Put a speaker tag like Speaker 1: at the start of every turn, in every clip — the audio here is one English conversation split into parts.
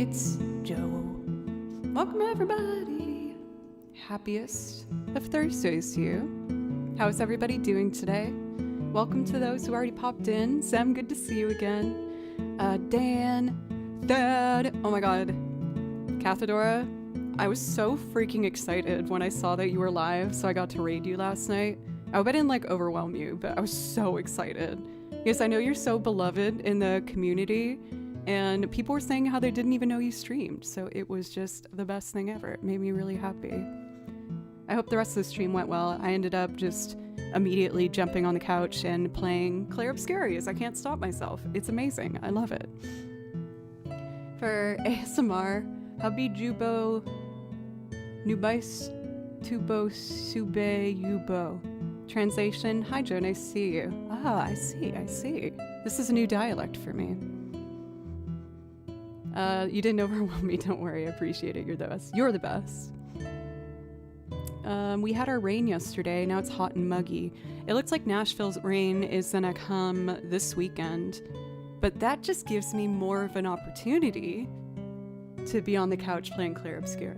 Speaker 1: it's Joe. Welcome everybody. Happiest of Thursdays to you. How's everybody doing today? Welcome to those who already popped in. Sam, good to see you again. Dan, Thad, oh my god. Cathedora, I was so freaking excited when I saw that you were live, so I got to raid you last night. I hope I didn't overwhelm you, but I was so excited. Yes, I know you're so beloved in the community, and people were saying how they didn't even know you streamed, so it was just the best thing ever. It made me really happy. I hope the rest of the stream went well. I ended up just immediately jumping on the couch and playing Claire Obscurious. I can't stop myself. It's amazing. I love it. For ASMR, Hubby Jubo Nubais Tubo Sube Yubo. Translation, hi Joe, nice to see you. Ah, I see. This is a new dialect for me. You didn't overwhelm me, don't worry, I appreciate it, you're the best. You're the best. We had our rain yesterday, now it's hot and muggy. It looks like Nashville's rain is gonna come this weekend, but that just gives me more of an opportunity to be on the couch playing Claire Obscure.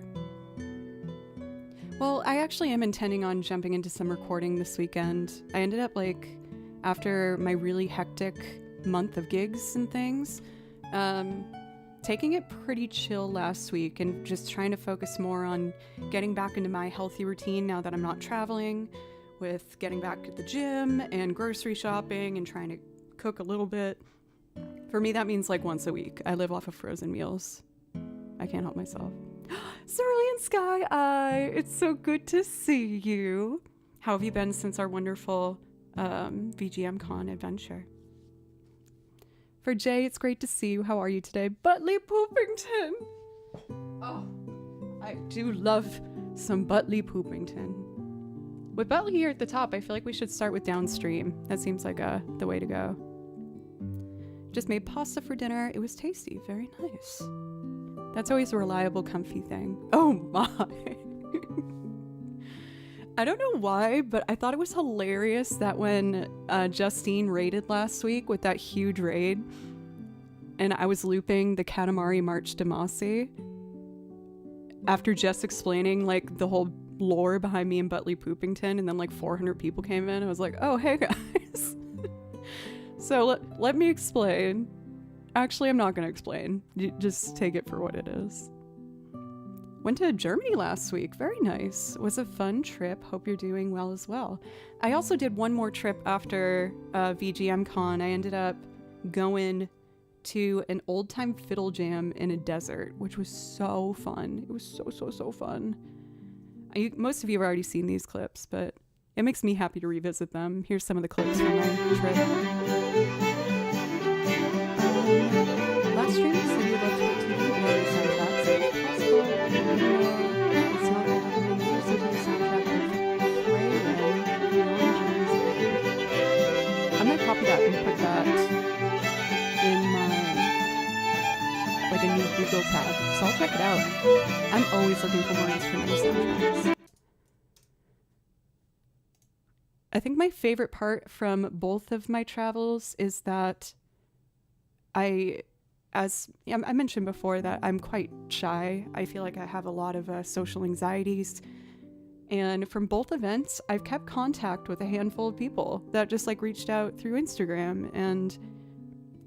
Speaker 1: Well, I actually am intending on jumping into some recording this weekend. I ended up after my really hectic month of gigs and things, taking it pretty chill last week and just trying to focus more on getting back into my healthy routine now that I'm not traveling, with getting back at the gym and grocery shopping and trying to cook a little bit. For me, that means once a week. I live off of frozen meals. I can't help myself. Cerulean Sky Eye, it's so good to see you. How have you been since our wonderful VGM Con adventure? For Jay, it's great to see you. How are you today? Butley Poopington. Oh, I do love some Butley Poopington. With Butley here at the top, I feel like we should start with downstream. That seems like the way to go. Just made pasta for dinner. It was tasty. Very nice. That's always a reliable, comfy thing. Oh my. I don't know why, but I thought it was hilarious that when Justine raided last week with that huge raid, and I was looping the Katamari March Damasi, after Jess explaining the whole lore behind me and Butley Poopington, and then 400 people came in, I was like, oh, hey guys. So let me explain. Actually, I'm not going to explain. You just take it for what it is. Went to Germany last week. Very nice. It was a fun trip. Hope you're doing well as well. I also did one more trip after VGM Con. I ended up going to an old-time fiddle jam in a desert, which was so fun. It was so fun. Most of you have already seen these clips, but it makes me happy to revisit them. Here's some of the clips from my trip. Last stream said you would love to get TV and soundtracks. If possible, it's not recommended to listen to the soundtrack of I might copy that and put that in my a new Google tab. So I'll check it out. I'm always looking for more instrumental soundtracks. I think my favorite part from both of my travels is that I mentioned before that I'm quite shy. I feel like I have a lot of social anxieties. And from both events, I've kept contact with a handful of people that just reached out through Instagram. And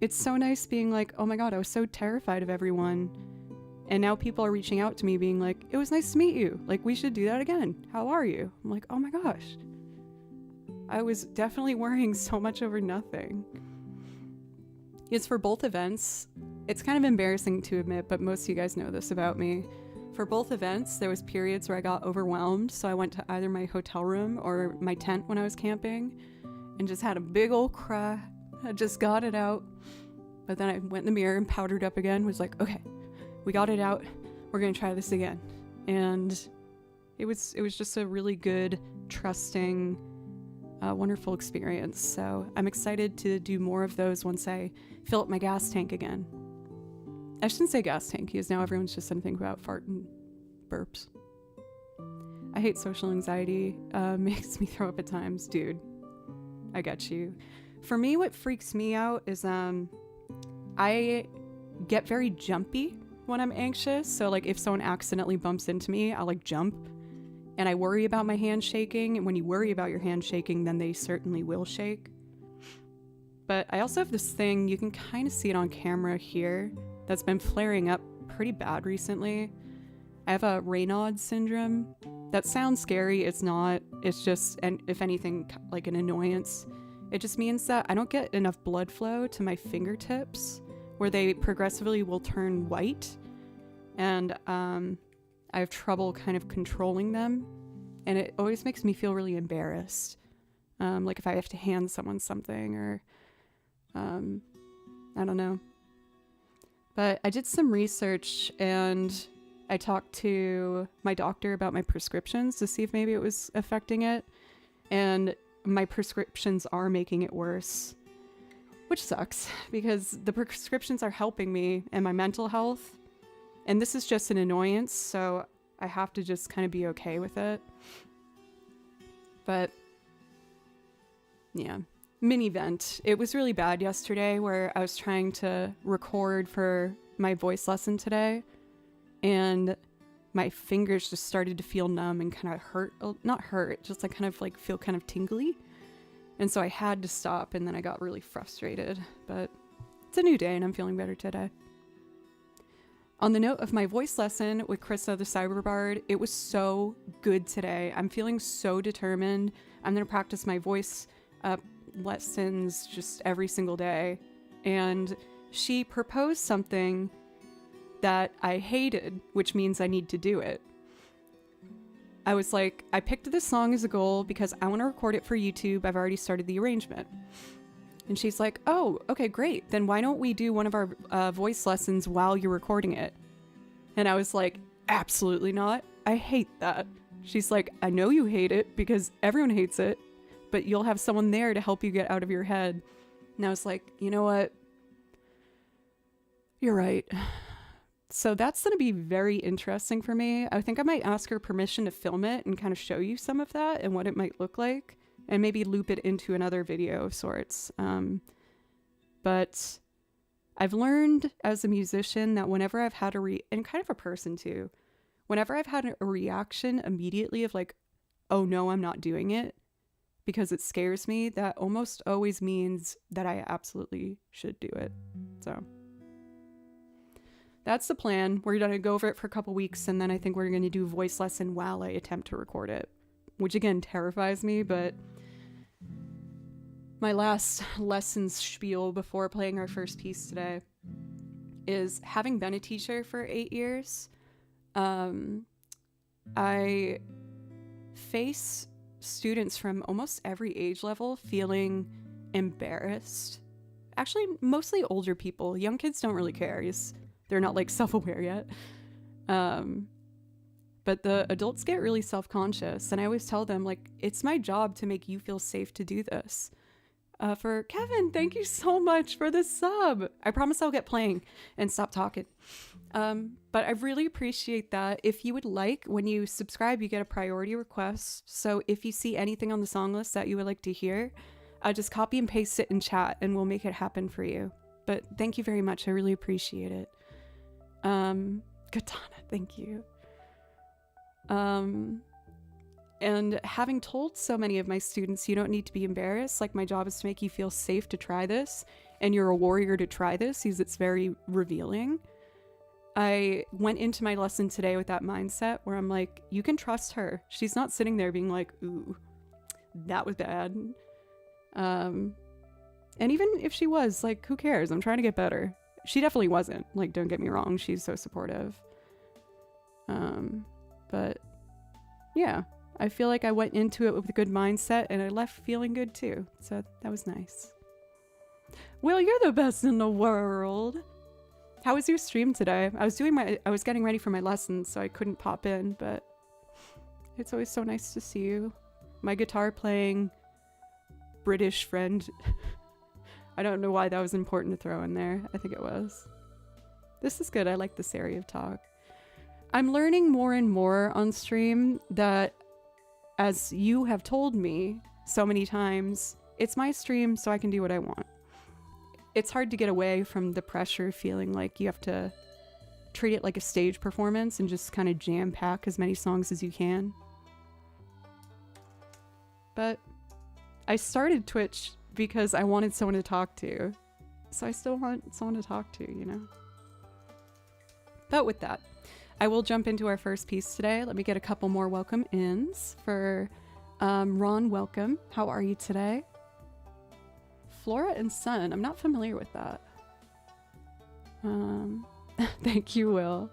Speaker 1: it's so nice being oh my God, I was so terrified of everyone. And now people are reaching out to me being it was nice to meet you. We should do that again. How are you? I'm oh my gosh. I was definitely worrying so much over nothing. It's for both events. It's kind of embarrassing to admit, but most of you guys know this about me. For both events, there was periods where I got overwhelmed, so I went to either my hotel room or my tent when I was camping and just had a big old cry. I just got it out. But then I went in the mirror and powdered up again, was okay, we got it out. We're gonna try this again. And it was just a really good, trusting, wonderful experience. So I'm excited to do more of those once I fill up my gas tank again. I shouldn't say gas tank, because now everyone's just gonna think about fart and burps. I hate social anxiety. Makes me throw up at times. Dude, I got you. For me, what freaks me out is I get very jumpy when I'm anxious. So like if someone accidentally bumps into me, I'll like jump, and I worry about my hands shaking. And when you worry about your hands shaking, then they certainly will shake. But I also have this thing, you can kind of see it on camera here, that's been flaring up pretty bad recently. I have a Raynaud syndrome. That sounds scary. It's not. It's just, and if anything, like an annoyance. It just means that I don't get enough blood flow to my fingertips, where they progressively will turn white. And I have trouble kind of controlling them. And it always makes me feel really embarrassed. Like if I have to hand someone something, or I don't know. But I did some research, and I talked to my doctor about my prescriptions to see if maybe it was affecting it. And my prescriptions are making it worse, which sucks because the prescriptions are helping me and my mental health. And this is just an annoyance, so I have to just kind of be okay with it. But yeah, mini vent. It was really bad yesterday where I was trying to record for my voice lesson today, and my fingers just started to feel numb and kind of hurt. Not hurt, just like kind of like feel kind of tingly. And so I had to stop, and then I got really frustrated. But it's a new day and I'm feeling better today. On the note of my voice lesson with Krista the Cyberbard, it was so good today. I'm feeling so determined. I'm going to practice my voice lessons just every single day. And she proposed something that I hated, which means I need to do it. I was like, I picked this song as a goal because I want to record it for YouTube. I've already started the arrangement. And she's like, oh, okay, great. Then why don't we do one of our voice lessons while you're recording it? And I was like, absolutely not. I hate that. She's like, I know you hate it because everyone hates it, but you'll have someone there to help you get out of your head. And I was like, you know what? You're right. So that's going to be very interesting for me. I think I might ask her permission to film it and kind of show you some of that and what it might look like, and maybe loop it into another video of sorts. But I've learned as a musician that whenever I've had and kind of a person too, whenever I've had a reaction immediately of like, oh no, I'm not doing it because it scares me, that almost always means that I absolutely should do it. So that's the plan. We're going to go over it for a couple weeks, and then I think we're going to do a voice lesson while I attempt to record it, which again terrifies me. But my last lessons spiel before playing our first piece today is, having been a teacher for 8 years, I face students from almost every age level feeling embarrassed. Actually, mostly older people. Young kids don't really care. They're not like self-aware yet. But the adults get really self-conscious, and I always tell them, like, it's my job to make you feel safe to do this. For Kevin, thank you so much for the sub. I promise I'll get playing and stop talking. But I really appreciate that. If you would like, when you subscribe, you get a priority request. So if you see anything on the song list that you would like to hear, just copy and paste it in chat and we'll make it happen for you. But thank you very much. I really appreciate it. Katana, thank you. And having told so many of my students, you don't need to be embarrassed. Like, my job is to make you feel safe to try this, and you're a warrior to try this, because it's very revealing. I went into my lesson today with that mindset where I'm like, you can trust her. She's not sitting there being like, ooh, that was bad. And even if she was, like, who cares? I'm trying to get better. She definitely wasn't. Like, don't get me wrong. She's so supportive. But yeah, I feel like I went into it with a good mindset, and I left feeling good too. So that was nice. Will, you're the best in the world. How was your stream today? I was getting ready for my lessons, so I couldn't pop in, but it's always so nice to see you. My guitar playing British friend. I don't know why that was important to throw in there. I think it was. This is good. I like this area of talk. I'm learning more and more on stream that, as you have told me so many times, it's my stream, so I can do what I want. It's hard to get away from the pressure of feeling like you have to treat it like a stage performance and just kind of jam pack as many songs as you can. But I started Twitch because I wanted someone to talk to. So I still want someone to talk to, you know? But with that, I will jump into our first piece today. Let me get a couple more welcome ins for Ron. Welcome. How are you today? Flora and Sun. I'm not familiar with that. Thank you, Will.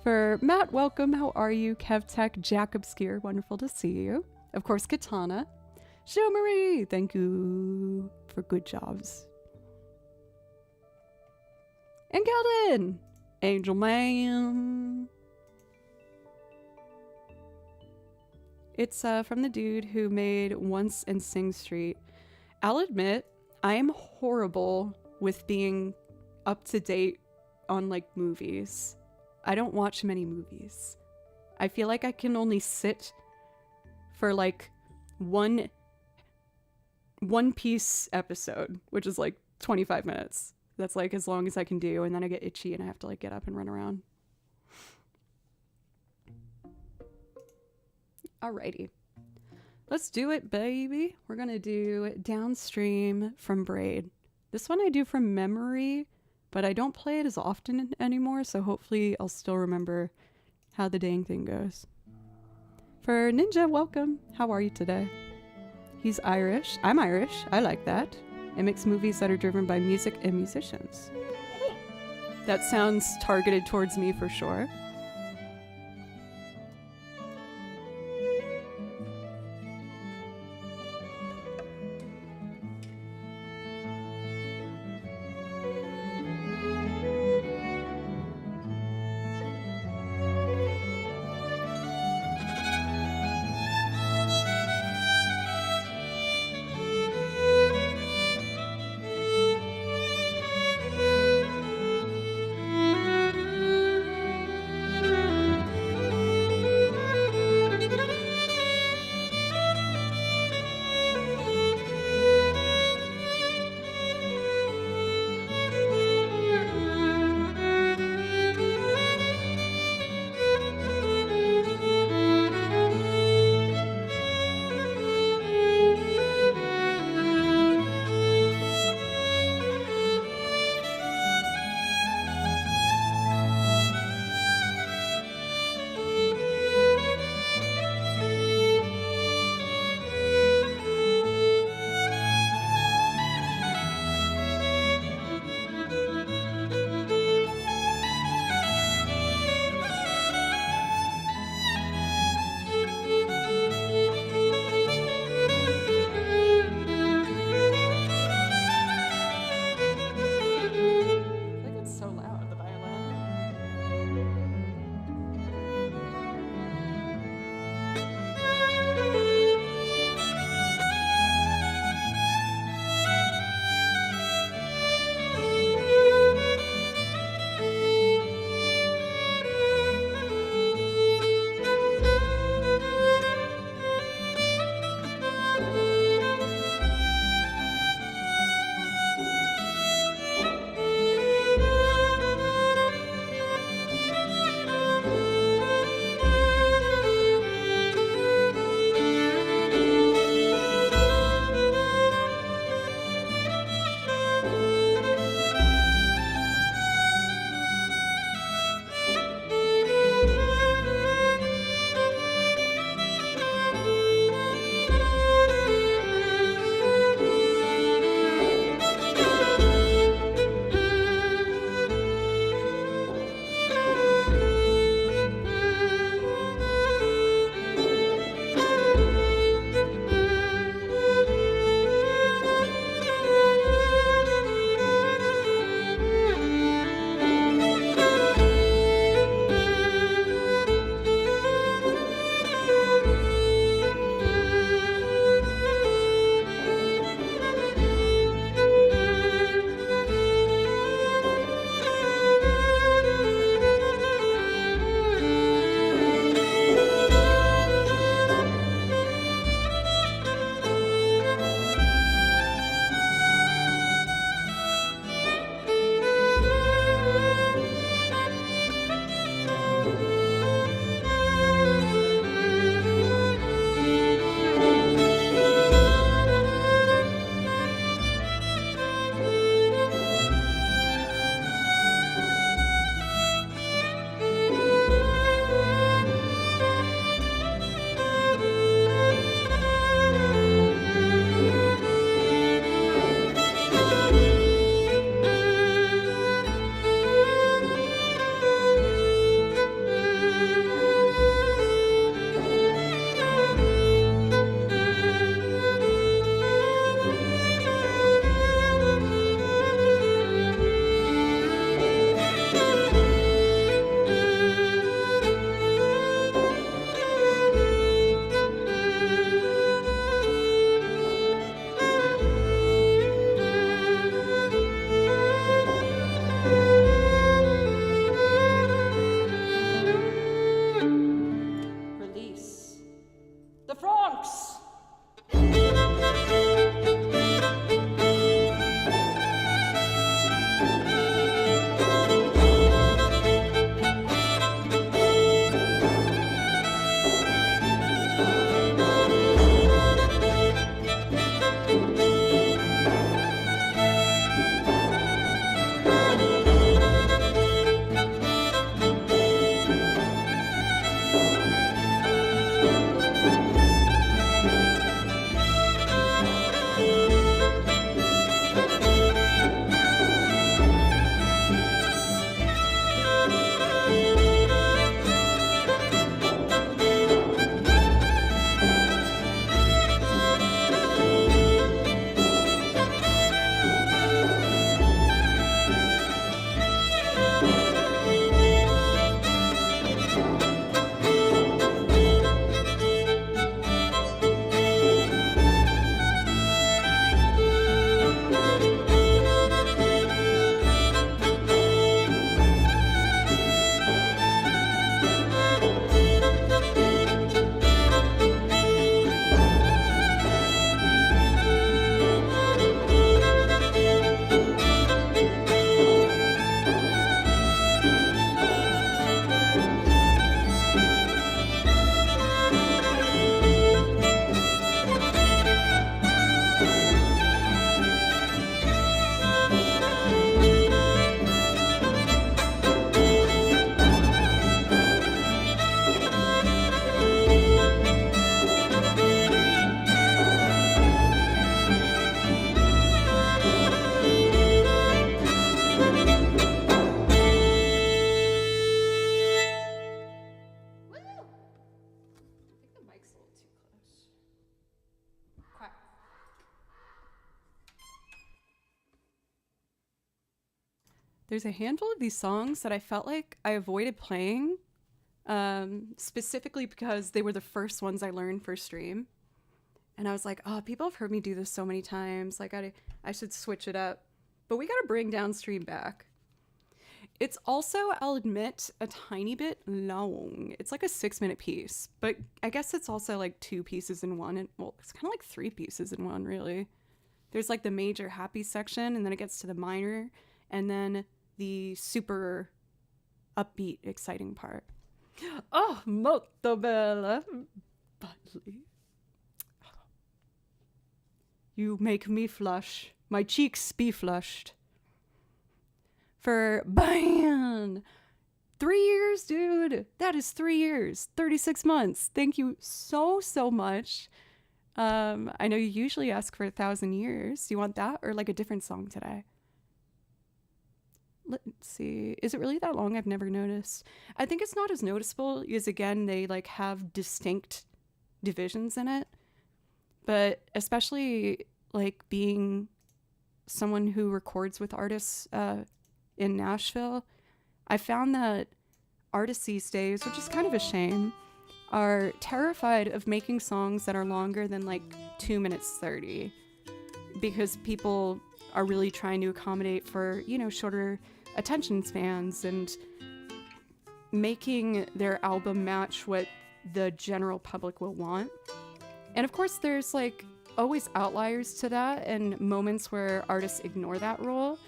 Speaker 1: For Matt, welcome. How are you? KevTech, Jack Obscure. Wonderful to see you. Of course, Katana. Show Marie. Thank you for good jobs. And Keldon. Angel Man. It's from the dude who made Once and Sing Street. I'll admit, I am horrible with being up to date on like movies. I don't watch many movies. I feel like I can only sit for like one Piece episode, which is like 25 minutes. That's like as long as I can do, and then I get itchy and I have to like get up and run around. Alrighty. Let's do it, baby. We're gonna do Downstream from Braid. This one I do from memory, but I don't play it as often anymore, so hopefully I'll still remember how the dang thing goes. For Ninja, welcome. How are you today? He's Irish. I'm Irish. I like that. It makes movies that are driven by music and musicians. That sounds targeted towards me for sure. There's a handful of these songs that I felt like I avoided playing, specifically because they were the first ones I learned for stream. And I was like, oh, people have heard me do this so many times. Like, I should switch it up. But we got to bring downstream back. It's also, I'll admit, a tiny bit long. It's like a 6-minute piece. But I guess it's also like 2 pieces in one. And, well, it's kind of like 3 pieces in one, really. There's like the major happy section, and then it gets to the minor, and then the super upbeat, exciting part. Oh, molto bella, Butley. You make me flush. My cheeks be flushed. For BAN! 3 years, dude. That is 3 years. 36 months. Thank you so much. I know you usually ask for 1,000 years. Do you want that or like a different song today? Let's see. Is it really that long? I've never noticed. I think it's not as noticeable because, again, they like have distinct divisions in it. But especially like being someone who records with artists in Nashville, I found that artists these days, which is kind of a shame, are terrified of making songs that are longer than like 2 minutes 30 because people are really trying to accommodate for, you know, shorter attention spans and making their album match what the general public will want. And of course, there's like always outliers to that and moments where artists ignore that rule.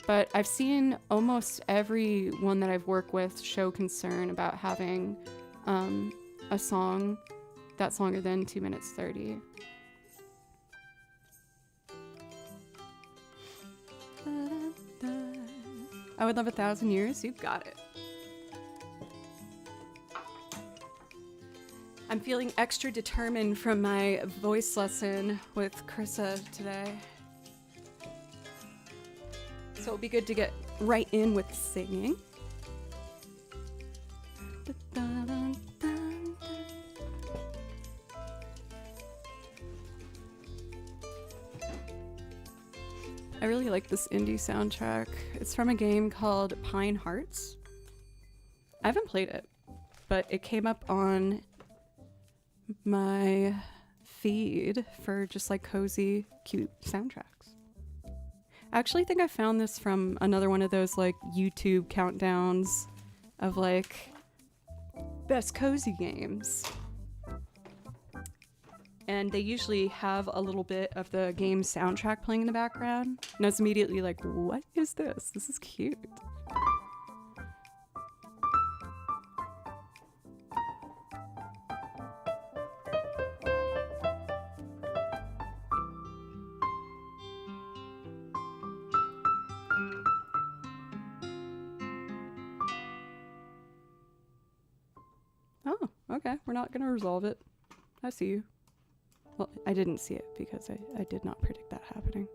Speaker 1: But I've seen almost everyone that I've worked with show concern about having a song that's longer than 2 minutes 30. I would love 1,000 years. You got it. I'm feeling extra determined from my voice lesson with Krissa today. So it'll be good to get right in with singing. I really like this indie soundtrack. It's from a game called Pine Hearts. I haven't played it, but it came up on my feed for just like cozy, cute soundtracks. I actually think I found this from another one of those like YouTube countdowns of like best cozy games. And they usually have a little bit of the game soundtrack playing in the background. And I was immediately like, what is this? This is cute. Oh, okay. We're not going to resolve it. I see you. Well, I didn't see it because I did not predict that happening.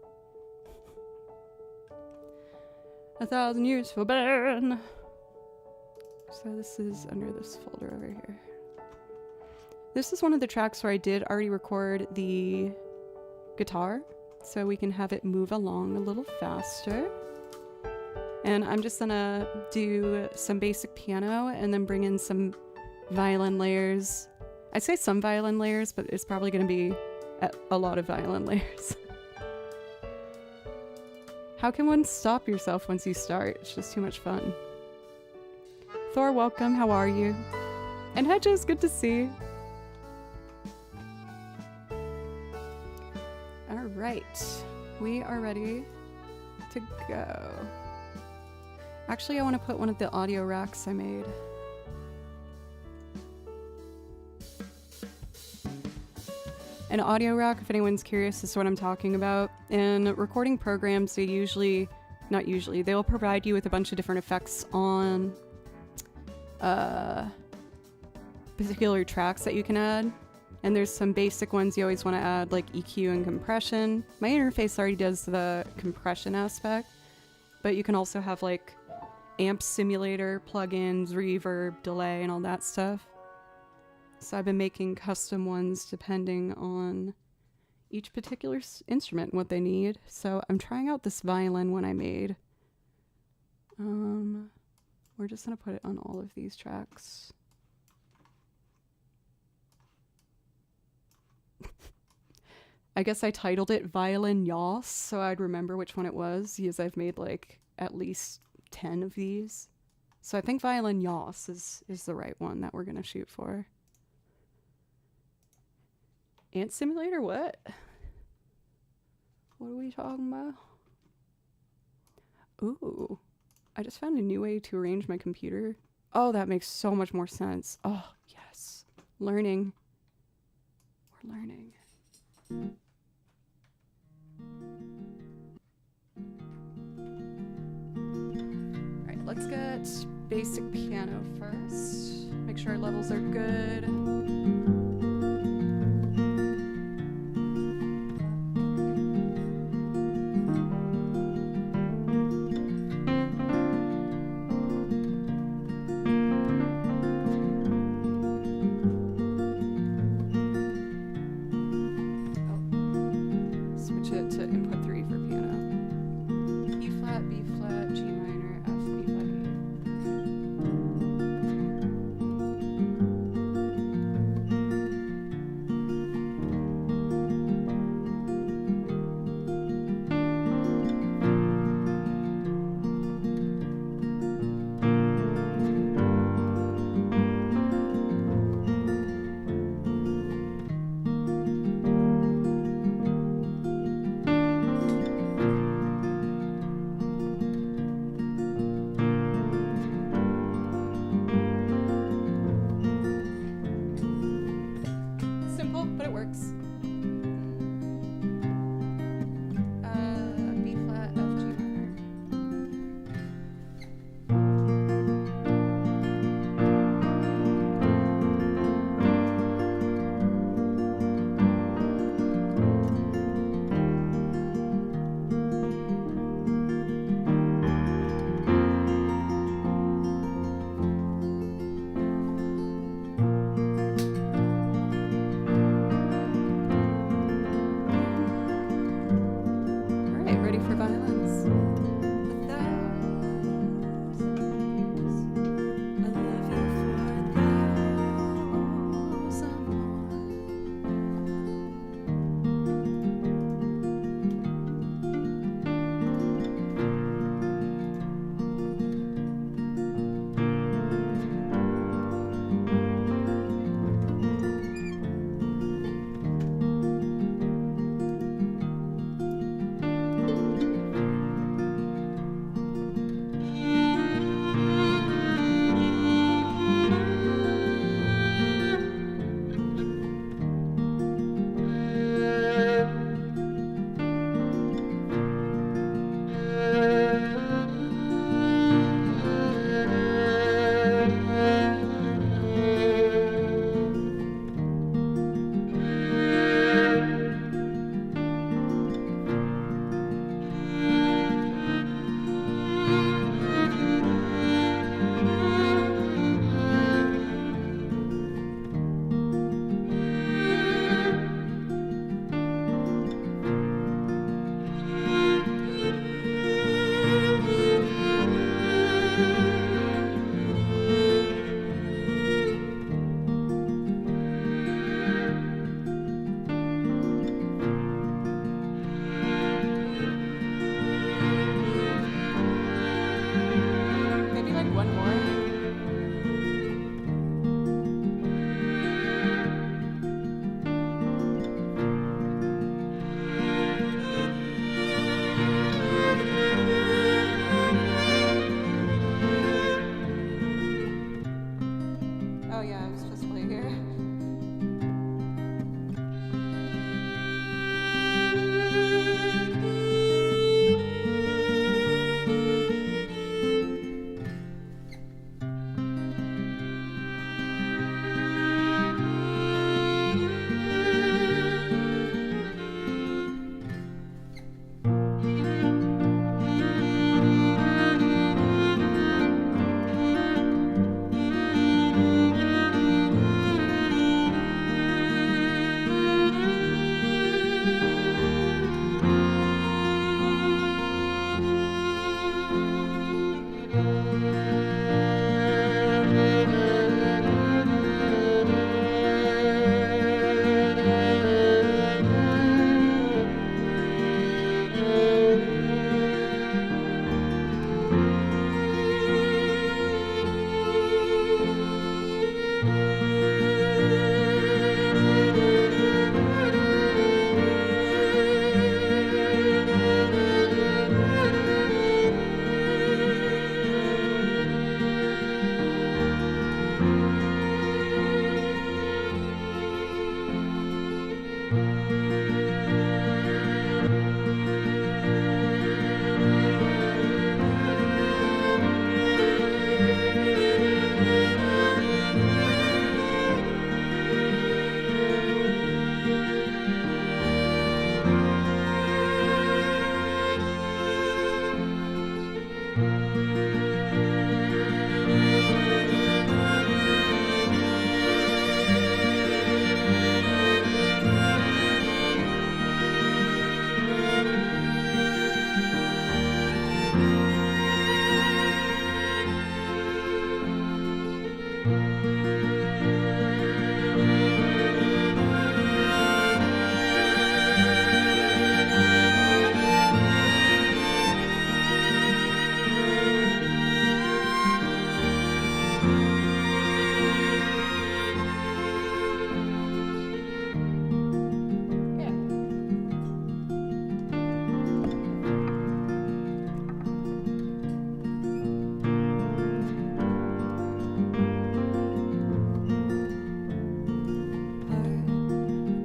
Speaker 1: 1,000 years for BAN. So this is under this folder over here. This is one of the tracks where I did already record the guitar, so we can have it move along a little faster. And I'm just gonna do some basic piano and then bring in some violin layers. I say some violin layers, but it's probably going to be a lot of violin layers. How can one stop yourself once you start? It's just too much fun. Thor, welcome. How are you? And Hedges, good to see. All right. We are ready to go. Actually, I want to put one of the audio racks I made. An audio rack, if anyone's curious, is what I'm talking about. In recording programs, they they'll provide you with a bunch of different effects on particular tracks that you can add. And there's some basic ones you always want to add, like EQ and compression. My interface already does the compression aspect, but you can also have like amp simulator, plugins, reverb, delay, and all that stuff. So I've been making custom ones depending on each particular instrument and what they need. So I'm trying out this violin one I made. We're just gonna put it on all of these tracks. I guess I titled it Violin Yos, so I'd remember which one it was, because I've made like at least 10 of these. So I think Violin Yos is the right one that we're gonna shoot for. Ant Simulator, what? What are we talking about? Ooh, I just found a new way to arrange my computer. Oh, that makes so much more sense. Oh, yes. Learning. We're learning. Alright, let's get basic piano first. Make sure our levels are good.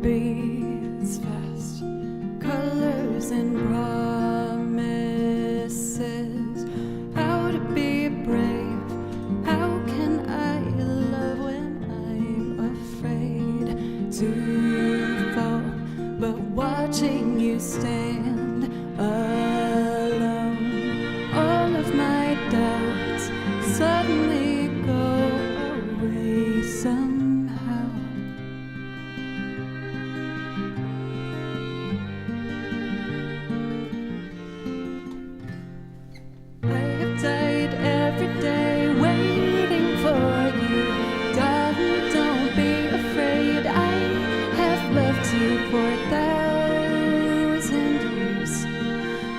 Speaker 1: Breathes fast, colors and promises. How to be brave? How can I love when I'm afraid to fall? But watching you stand alone, all of my doubts suddenly go away somehow. I have died every day waiting for you. Darling, don't be afraid. I have loved you for 1,000 years.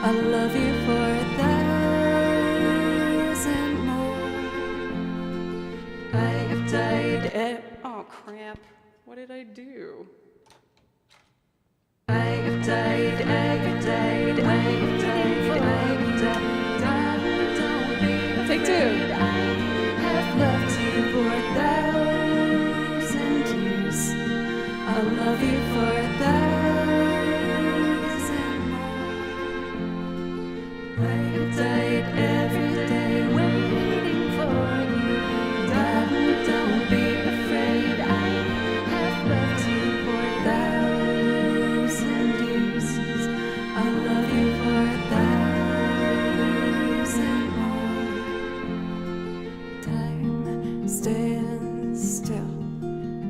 Speaker 1: I love you for 1,000 more. I have died oh crap. What did I do? I have died, I have died, I have died, I have died. Darling, don't be afraid. Take two. I have loved you for 1,000 years. I'll love you for 1,000 more. I have died every day waiting for you. Darling, don't be afraid. I have loved you for 1,000 years. I'll love you for 1,000 more. Time stands still,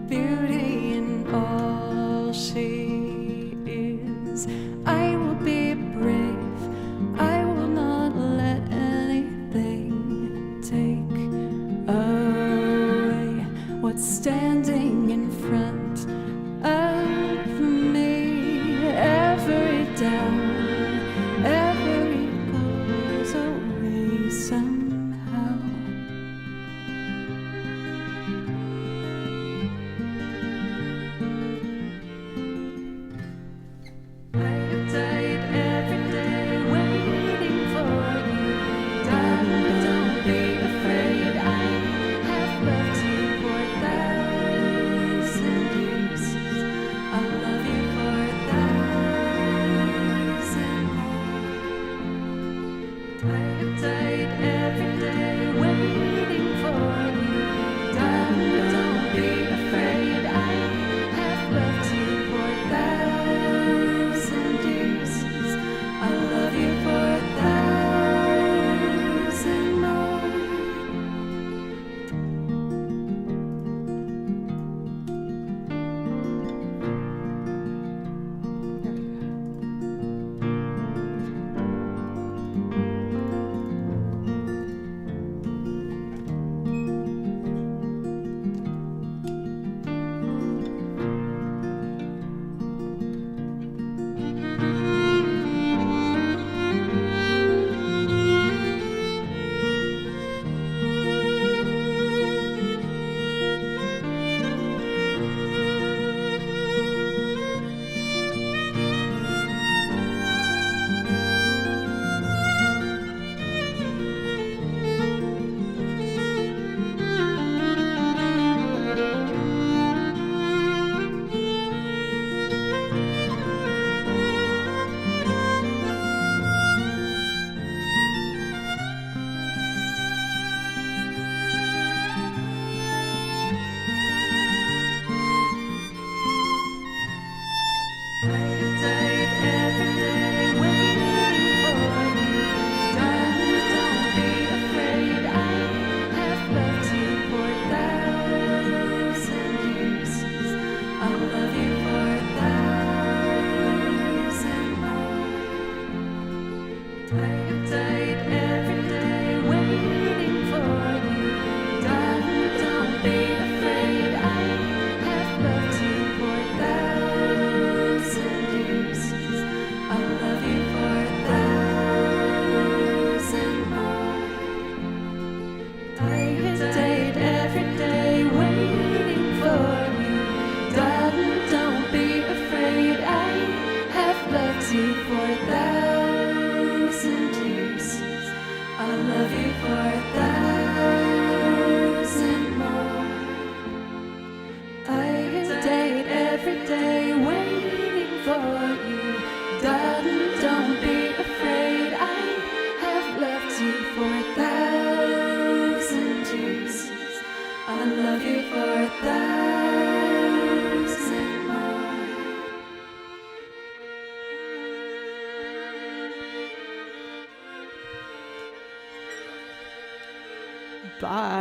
Speaker 1: beauty in all she is. I will be brave. I will not let anything take away what's standing in front of me. Every doubt, every goes away somehow. I have died every day waiting for you. Darling, don't be afraid. I have loved you for 1,000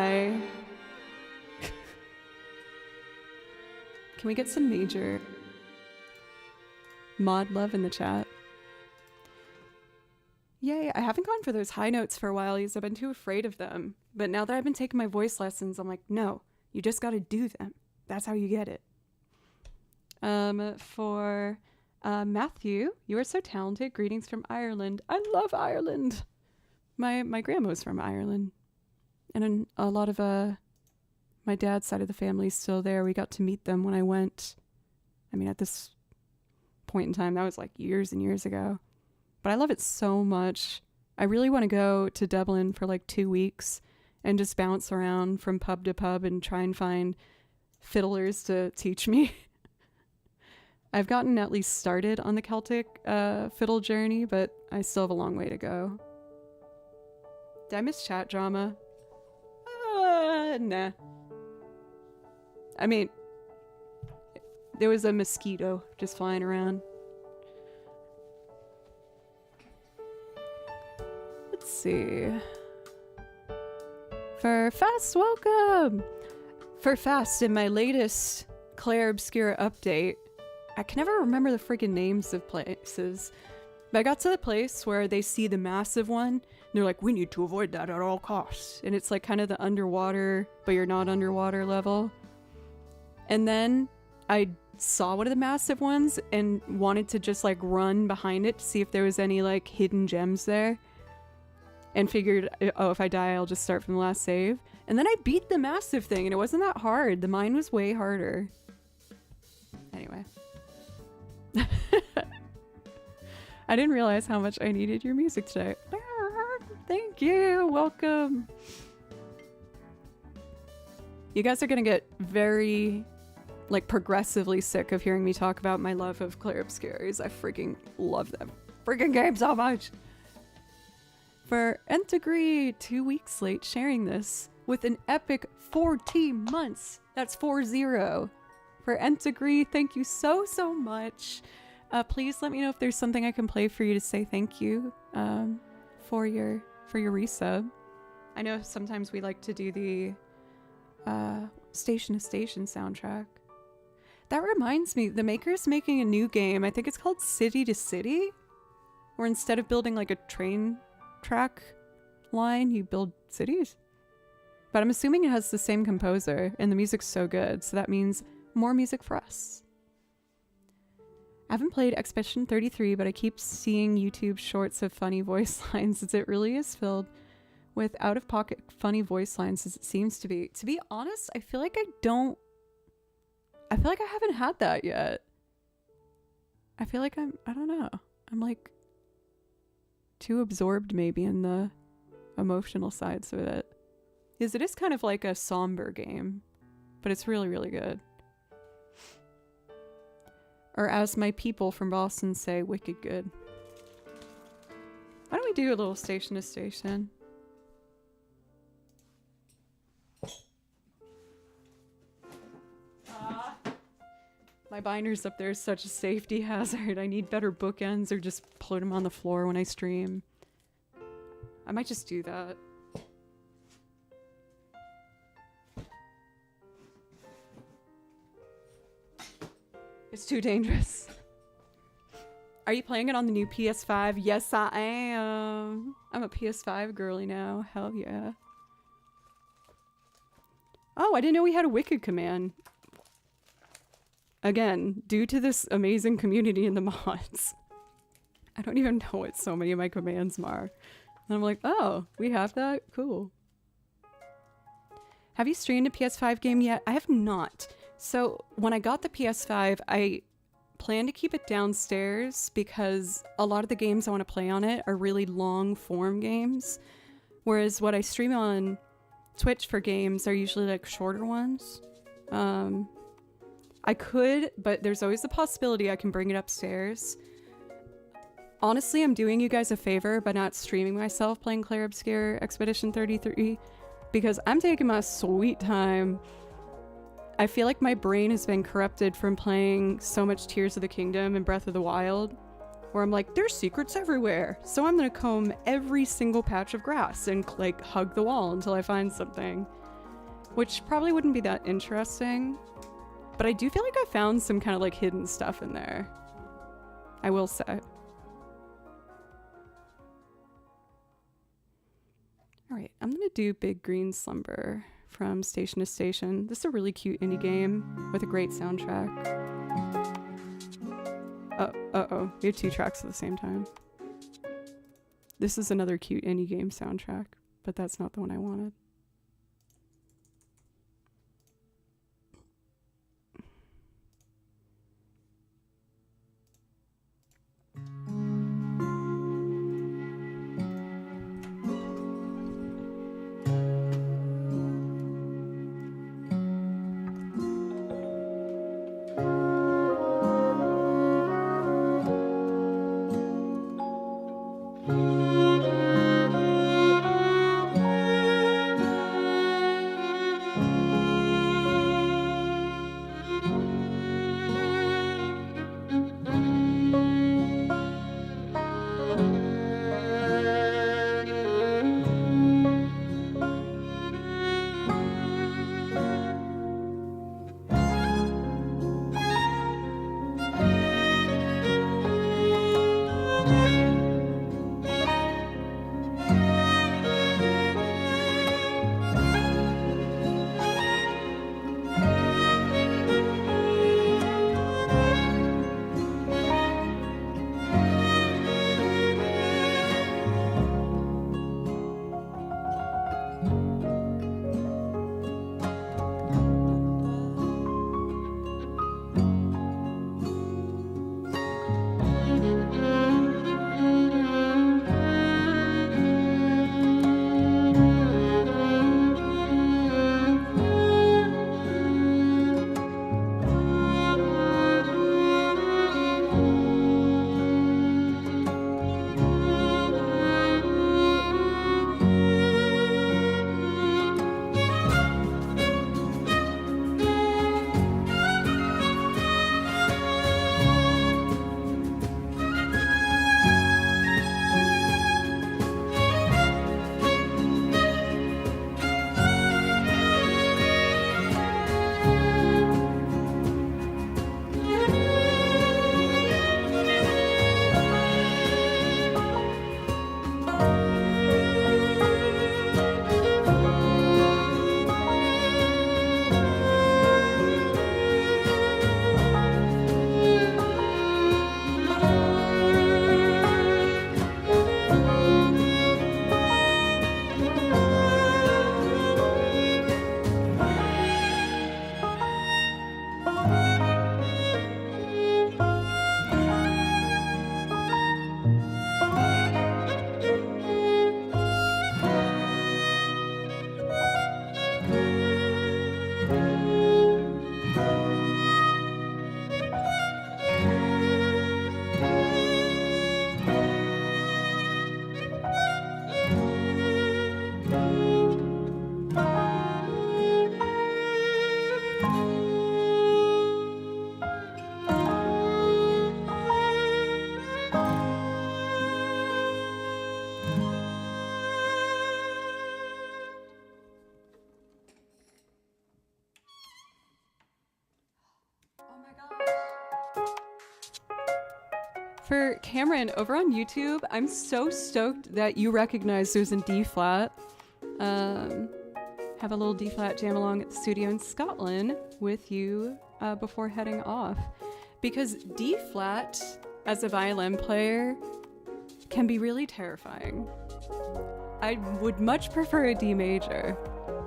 Speaker 1: Hi. Can we get some major mod love in the chat? Yay, I haven't gone for those high notes for a while because I've been too afraid of them. But now that I've been taking my voice lessons, I'm like, no, you just gotta do them. That's how you get it. For Matthew, you are so talented. Greetings from Ireland. I love Ireland. My grandma's from Ireland. And a lot of my dad's side of the family is still there. We got to meet them when I went. I mean, at this point in time, that was like years and years ago. But I love it so much. I really want to go to Dublin for like 2 weeks and just bounce around from pub to pub and try and find fiddlers to teach me. I've gotten at least started on the Celtic fiddle journey, but I still have a long way to go. Did I miss chat drama? Nah. I mean, there was a mosquito just flying around. Let's see. For Fast, welcome! For Fast, in my latest Claire Obscura update, I can never remember the freaking names of places, but I got to the place where they see the massive one, and they're like, we need to avoid that at all costs. And it's like kind of the underwater, but you're not underwater level. And then I saw one of the massive ones and wanted to just like run behind it to see if there was any like hidden gems there. And figured, oh, if I die, I'll just start from the last save. And then I beat the massive thing, and it wasn't that hard. The mine was way harder. Anyway. I didn't realize how much I needed your music today. Thank you. Welcome. You guys are going to get very, like, progressively sick of hearing me talk about my love of Claire Obscuras. I freaking love that freaking game so much. For Entagree, 2 weeks late, sharing this with an epic 14 months. That's 40. For Entagree, thank you so, so much. Please let me know if there's something I can play for you to say thank you for your resub. I know sometimes we like to do the Station to Station soundtrack. That reminds me, the maker's making a new game. I think it's called City to City, where instead of building like a train track line, you build cities. But I'm assuming it has the same composer, and the music's so good, so that means more music for us. I haven't played Expedition 33, but I keep seeing YouTube shorts of funny voice lines, as it really is filled with out-of-pocket funny voice lines, as it seems to be. To be honest, I feel like I haven't had that yet. I feel like I don't know. I'm like too absorbed maybe in the emotional sides of it. Because it is kind of like a somber game, but it's really, really good. Or as my people from Boston say, wicked good. Why don't we do a little Station to Station? My binder's up there is such a safety hazard. I need better bookends, or just put them on the floor when I stream. I might just do that. It's too dangerous. Are you playing it on the new PS5? Yes, I am. I'm a PS5 girly now. Hell yeah. Oh, I didn't know we had a Wicked command. Again, due to this amazing community in the mods. I don't even know what so many of my commands are. And I'm like, oh, we have that? Cool. Have you streamed a PS5 game yet? I have not. So when I got the PS5, I plan to keep it downstairs because a lot of the games I want to play on it are really long form games. Whereas what I stream on Twitch for games are usually like shorter ones. I could, but there's always the possibility I can bring it upstairs. Honestly, I'm doing you guys a favor by not streaming myself playing Claire Obscura Expedition 33 because I'm taking my sweet time. I feel like my brain has been corrupted from playing so much Tears of the Kingdom and Breath of the Wild, where I'm like, there's secrets everywhere. So I'm gonna comb every single patch of grass and like hug the wall until I find something. which probably wouldn't be that interesting, but I do feel like I found some kind of like hidden stuff in there, I will say. All right, I'm gonna do Big Green Slumber from Station to Station. This is a really cute indie game with a great soundtrack. Uh-oh, we have 2 tracks at the same time. This is another cute indie game soundtrack, but that's not the one I wanted. For Cameron, over on YouTube, I'm so stoked that you recognize there's a D flat. Have a little D flat jam along at the studio in Scotland with you before heading off. Because D flat, as a violin player, can be really terrifying. I would much prefer a D major,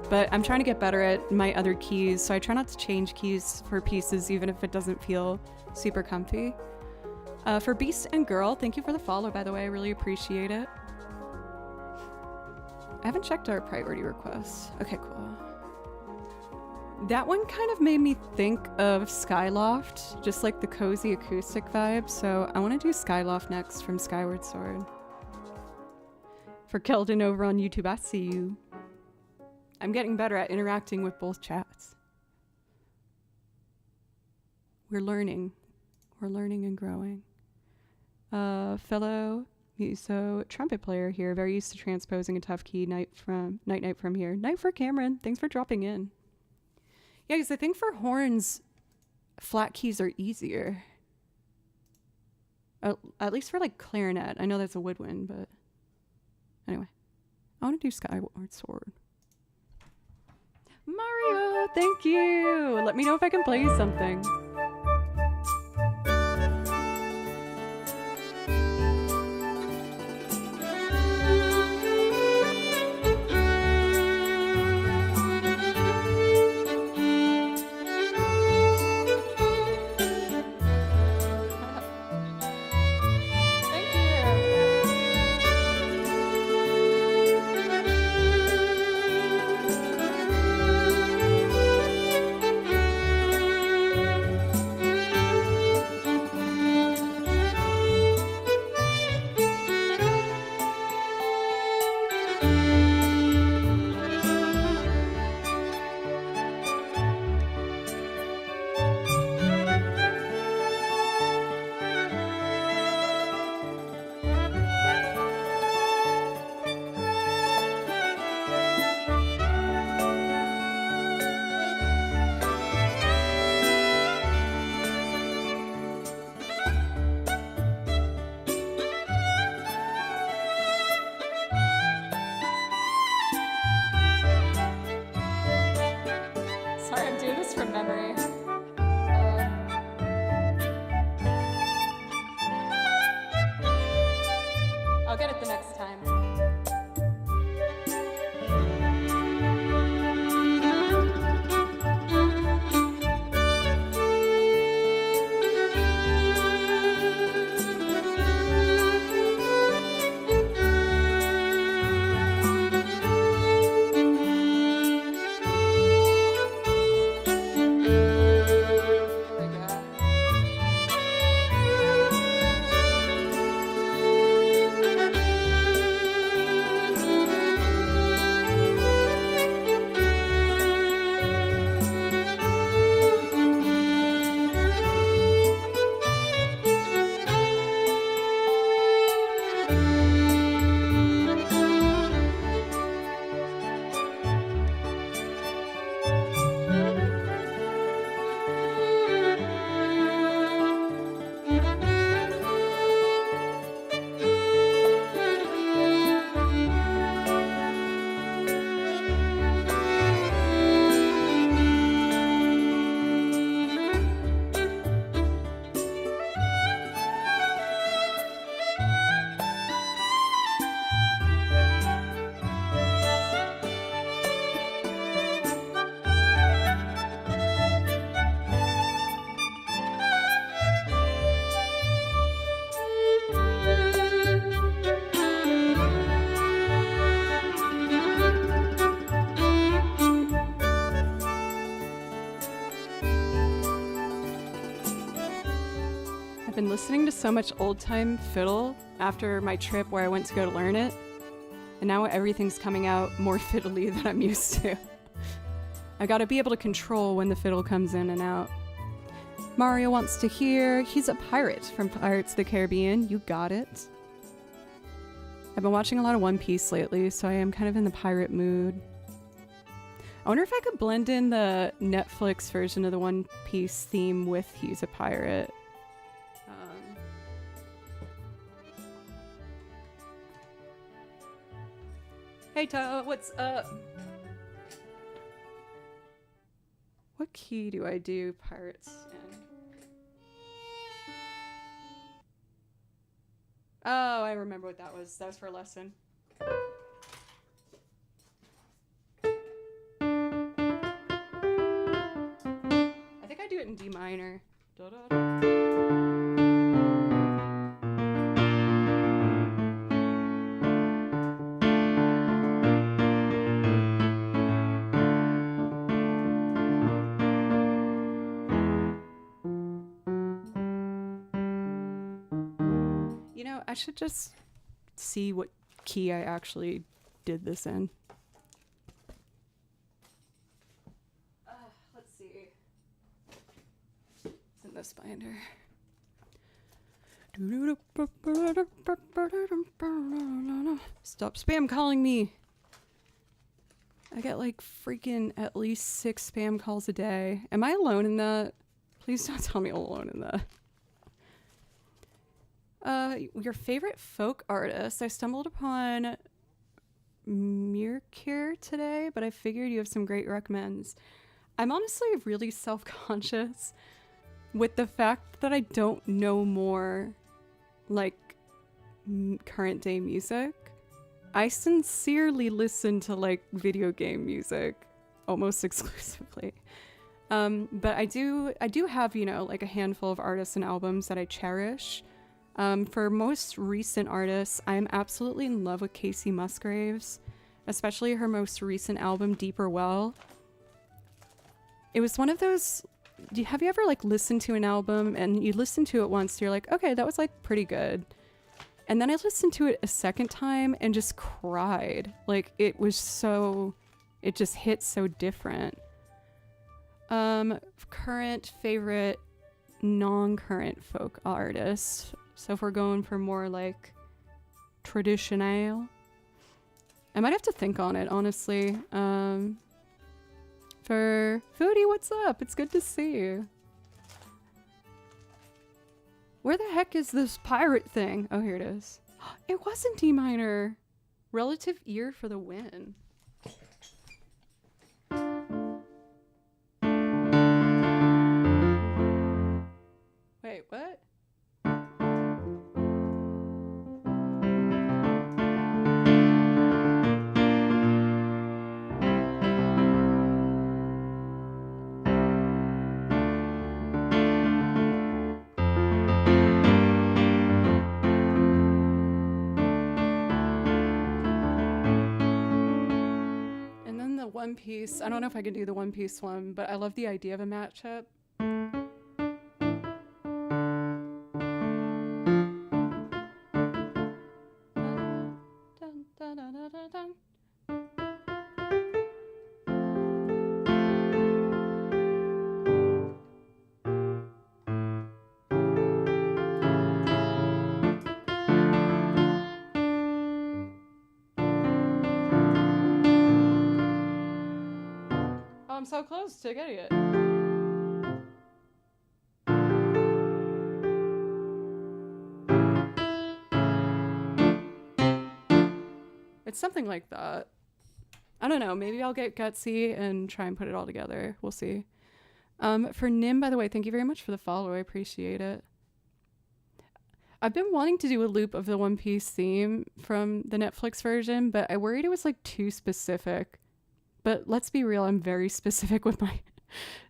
Speaker 1: but I'm trying to get better at my other keys, so I try not to change keys for pieces, even if it doesn't feel super comfy. For Beast and Girl, thank you for the follow, by the way. I really appreciate it. I haven't checked our priority requests. Okay, cool. That one kind of made me think of Skyloft, just like the cozy acoustic vibe, so I want to do Skyloft next from Skyward Sword. For Keldon over on YouTube, I see you. I'm getting better at interacting with both chats. We're learning. We're learning and growing. Fellow He's a trumpet player here, very used to transposing a tough key night night from here. Night for Cameron. Thanks for dropping in. Yeah, because I think for horns, flat keys are easier. At least for like clarinet. I know that's a woodwind, but anyway. I want to do Skyward Sword. Mario, thank you. Let me know if I can play you something. I've been listening to so much old-time fiddle after my trip where I went to go to learn it, and now everything's coming out more fiddly than I'm used to. I gotta be able to control when the fiddle comes in and out. Mario wants to hear he's a pirate from Pirates of the Caribbean. You got it. I've been watching a lot of One Piece lately, so I am kind of in the pirate mood. I wonder if I could blend in the Netflix version of the One Piece theme with He's a Pirate. Hey Toa, what's up? What key do I do pirates in? Oh, I remember what that was. That was for a lesson. I think I do it in D minor. Da-da-da. I should just see what key I actually did this in. Let's see. It's in this binder. Stop spam calling me. I get like freaking at least 6 spam calls a day. Am I alone in that? Please don't tell me I'm alone in that. Your favorite folk artist? I stumbled upon Mirkir today, but I figured you have some great recommends. I'm honestly really self-conscious with the fact that I don't know more like current day music. I sincerely listen to like video game music almost exclusively. But I do have, you know, like a handful of artists and albums that I cherish. For most recent artists, I'm absolutely in love with Casey Musgraves, especially her most recent album, Deeper Well. It was one of those, have you ever like listened to an album and you listen to it once, you're like, okay, that was like pretty good. And then I listened to it a second time and just cried. Like it just hit so different. Current favorite non-current folk artists. So if we're going for more like traditional, I might have to think on it, honestly. For Foodie, what's up? It's good to see you. Where the heck is this pirate thing? Oh, here it is. It wasn't D minor. Relative ear for the win. Wait, what? One Piece. I don't know if I can do the One Piece one, but I love the idea of a matchup. I'm so close to getting it. It's something like that. I don't know. Maybe I'll get gutsy and try and put it all together. We'll see. For Nim, by the way, thank you very much for the follow. I appreciate it. I've been wanting to do a loop of the One Piece theme from the Netflix version, but I worried it was like too specific. But let's be real, I'm very specific with my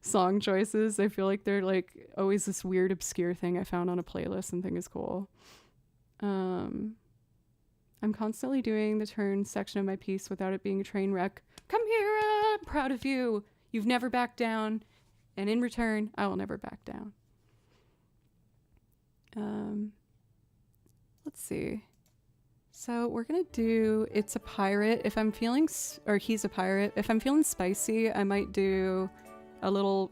Speaker 1: song choices. I feel like they're like always this weird obscure thing I found on a playlist and think is cool. I'm constantly doing the turn section of my piece without it being a train wreck. Come here, I'm proud of you. You've never backed down. And in return, I will never back down. Let's see. So we're going to do It's a Pirate. If I'm feeling, or He's a Pirate. If I'm feeling spicy, I might do a little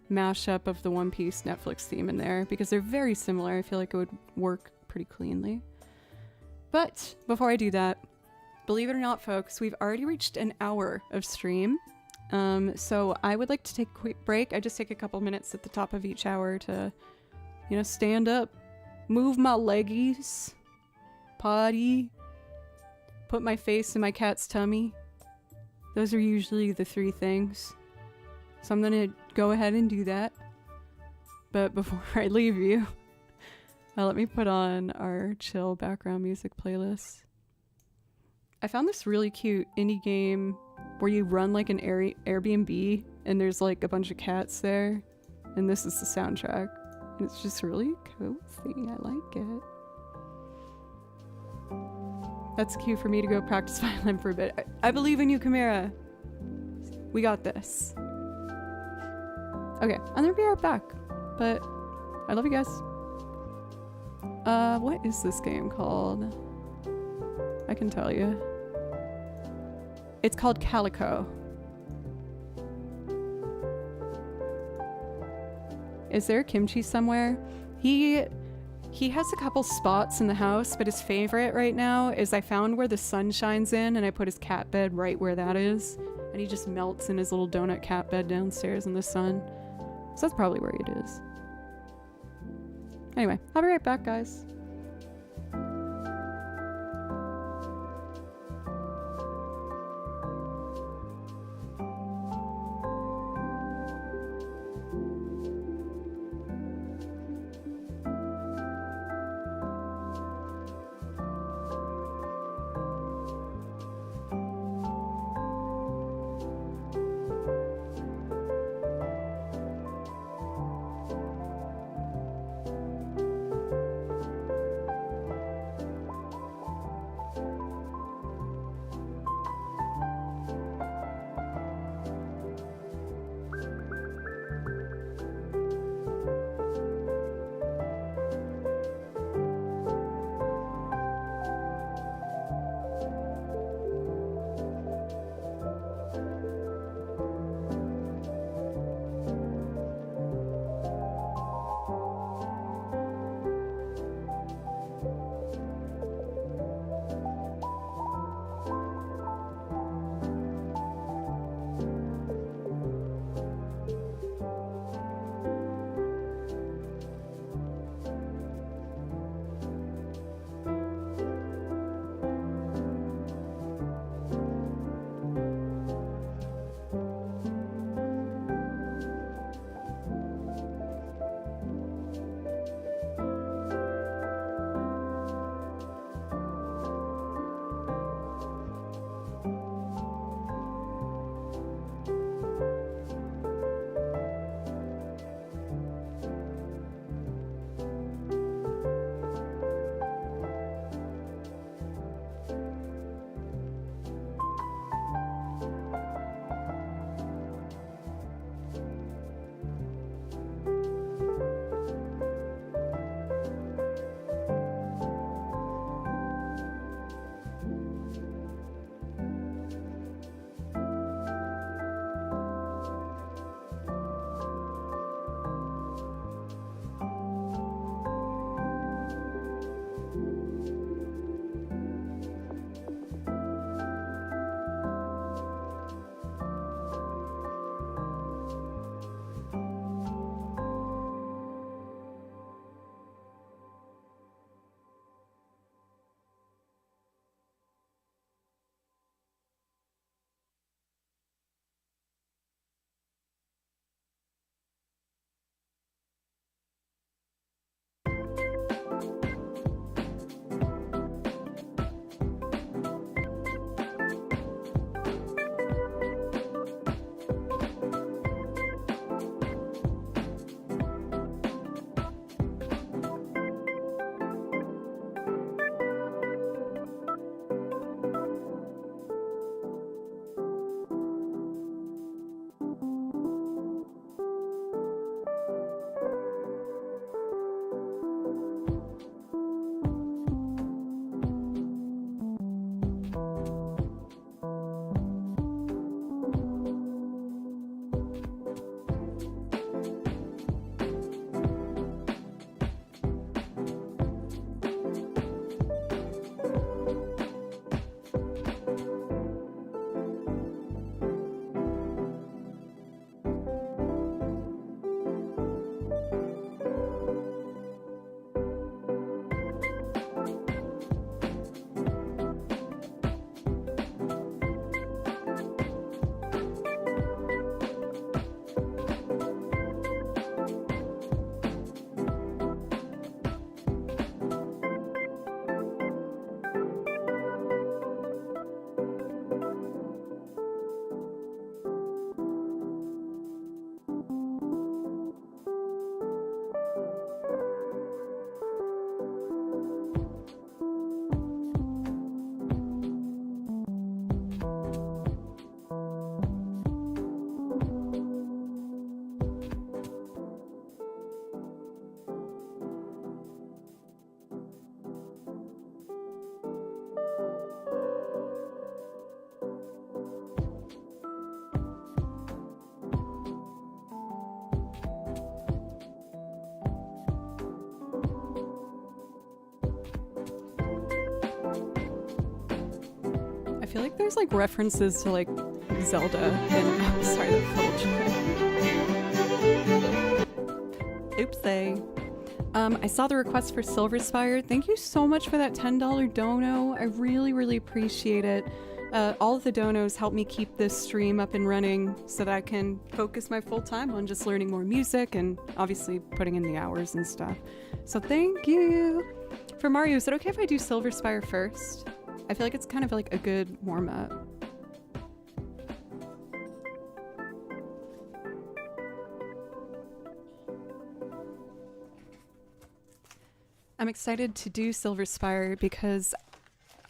Speaker 1: mashup of the One Piece Netflix theme in there because they're very similar. I feel like it would work pretty cleanly. But before I do that, believe it or not, folks, we've already reached an hour of stream. So I would like to take a quick break. I just take a couple minutes at the top of each hour to, you know, stand up, move my leggies, potty, put my face in my cat's tummy. Those are usually the 3 things. So I'm gonna go ahead and do that. But before I leave you, let me put on our chill background music playlist. I found this really cute indie game where you run like an Airbnb and there's like a bunch of cats there. And this is the soundtrack. And it's just really cozy. I like it. That's cue for me to go practice violin for a bit. I believe in you, Chimera. We got this. Okay, I'm gonna be right back. But I love you guys. What is this game called? I can tell you. It's called Calico. Is there kimchi somewhere? He He has a couple spots in the house, but his favorite right now is I found where the sun shines in and I put his cat bed right where that is. And he just melts in his little donut cat bed downstairs in the sun. So that's probably where it is. Anyway, I'll be right back, guys. feel like there's like references to like Zelda and oh, sorry, the full Oopsie. I saw the request for Silver Spire. Thank you so much for that $10 dono. I really, really appreciate it. All of the donos help me keep this stream up and running so that I can focus my full time on just learning more music and obviously putting in the hours and stuff. So thank you. For Mario, is it okay if I do Silver Spire first? I feel like it's kind of like a good warm-up. I'm excited to do Silver Spire because...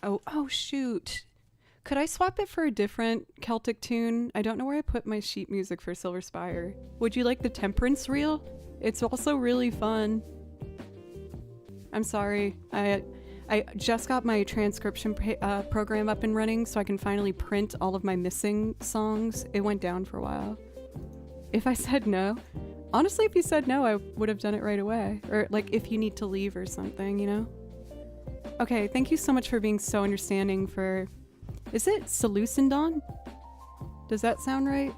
Speaker 1: Oh shoot. Could I swap it for a different Celtic tune? I don't know where I put my sheet music for Silver Spire. Would you like the Temperance Reel? It's also really fun. I'm sorry. I just got my transcription program up and running so I can finally print all of my missing songs. It went down for a while. If I said no... Honestly, if you said no, I would have done it right away. Or, like, if you need to leave or something, you know? Okay, thank you so much for being so understanding for... Is it Salusindon? Does that sound right?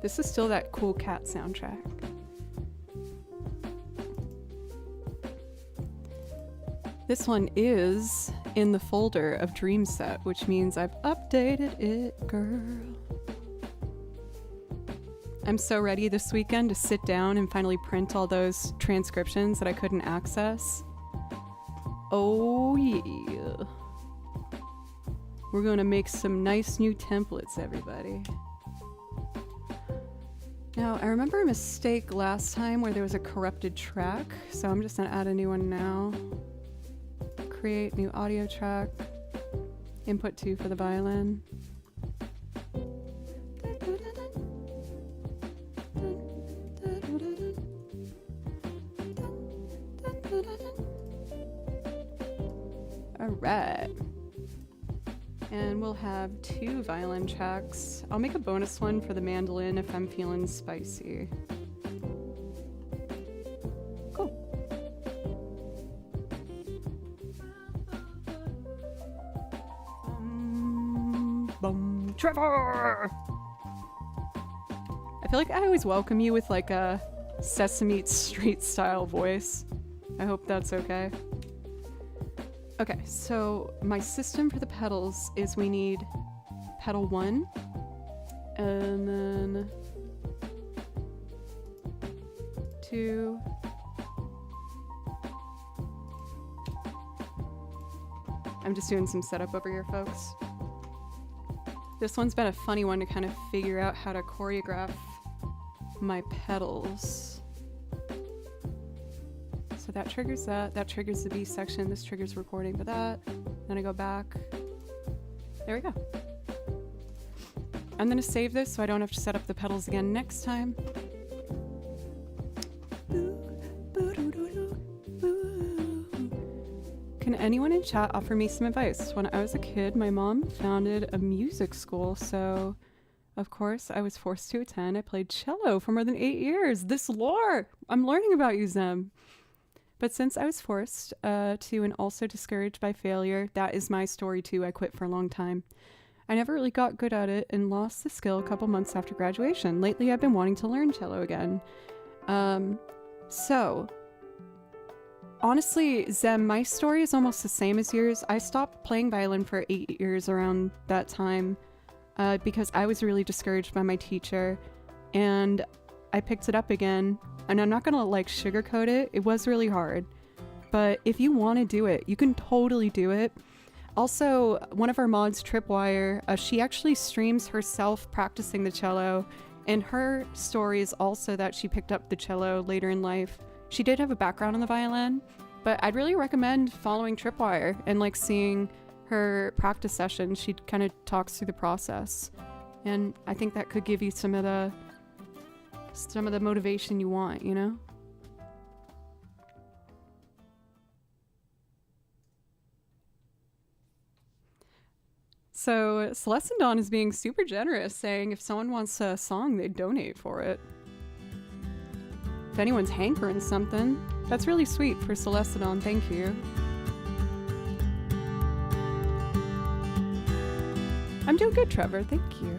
Speaker 1: This is still that cool cat soundtrack. This one is in the folder of Dream Set, which means I've updated it, girl. I'm so ready this weekend to sit down and finally print all those transcriptions that I couldn't access. Oh yeah. We're gonna make some nice new templates, everybody. Now, I remember a mistake last time where there was a corrupted track, so I'm just gonna add a new one now. Create new audio track. Input 2 for the violin. Alright. And we'll have 2 violin tracks. I'll make a bonus one for the mandolin if I'm feeling spicy. Trevor! I feel like I always welcome you with like a Sesame Street style voice. I hope that's okay. Okay, so my system for the pedals is we need pedal 1 and then 2. I'm just doing some setup over here, folks. This one's been a funny one to kind of figure out how to choreograph my pedals. So that triggers that. That triggers the B section. This triggers recording for that. Then I go back. There we go. I'm gonna save this so I don't have to set up the pedals again next time. Can anyone in chat offer me some advice? When I was a kid, my mom founded a music school, so of course I was forced to attend. I played cello for more than 8 years. This lore! I'm learning about you, Zem. But since I was forced to and also discouraged by failure, that is my story too. I quit for a long time. I never really got good at it and lost the skill a couple months after graduation. Lately, I've been wanting to learn cello again. Honestly, Zem, my story is almost the same as yours. I stopped playing violin for 8 years around that time because I was really discouraged by my teacher, and I picked it up again. And I'm not gonna like sugarcoat it. It was really hard, but if you want to do it, you can totally do it. Also, one of our mods, Tripwire, she actually streams herself practicing the cello, and her story is also that she picked up the cello later in life. She did have a background on the violin, but I'd really recommend following Tripwire and like seeing her practice session. She kind of talks through the process, and I think that could give you some of the motivation you want, you know? So Celeste and Dawn is being super generous, saying if someone wants a song, they'd donate for it. If anyone's hankering something, That's really sweet for Celestinon, thank you. I'm doing good, Trevor, thank you.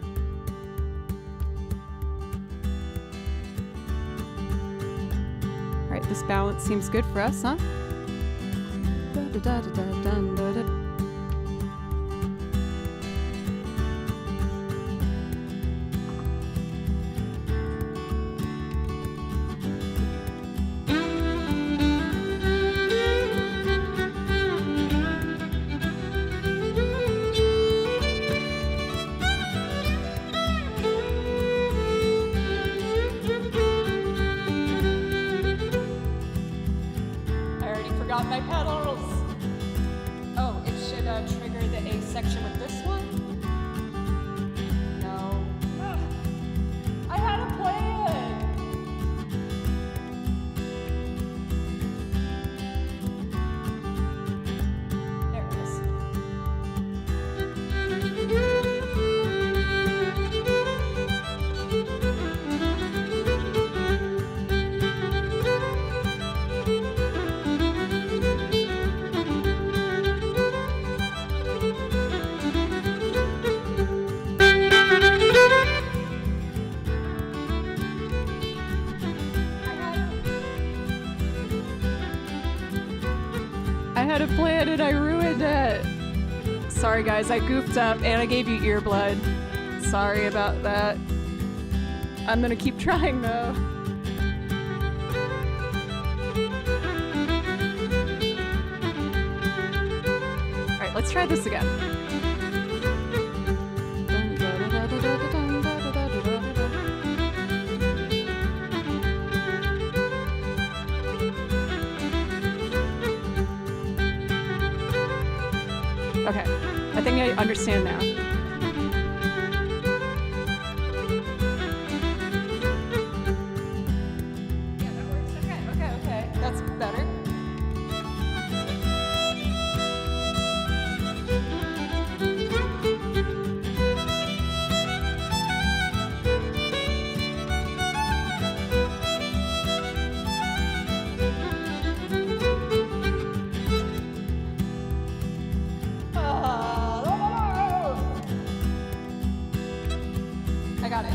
Speaker 1: Alright, this balance seems good for us, huh?
Speaker 2: My pedals. Oh, it should trigger the A section with this one? No. Ugh. I had a plan. There it is.
Speaker 1: I had a plan and I ruined it. Sorry guys, I goofed up and I gave you earblood. Sorry about that. I'm gonna keep trying though. Alright, let's try this again. Okay, I think I understand now.
Speaker 2: Yeah, that works. Okay.
Speaker 1: That's better.
Speaker 2: I got it.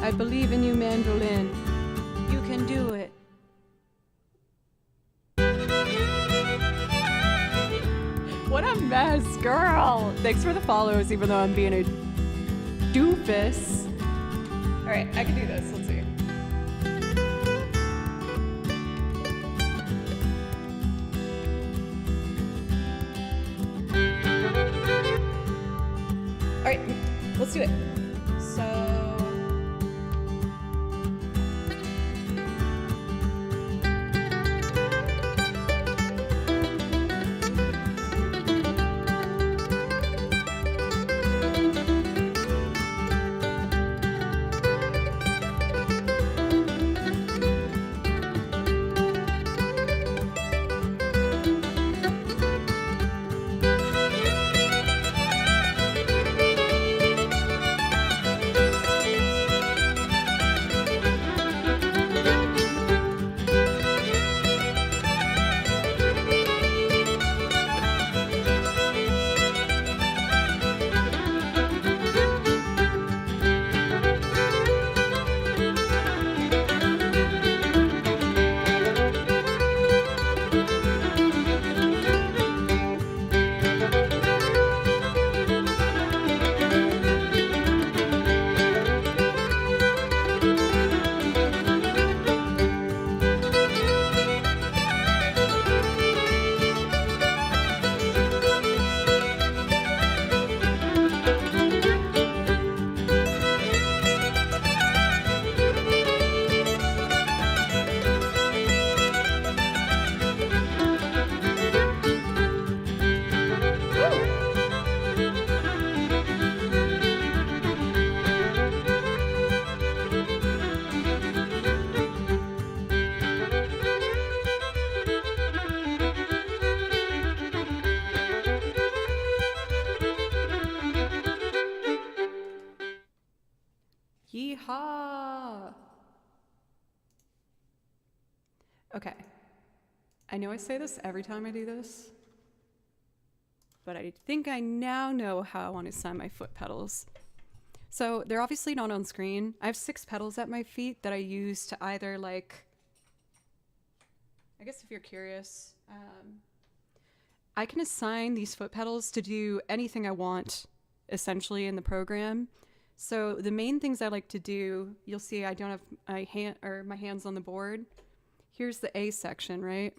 Speaker 1: I believe in you, mandolin. You can do it. What a mess, girl! Thanks for the follows, even though I'm being a doofus. Alright, I can do this. Let's see. Alright, let's do it. So... Okay. I know I say this every time I do this, but I think I now know how I want to sign my foot pedals. So they're obviously not on screen. I have 6 pedals at my feet that I use to either like, I guess if you're curious, I can assign these foot pedals to do anything I want essentially in the program. So the main things I like to do, you'll see I don't have my hands on the board. Here's the A section, right?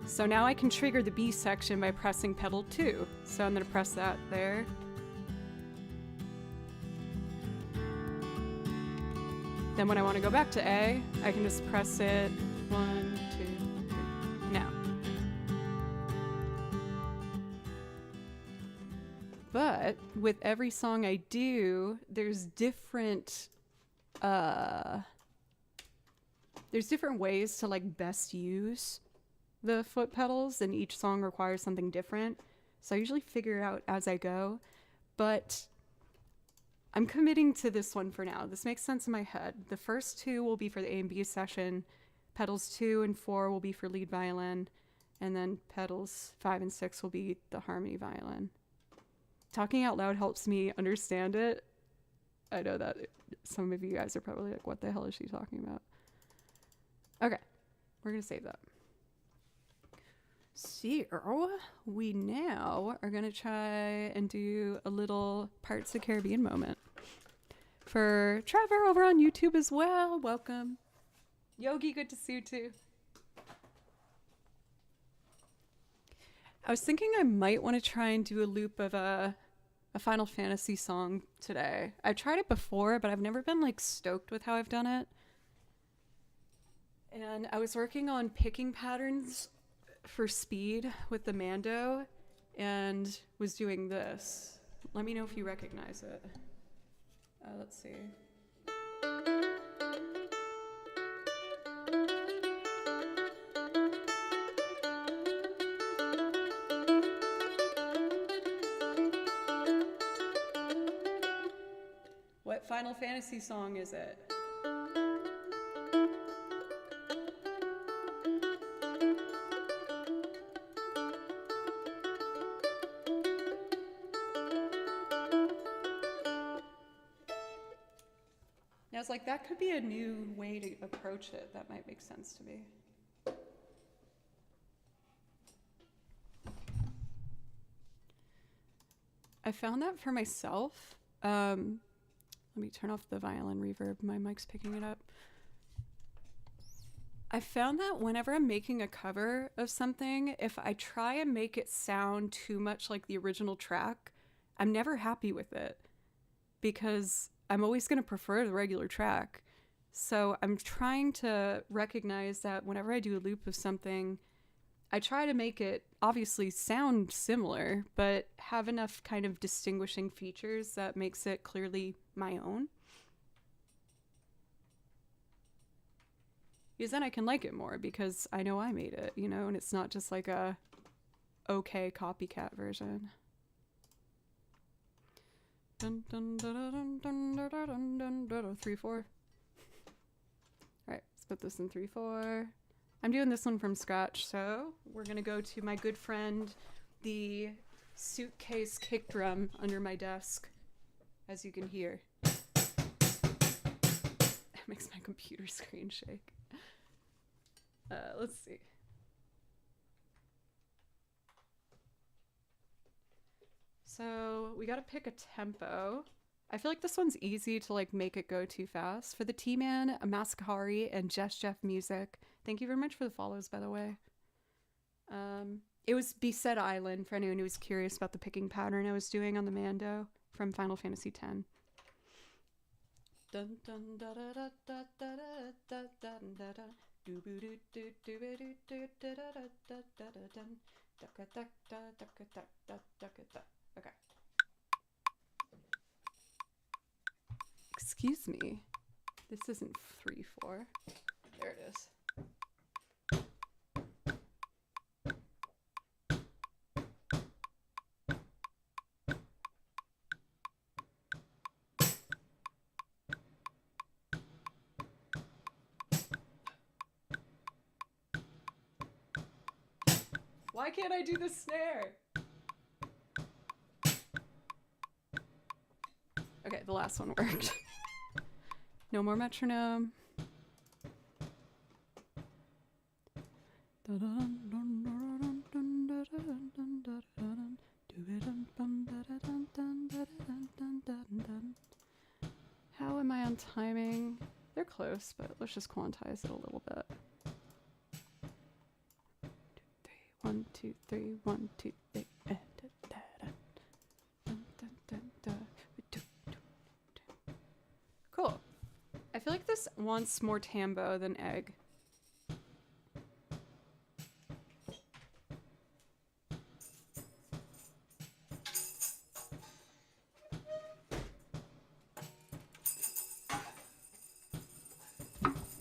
Speaker 1: So now I can trigger the B section by pressing pedal 2. So I'm going to press that there. Then when I want to go back to A, I can just press it 1, 2, 3. Now. But with every song I do, there's different ways to like best use the foot pedals, and each song requires something different. So I usually figure it out as I go, but I'm committing to this one for now. This makes sense in my head. The first 2 will be for the A and B session. Pedals 2 and 4 will be for lead violin, and then pedals 5 and 6 will be the harmony violin. Talking out loud helps me understand it. I know that some of you guys are probably like, what the hell is she talking about? Okay, we're gonna save that. So we now are gonna try and do a little Parts of the Caribbean moment. For Trevor over on YouTube as well, welcome. Yogi, good to see you too. I was thinking I might want to try and do a loop of a Final Fantasy song today. I've tried it before, but I've never been like stoked with how I've done it. And I was working on picking patterns for speed with the Mando and was doing this. Let me know if you recognize it. Let's see. What Final Fantasy song is it? I was like, that could be a new way to approach it. That might make sense to me. I found that for myself. Let me turn off the violin reverb. My mic's picking it up. I found that whenever I'm making a cover of something, if I try and make it sound too much like the original track, I'm never happy with it because I'm always going to prefer the regular track. So I'm trying to recognize that whenever I do a loop of something, I try to make it obviously sound similar, but have enough kind of distinguishing features that makes it clearly my own. Because then I can like it more because I know I made it, you know, and it's not just like a okay copycat version. Dun, dun, dun, dun, dun, dun, dun, dun, dun, 3/4. All right, let's put this in 3/4. I'm doing this one from scratch, so we're gonna go to my good friend, the suitcase kick drum under my desk, as you can hear. That makes my computer screen shake. Let's see. So we gotta pick a tempo. I feel like this one's easy to like make it go too fast. For the T-Man, Amaskahari, and Jeff Music. Thank you very much for the follows, by the way. It was Beset Island for anyone who was curious about the picking pattern I was doing on the Mando from Final Fantasy X. Dun dun da da da da da da da da da. Okay. Excuse me. This isn't 3/4. There it is. Why can't I do the snare? Okay, the last one worked. No more metronome. How am I on timing? They're close, but let's just quantize it a little bit. 1, 2, 3, 1, 2, 3. Cool. I feel like this wants more tambo than egg.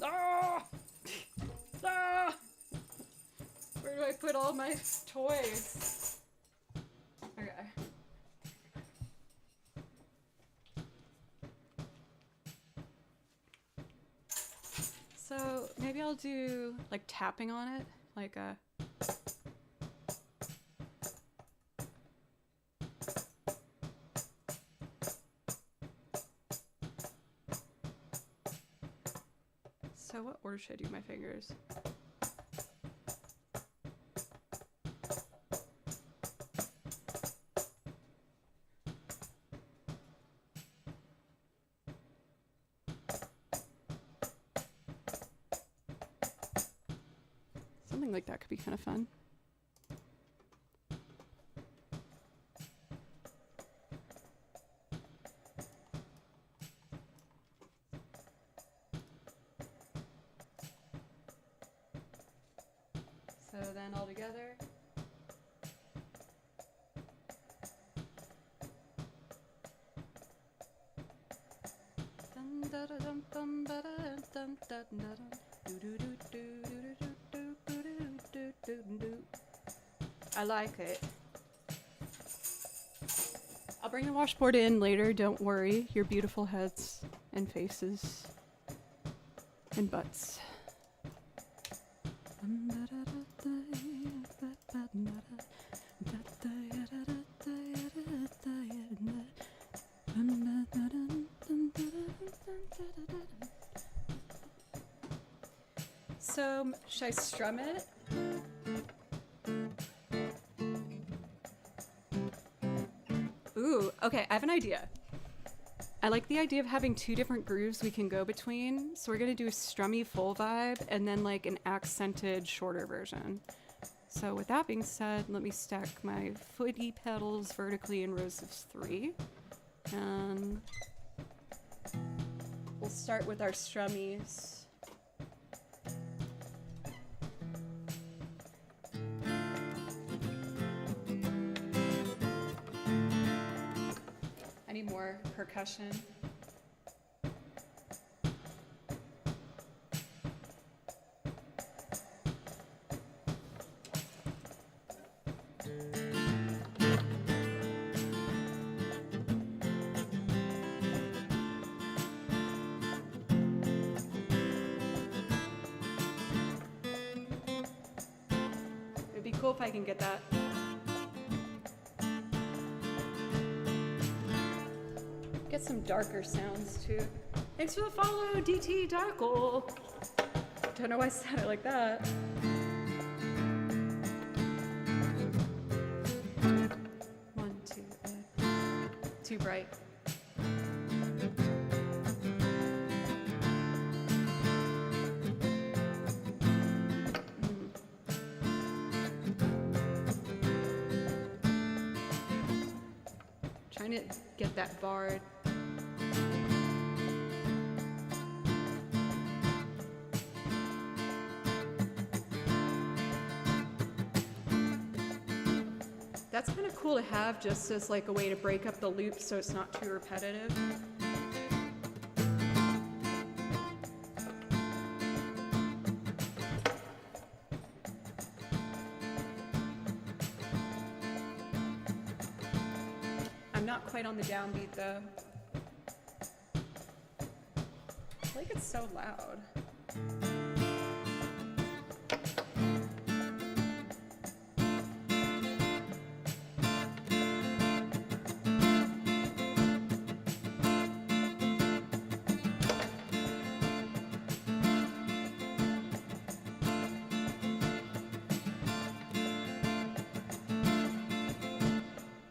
Speaker 1: Ah! Ah! Where do I put all my toys? Okay. So maybe I'll do like tapping on it, like a. So what order should I do my fingers? Something like that could be kind of fun. So then all together. I like it. I'll bring the washboard in later, don't worry. Your beautiful heads and faces and butts. So, should I strum it? Ooh, okay, I have an idea. I like the idea of having two different grooves we can go between. So we're gonna do a strummy full vibe and then like an accented shorter version. So with that being said, let me stack my footy pedals vertically in rows of 3. And we'll start with our strummies. I need more percussion. It'd be cool if I can get that. Get some darker sounds too. Thanks for the follow, DT Darkle. Don't know why I said it like that. One, two, too bright. Trying to get that barred. That's kind of cool to have just as like a way to break up the loop so it's not too repetitive. I'm not quite on the downbeat though. I feel like it's so loud.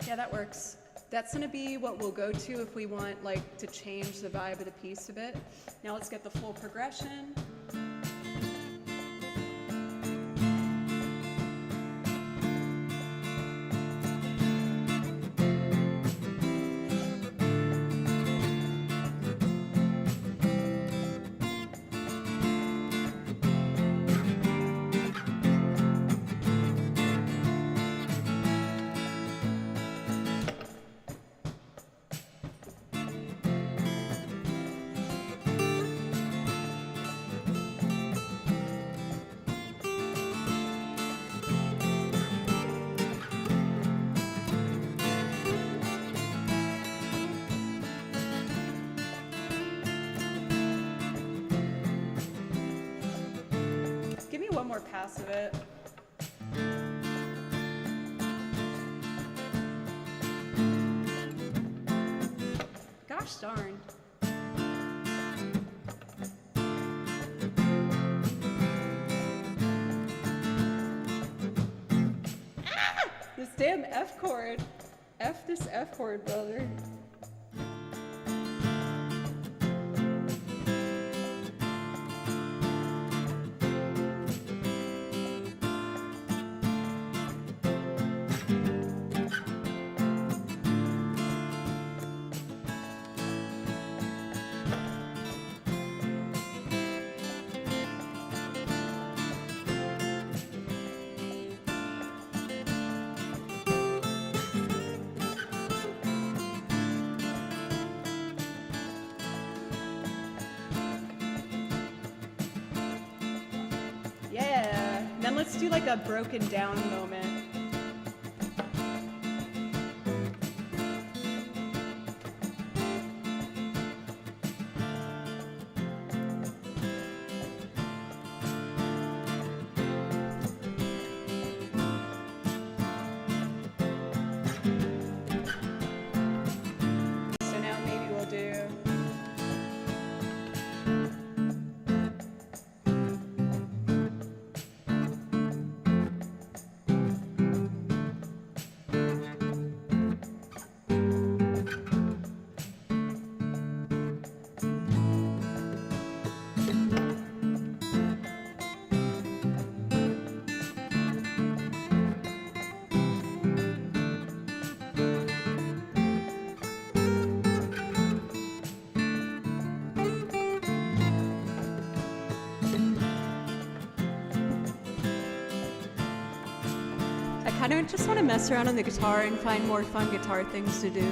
Speaker 1: Yeah, that works. That's gonna be what we'll go to if we want like to change the vibe of the piece a bit. Now let's get the full progression. Give me one more pass of it. Gosh darn. Ah! This damn F chord. F this F chord, brother. Yeah. Then let's do like a broken down moment. So now maybe we'll do. I kind of just want to mess around on the guitar and find more fun guitar things to do.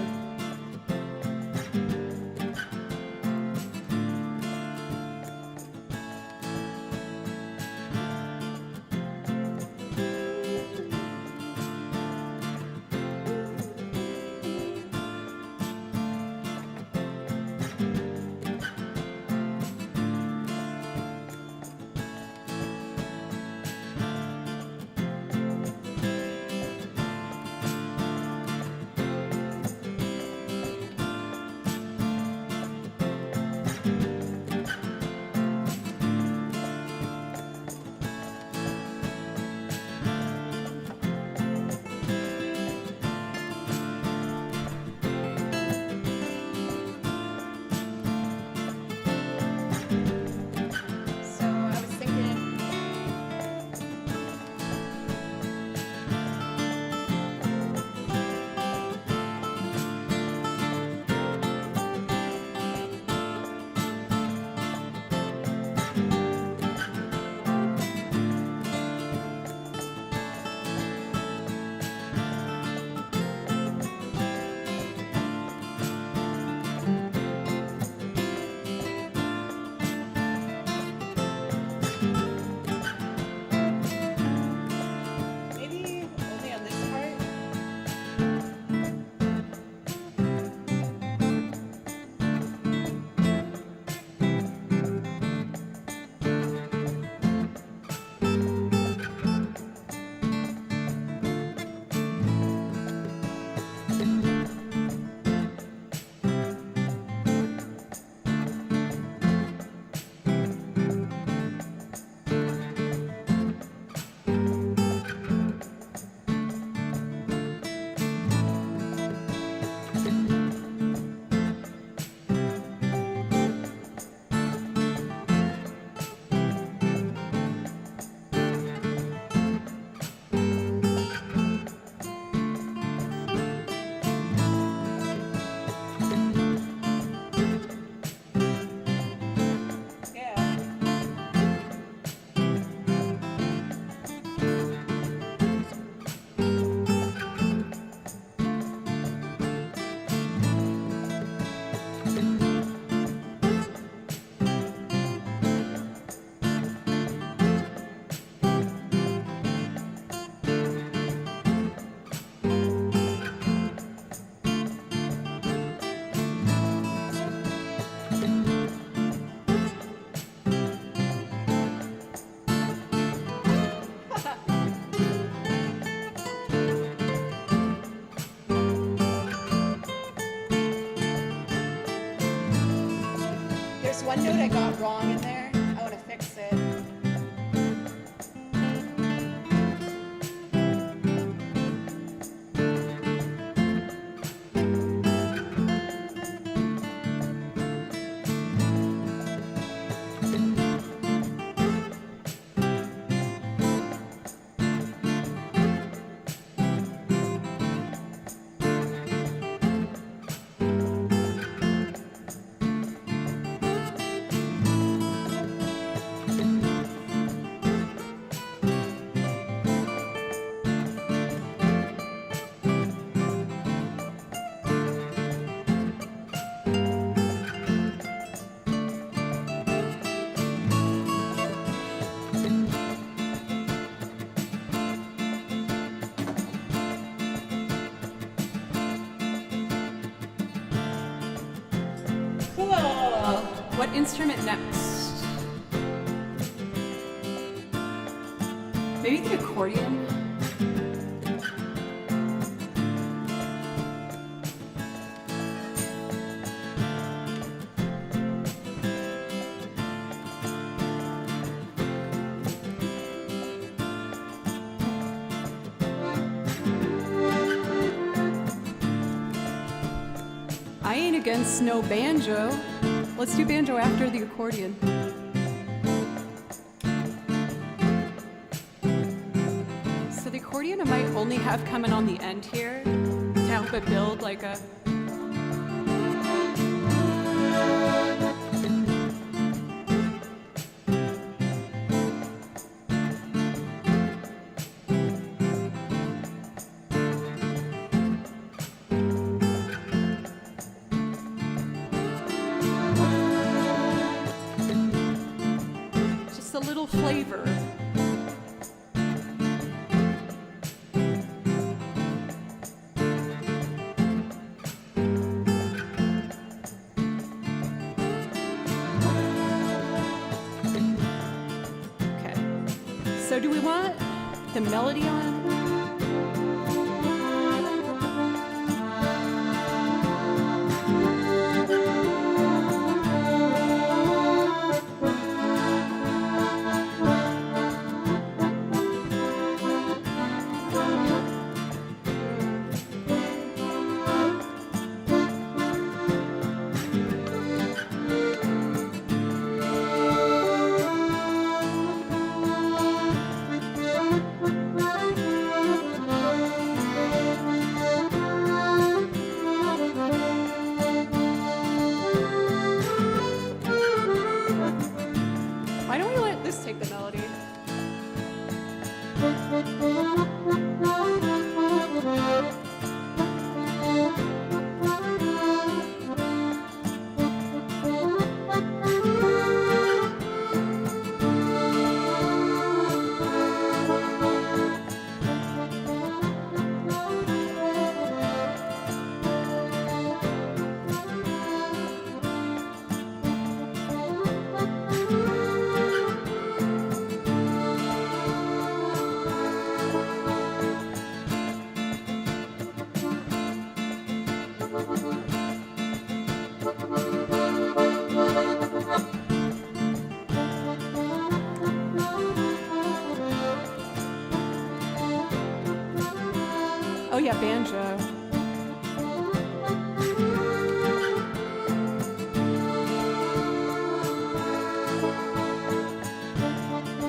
Speaker 2: note I got wrong in there. I want to fix it. Cool.
Speaker 1: What instrument next? Maybe the accordion? I ain't against no banjo. Let's do banjo after the accordion. So the accordion I might only have coming on the end here to help it build like a... a little flavor. Okay. So do we want the melody on? Why don't we let this take the melody? Oh yeah, banjo.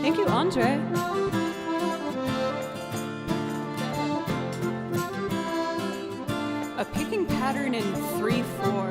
Speaker 1: Thank you, Andre. A picking pattern in 3/4.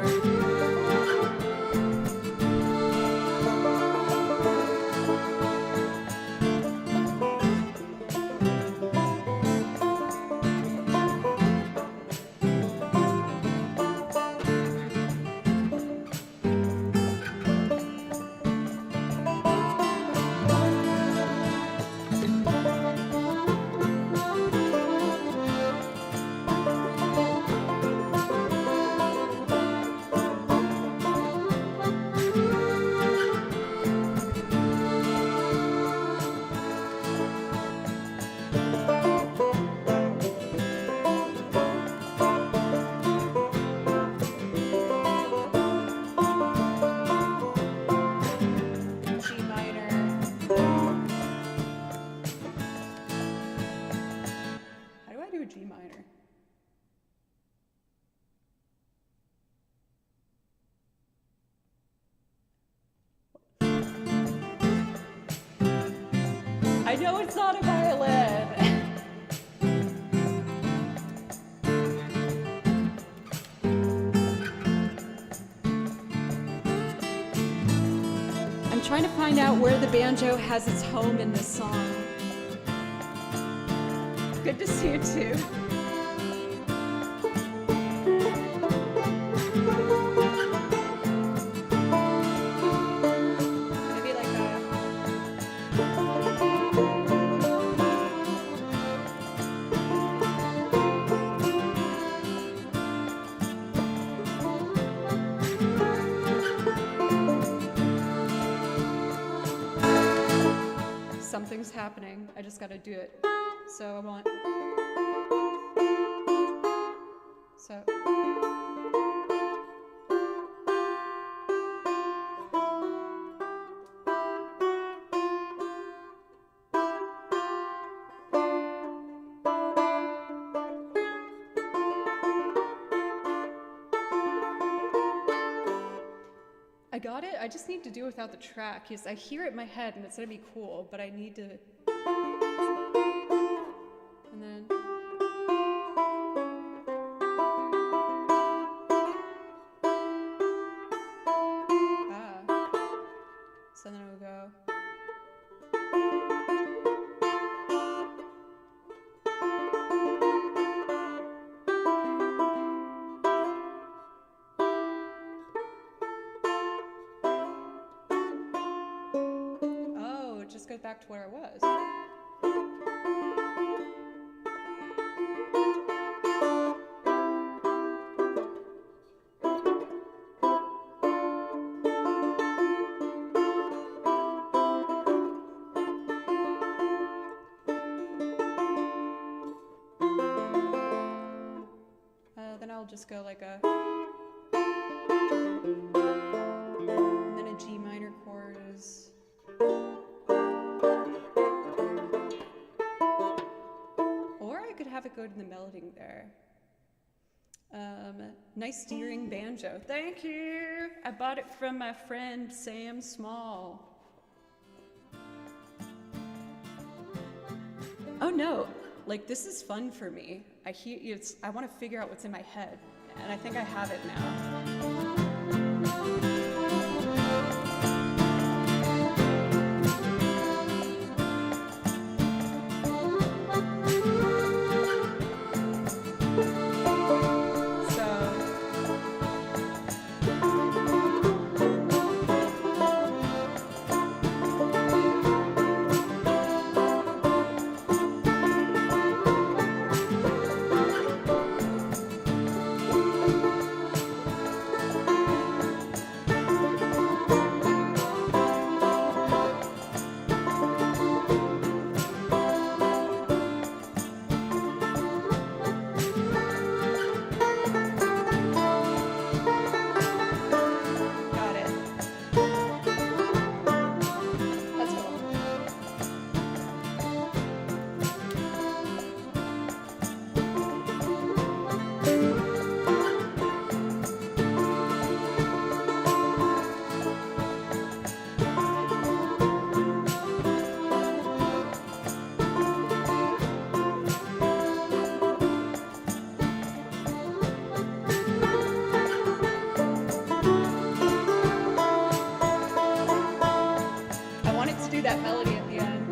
Speaker 2: I know it's not a violin. I'm trying to find out where the banjo has its home in this song. Good to see you too. Maybe like a... Something's happening. I just gotta do it. So I want... So... I got it. I just need to do it without the track because I hear it in my head and it's gonna be cool, but I need to. And then. So then it will go. Just go back to where I was. Then I'll just go like a... And then a G minor chord is... have it go to the melody there. Nice steering banjo. Thank you. I bought it from my friend Sam Small. Oh no, like this is fun for me. I want to figure out what's in my head, and I think I have it now. That melody at the end.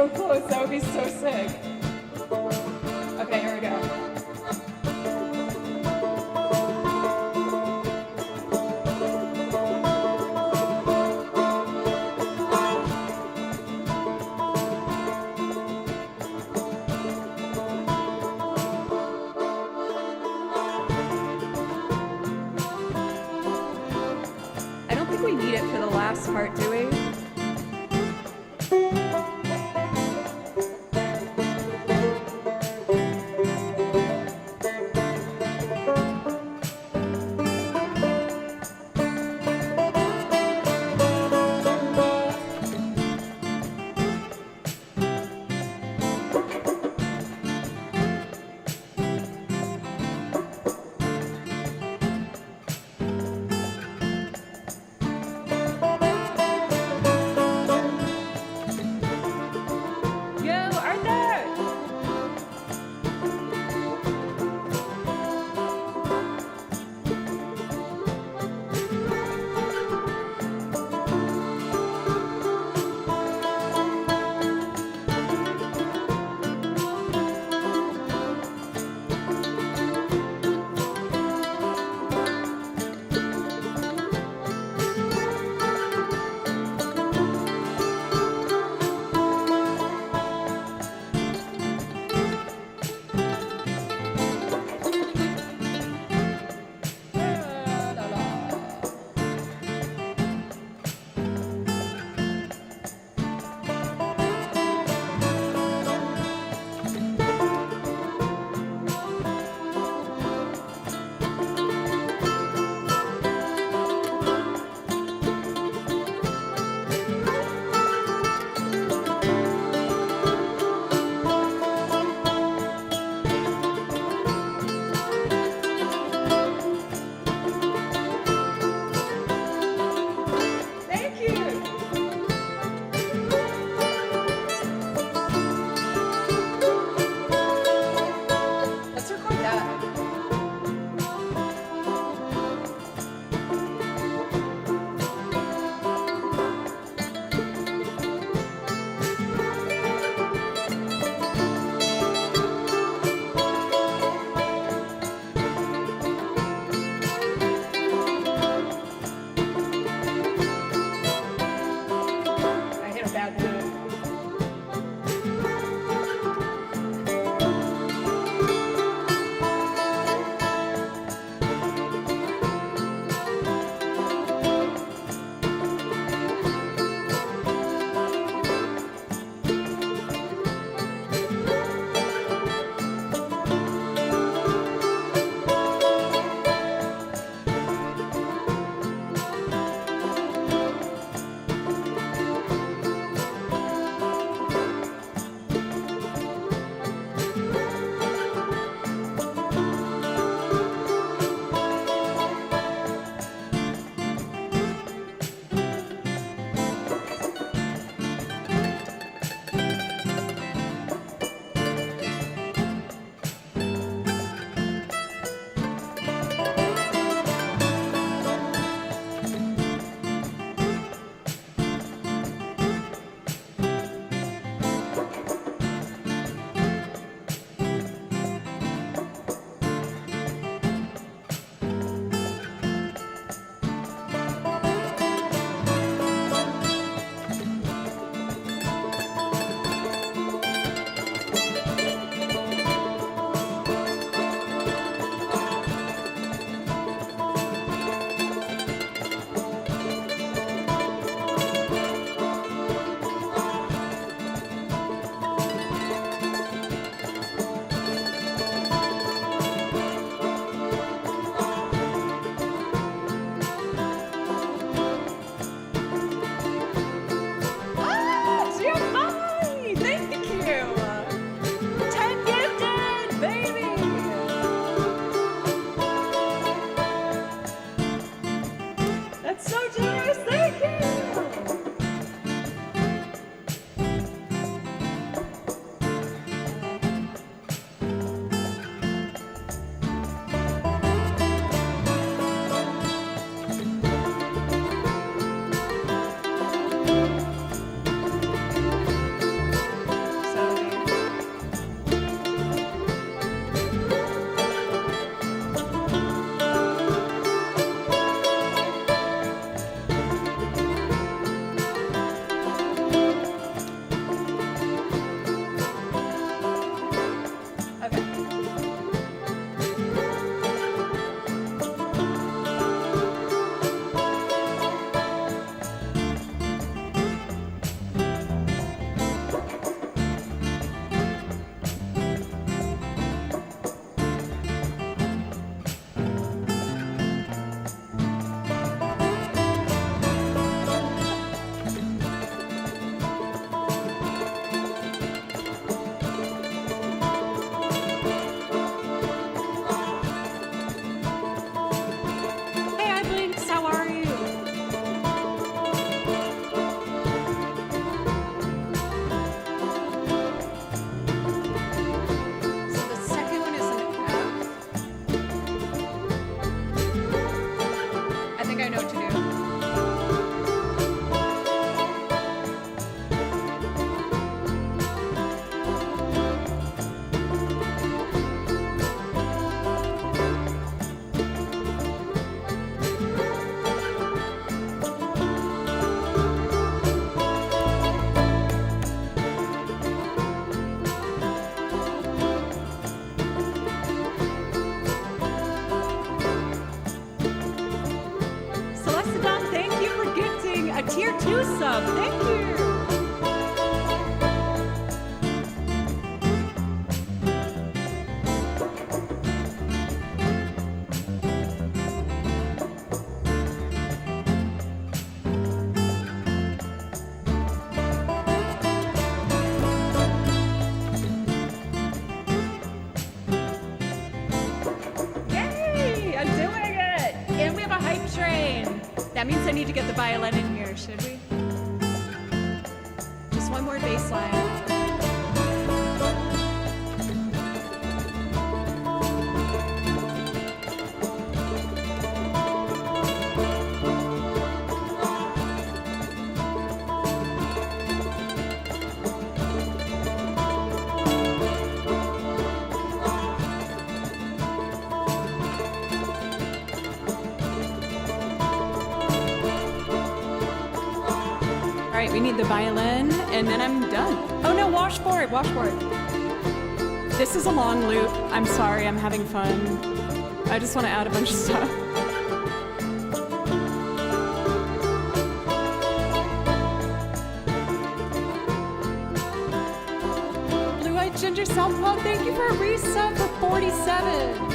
Speaker 2: so close. That would be so sick. Okay, here we go. I don't think we need it for the last part, do we? tier 2 sub. Thank you. Yay! I'm doing it! And we have a hype train. That means I need to get the violin in here, should we? Just one more bass line. All right, we need the violin, and then I'm done. Oh no, washboard, washboard. This is a long loop. I'm sorry, I'm having fun. I just want to add a bunch of stuff. Blue-eyed ginger southpaw, thank you for a resub for 47.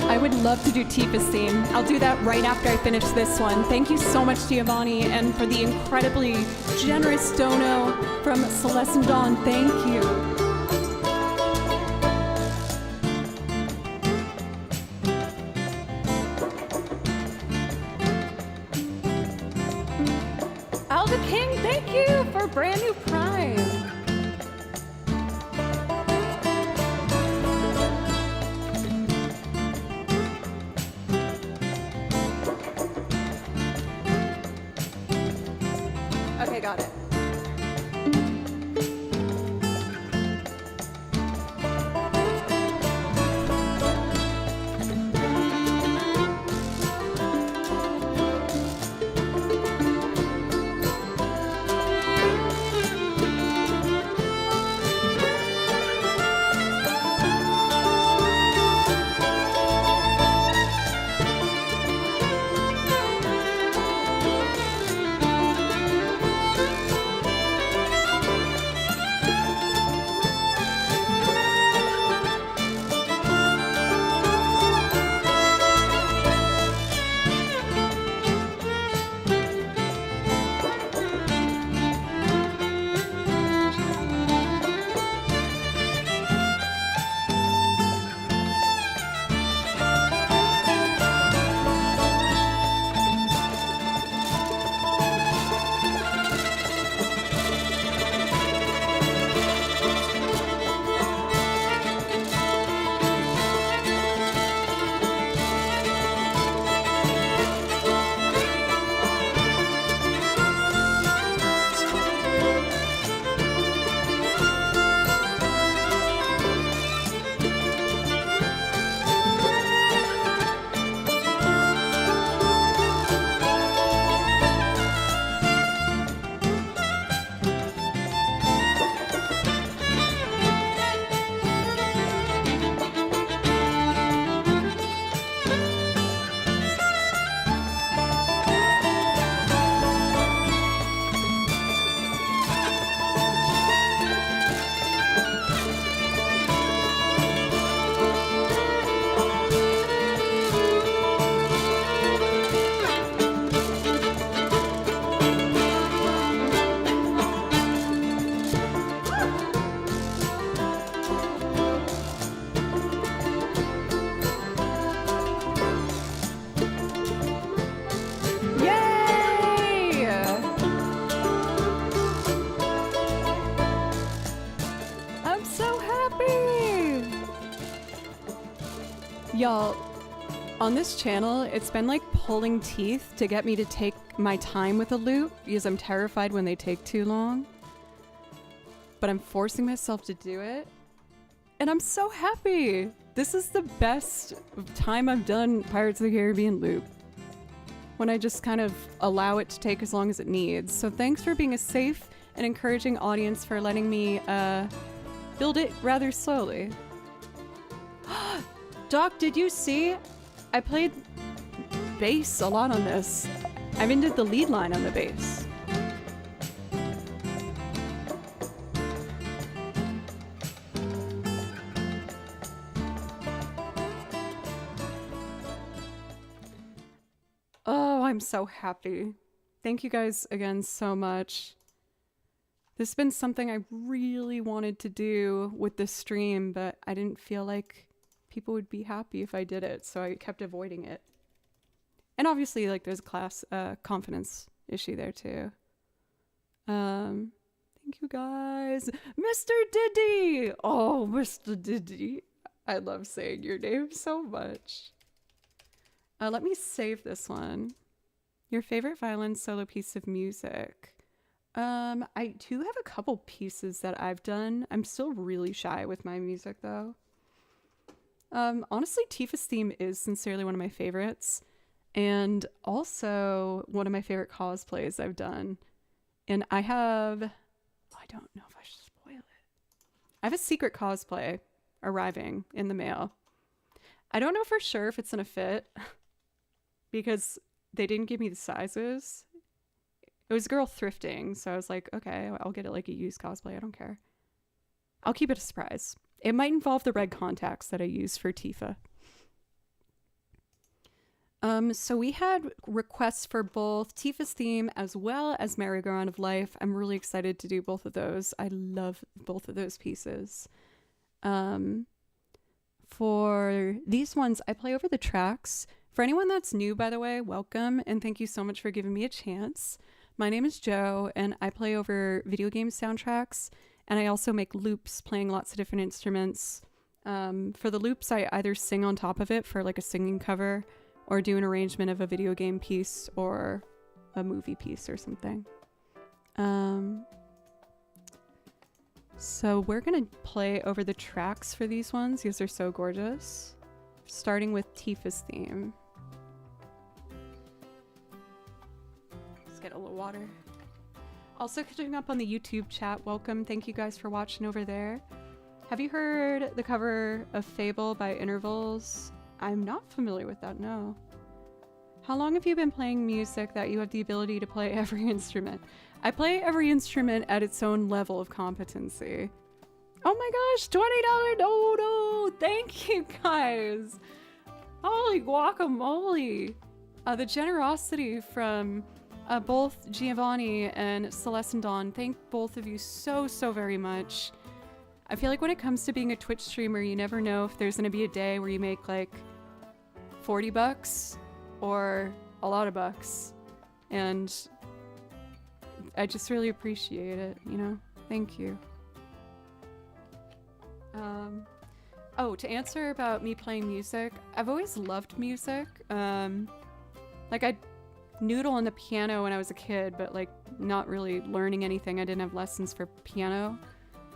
Speaker 2: I would love to do Tifa's theme. I'll do that right after I finish this one. Thank you so much, Giovanni, and for the incredibly generous dono from Celeste and Dawn. Thank you. Alda King, thank you for brand new Prime. Okay,
Speaker 1: got it. Y'all, on this channel, it's been like pulling teeth to get me to take my time with a loop because I'm terrified when they take too long. But I'm forcing myself to do it. And I'm so happy. This is the best time I've done Pirates of the Caribbean loop. When I just kind of allow it to take as long as it needs. So thanks for being a safe and encouraging audience for letting me build it rather slowly. Doc, did you see? I played bass a lot on this. I even did the lead line on the bass. Oh, I'm so happy. Thank you guys again so much. This has been something I really wanted to do with this stream, but I didn't feel like people would be happy if I did it, so I kept avoiding it. And obviously, like, there's a class confidence issue there too. Thank you guys. Mr. Diddy! Oh, Mr. Diddy. I love saying your name so much. Let me save this one. Your favorite violin solo piece of music. I do have a couple pieces that I've done. I'm still really shy with my music though. Honestly, Tifa's theme is sincerely one of my favorites, and also one of my favorite cosplays I've done. And I have, I don't know if I should spoil it. I have a secret cosplay arriving in the mail. I don't know for sure if it's gonna fit because they didn't give me the sizes. It was a girl thrifting, so I was like, okay, I'll get it like a used cosplay. I don't care. I'll keep it a surprise. It might involve the red contacts that I use for Tifa. So we had requests for both Tifa's theme as well as Merry-Go-Round of Life. I'm really excited to do both of those. I love both of those pieces. For these ones, I play over the tracks. For anyone that's new, by the way, welcome, and thank you so much for giving me a chance. My name is Joe, and I play over video game soundtracks. And I also make loops playing lots of different instruments. For the loops, I either sing on top of it for like a singing cover or do an arrangement of a video game piece or a movie piece or something. Um, so we're gonna play over the tracks for these ones because they're so gorgeous. Starting with Tifa's theme. Let's get a little water. Also catching up on the YouTube chat, welcome. Thank you guys for watching over there. Have you heard the cover of Fable by Intervals? I'm not familiar with that, no. How long have you been playing music that you have the ability to play every instrument? I play every instrument at its own level of competency. Oh my gosh, $20 no, thank you guys. Holy guacamole. The generosity from both Giovanni and Celeste and Dawn, thank both of you so very much. I feel like when it comes to being a Twitch streamer, you never know if there's gonna be a day where you make like 40 bucks or a lot of bucks. And I just really appreciate it, you know? Thank you. Oh, to answer about me playing music, I've always loved music. Like I noodle on the piano when I was a kid, but like not really learning anything. I didn't have lessons for piano.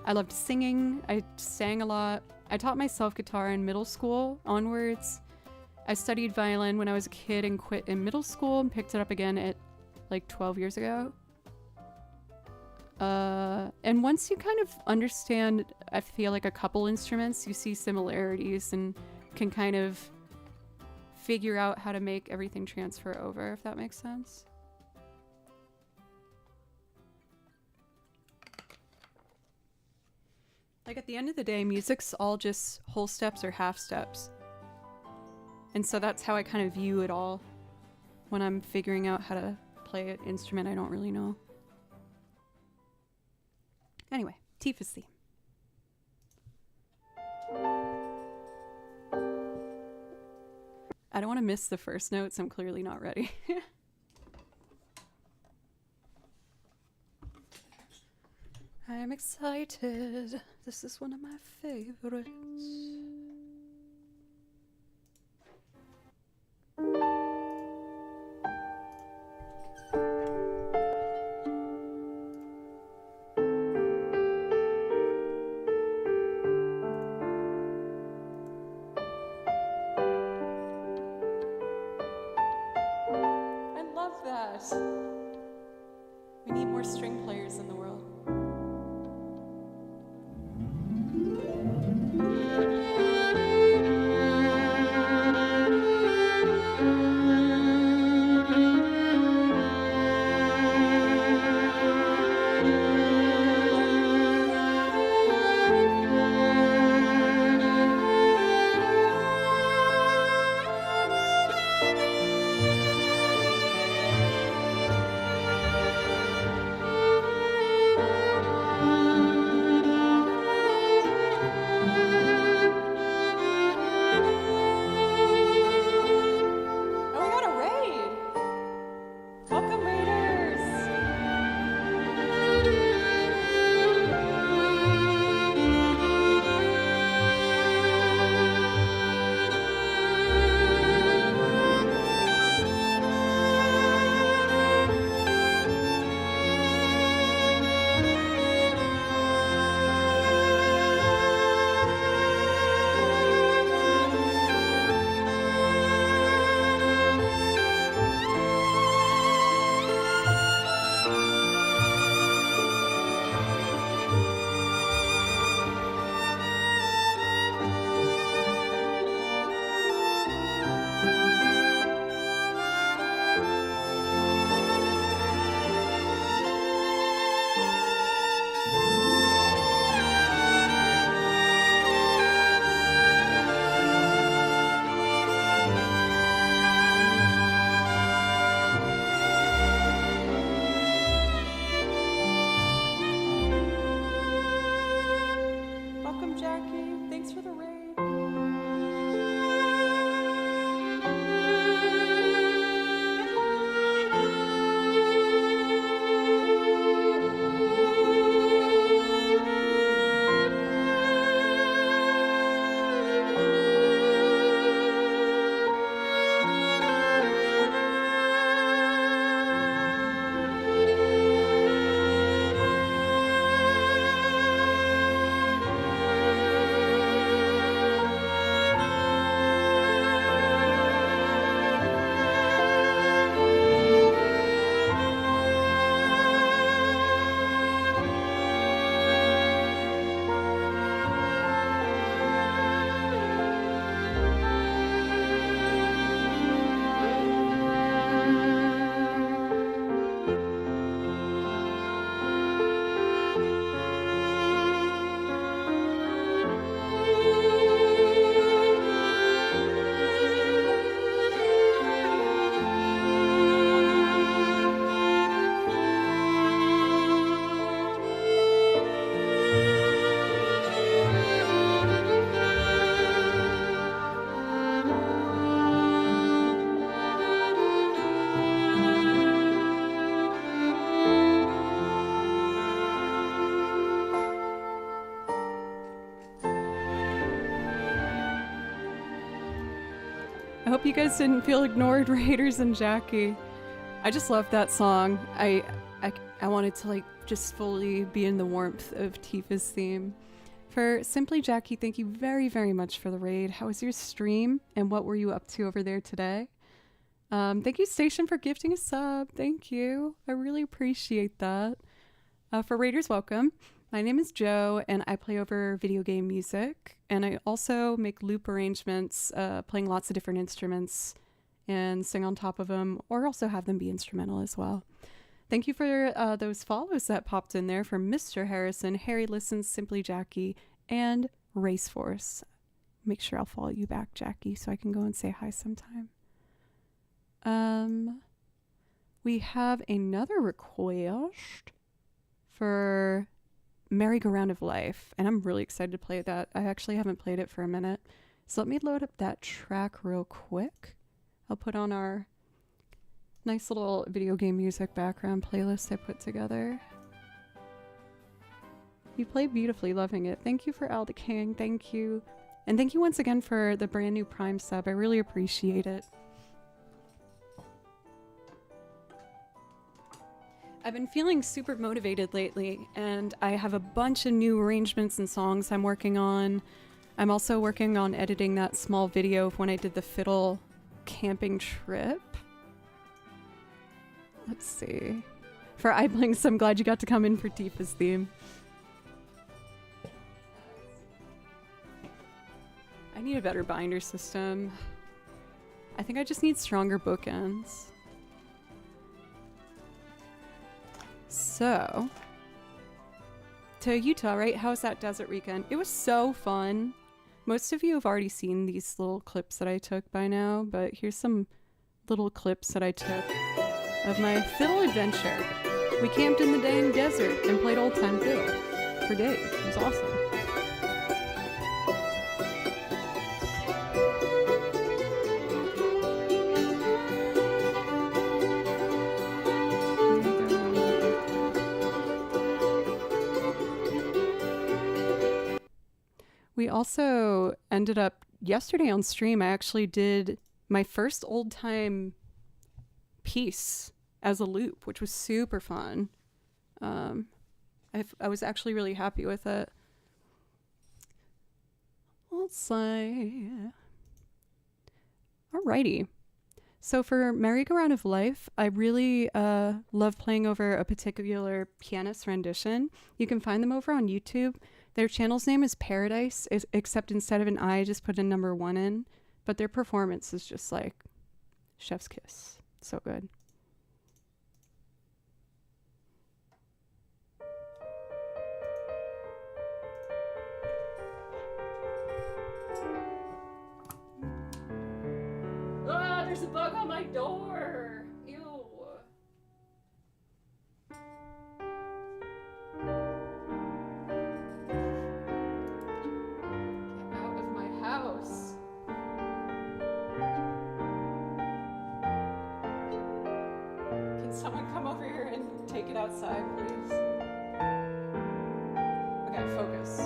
Speaker 1: I loved singing. I sang a lot. I taught myself guitar in middle school onwards. I studied violin when I was a kid and quit in middle school and picked it up again at like 12 years ago. And once you kind of understand, I feel like a couple instruments, you see similarities and can kind of figure out how to make everything transfer over, if that makes sense. Like at the end of the day, music's all just whole steps or half steps. And so that's how I kind of view it all when I'm figuring out how to play an instrument I don't really know. Anyway, Tifa's theme. I don't want to miss the first notes. I'm clearly not ready. I'm excited. This is one of my favorites. We need more string players in the world. hope you guys didn't feel ignored, Raiders and Jackie. I just love that song. I wanted to like just fully be in the warmth of Tifa's theme. For Simply Jackie, thank you very, very much for the raid. How was your stream and what were you up to over there today? Thank you, Station, for gifting a sub. Thank you. I really appreciate that. For Raiders, welcome. My name is Joe, and I play over video game music. And I also make loop arrangements, playing lots of different instruments and sing on top of them, or also have them be instrumental as well. Thank you for those follows that popped in there from Mr. Harrison, Harry Listens, Simply Jackie, and Raceforce. Make sure I'll follow you back, Jackie, so I can go and say hi sometime. We have another request for Merry-Go-Round of Life, and I'm really excited to play that. I actually haven't played it for a minute. So let me load up that track real quick. I'll put on our nice little video game music background playlist I put together. You play beautifully, loving it. Thank you for Alda King, thank you. And thank you once again for the brand new Prime sub. I really appreciate it. I've been feeling super motivated lately, and I have a bunch of new arrangements and songs I'm working on. I'm also working on editing that small video of when I did the fiddle camping trip. Let's see. For iBlinks, I'm glad you got to come in for Tifa's theme. I need a better binder system. I think I just need stronger bookends. So, to Utah, right? How was that desert weekend? It was so fun. Most of you have already seen these little clips that I took by now, but here's some little clips that I took of my fiddle adventure. We camped in the dang desert and played old time fiddle for days. It was awesome. We also ended up yesterday on stream. I actually did my first old time piece as a loop, which was super fun. I was actually really happy with it. Let's see. Alrighty. So for Merry-Go-Round of Life, I really love playing over a particular pianist rendition. You can find them over on YouTube. Their channel's name is Paradise, except instead of an I, I just put a number 1 in. But their performance is just like chef's kiss. So good. Ah, there's a bug on my door. Ew. Get out of my house. Can someone come over here and take it outside, please? Okay, focus.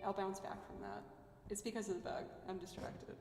Speaker 1: I'll bounce back from that. It's because of the bug. I'm distracted.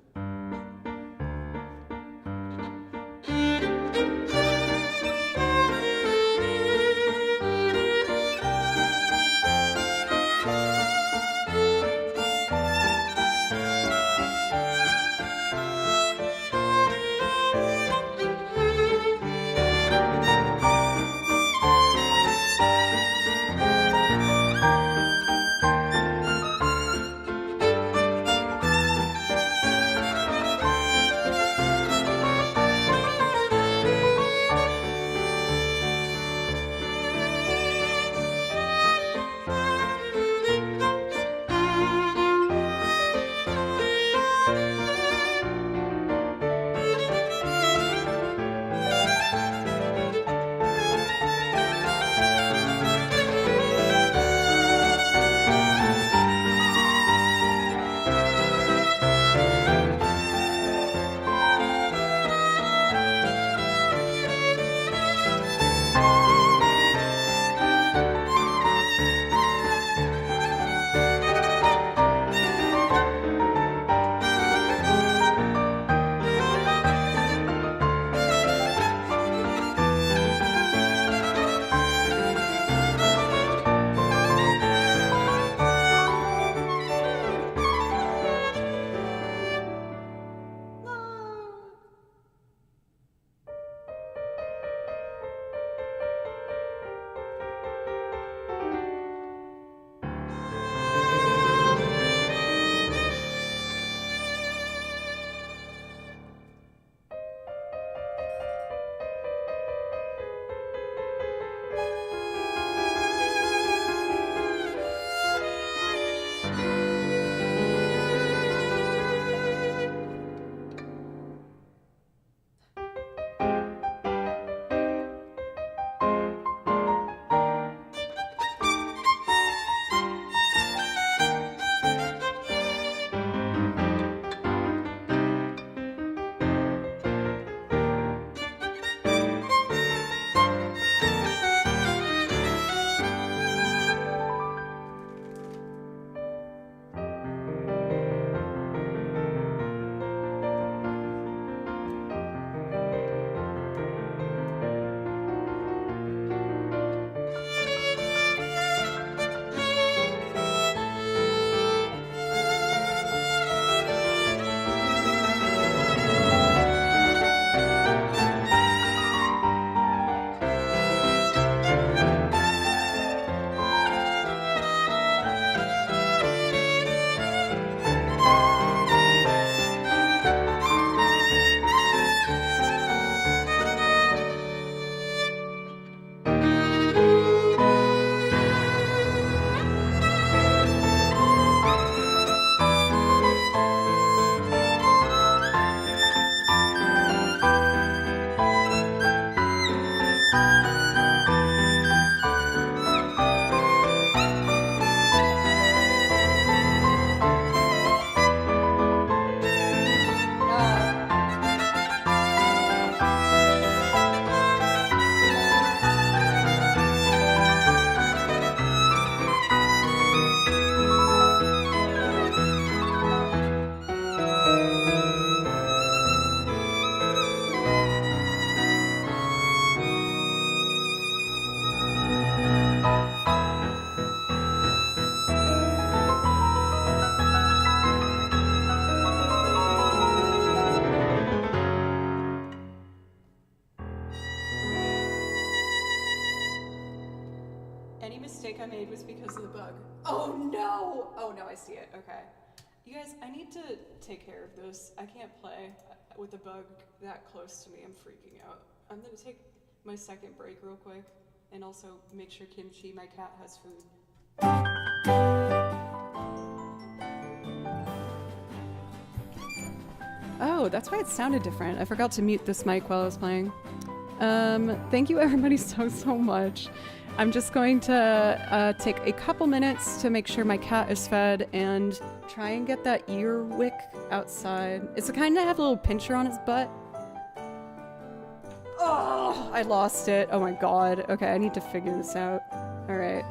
Speaker 1: mistake I made was because of the bug. Oh no! Oh no, I see it. Okay. You guys, I need to take care of this. I can't play with a bug that close to me. I'm freaking out. I'm gonna take my second break real quick and also make sure Kimchi, my cat, has food. Oh, that's why it sounded different. I forgot to mute this mic while I was playing. Thank you everybody so much. I'm just going to take a couple minutes to make sure my cat is fed and try and get that ear wick outside. It's the kind that have a little pincher on its butt. Oh, I lost it. Oh my god. Okay, I need to figure this out. All right.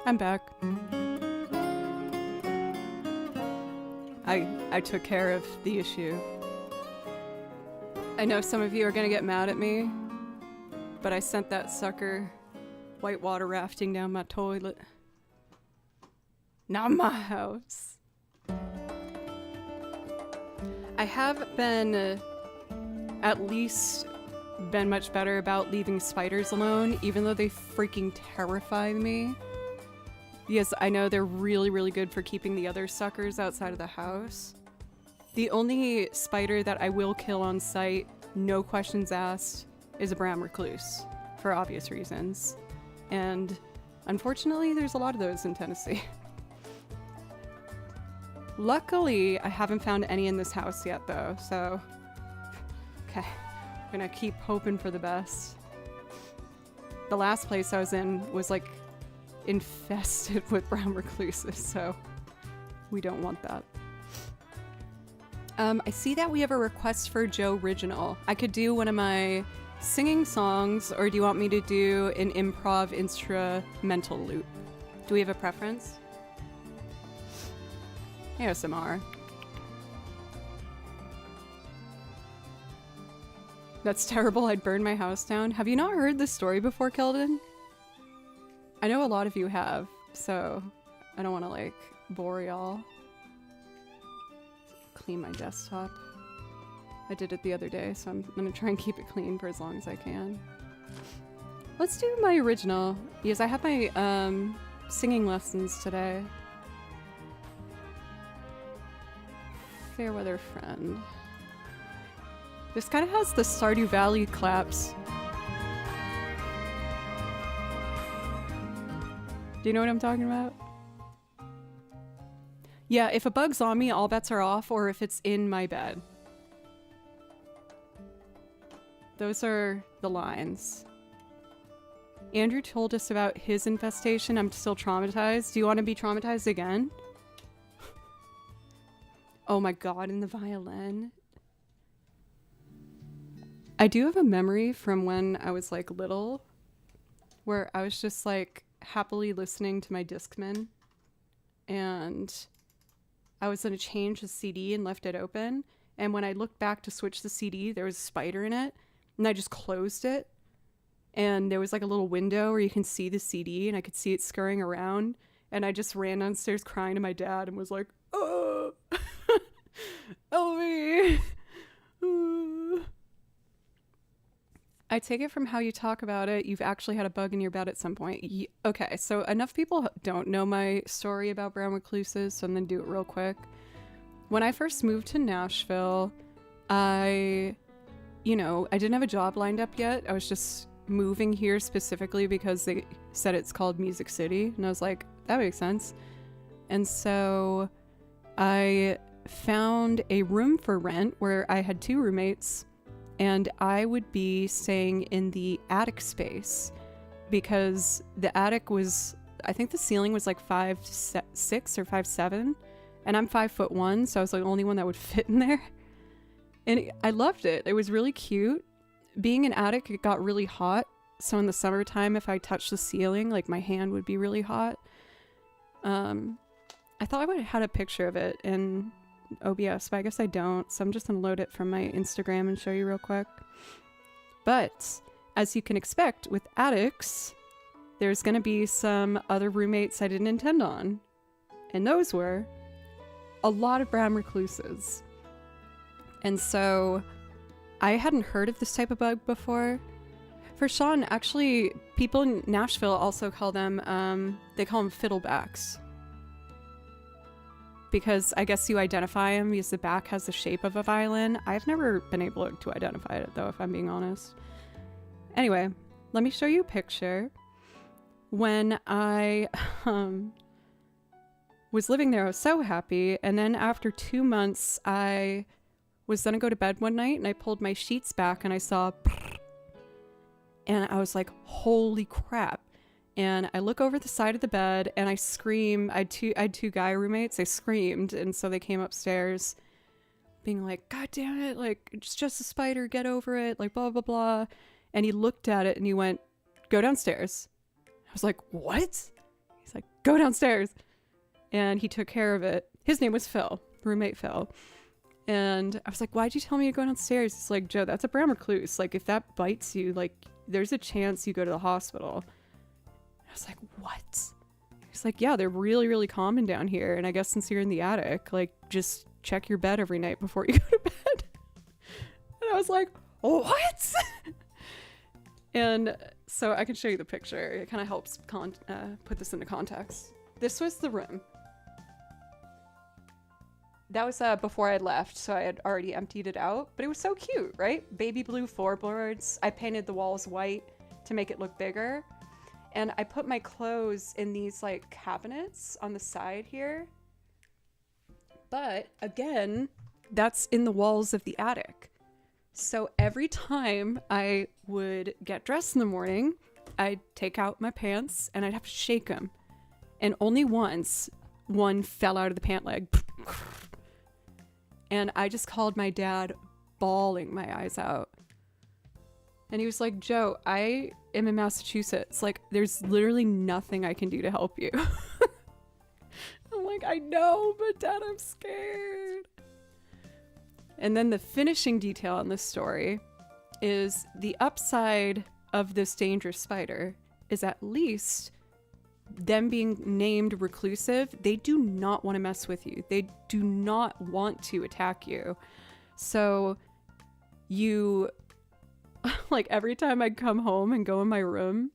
Speaker 1: I'm back. I took care of the issue. I know some of you are gonna get mad at me, but I sent that sucker whitewater rafting down my toilet. Not my house. I have been at least been much better about leaving spiders alone, even though they freaking terrify me. Because I know they're really, really good for keeping the other suckers outside of the house. The only spider that I will kill on sight, no questions asked, is a brown recluse, for obvious reasons. And unfortunately, there's a lot of those in Tennessee. Luckily, I haven't found any in this house yet, though, so... Okay, I'm gonna keep hoping for the best. The last place I was in was, like, infested with brown recluses, so we don't want that. I see that we have a request for Joe Original. I could do one of my singing songs, or do you want me to do an improv instrumental loop? Do we have a preference? ASMR. That's terrible, I'd burn my house down. Have you not heard this story before, Keldon? I know a lot of you have, so I don't want to, like, bore y'all. Clean my desktop. I did it the other day, so I'm gonna try and keep it clean for as long as I can. Let's do my original, because I have my singing lessons today. Fairweather Friend. This kind of has the Stardew Valley claps. Do you know what I'm talking about? Yeah, if a bug's on me, all bets are off, or if it's in my bed. Those are the lines. Andrew told us about his infestation. I'm still traumatized. Do you want to be traumatized again? Oh my god, and the violin. I do have a memory from when I was, like, little, where I was just, like, happily listening to my Discman, and I was going to change the CD and left it open, and when I looked back to switch the CD, there was a spider in it, and I just closed it, and there was, like, a little window where you can see the CD, and I could see it scurrying around, and I just ran downstairs crying to my dad and was like, oh, help me. I take it from how you talk about it, you've actually had a bug in your bed at some point. Okay, so enough people don't know my story about brown recluses, so I'm gonna do it real quick. When I first moved to Nashville, I didn't have a job lined up yet. I was just moving here specifically because they said it's called Music City, and I was like, that makes sense. And so I found a room for rent where I had 2 roommates, and I would be staying in the attic space because the attic was, I think the ceiling was like 5'6" or 5'7", and I'm 5'1", so I was the only one that would fit in there. And I loved it. It was really cute. Being an attic, it got really hot, so in the summertime, if I touched the ceiling, like, my hand would be really hot. I thought I would have had a picture of it in OBS, but I guess I don't, so I'm just gonna load it from my Instagram and show you real quick. But as you can expect with attics, there's gonna be some other roommates I didn't intend on, and those were a lot of brown recluses. And so I hadn't heard of this type of bug before. For Sean, actually, people in Nashville also call them they call them fiddlebacks, because I guess you identify them because the back has the shape of a violin. I've never been able to identify it, though, if I'm being honest. Anyway, let me show you a picture. When I was living there, I was so happy, and then after 2 months, I was gonna go to bed one night, and I pulled my sheets back, and I saw, and I was like, holy crap. And I look over the side of the bed and I scream. I had two guy roommates. I screamed, and so they came upstairs being like, God damn it, like, it's just a spider, get over it, like, blah, blah, blah. And he looked at it and he went, go downstairs. I was like, what? He's He's like, go downstairs. And he took care of it. His name was Phil, roommate Phil. And I was like, why'd you tell me to go downstairs? It's like, Joe, that's a brown recluse. Like, if that bites you, like, there's a chance you go to the hospital. I was like, what? He's like, yeah, they're really, really common down here. And I guess since you're in the attic, like, just check your bed every night before you go to bed. And I was like, what? And so I can show you the picture. It kind of helps put this into context. This was the room. That was before I left, so I had already emptied it out. But it was so cute, right? Baby blue floorboards. I painted the walls white to make it look bigger. And I put my clothes in these like cabinets on the side here. But again, that's in the walls of the attic. So every time I would get dressed in the morning, I'd take out my pants and I'd have to shake them. And only once, one fell out of the pant leg. And I just called my dad, bawling my eyes out. And he was like, Joe, I am in Massachusetts. Like, there's literally nothing I can do to help you. I'm like, I know, but Dad, I'm scared. And then the finishing detail on this story is the upside of this dangerous spider is at least them being named reclusive. They do not want to mess with you. They do not want to attack you. So you, like every time I'd come home and go in my room,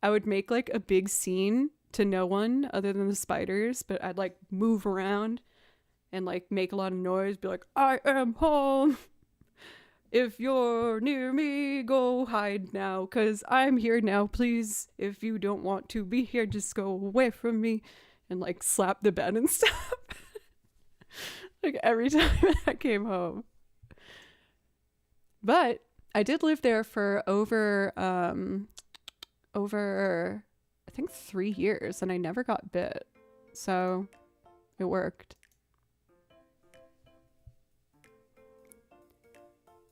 Speaker 1: I would make like a big scene to no one other than the spiders, but I'd like move around and like make a lot of noise, be like, I am home. If you're near me, go hide now, 'cause I'm here now, please. If you don't want to be here, just go away from me. And like slap the bed and stuff. Like every time I came home. But I did live there for over I think 3 years, and I never got bit. So it worked.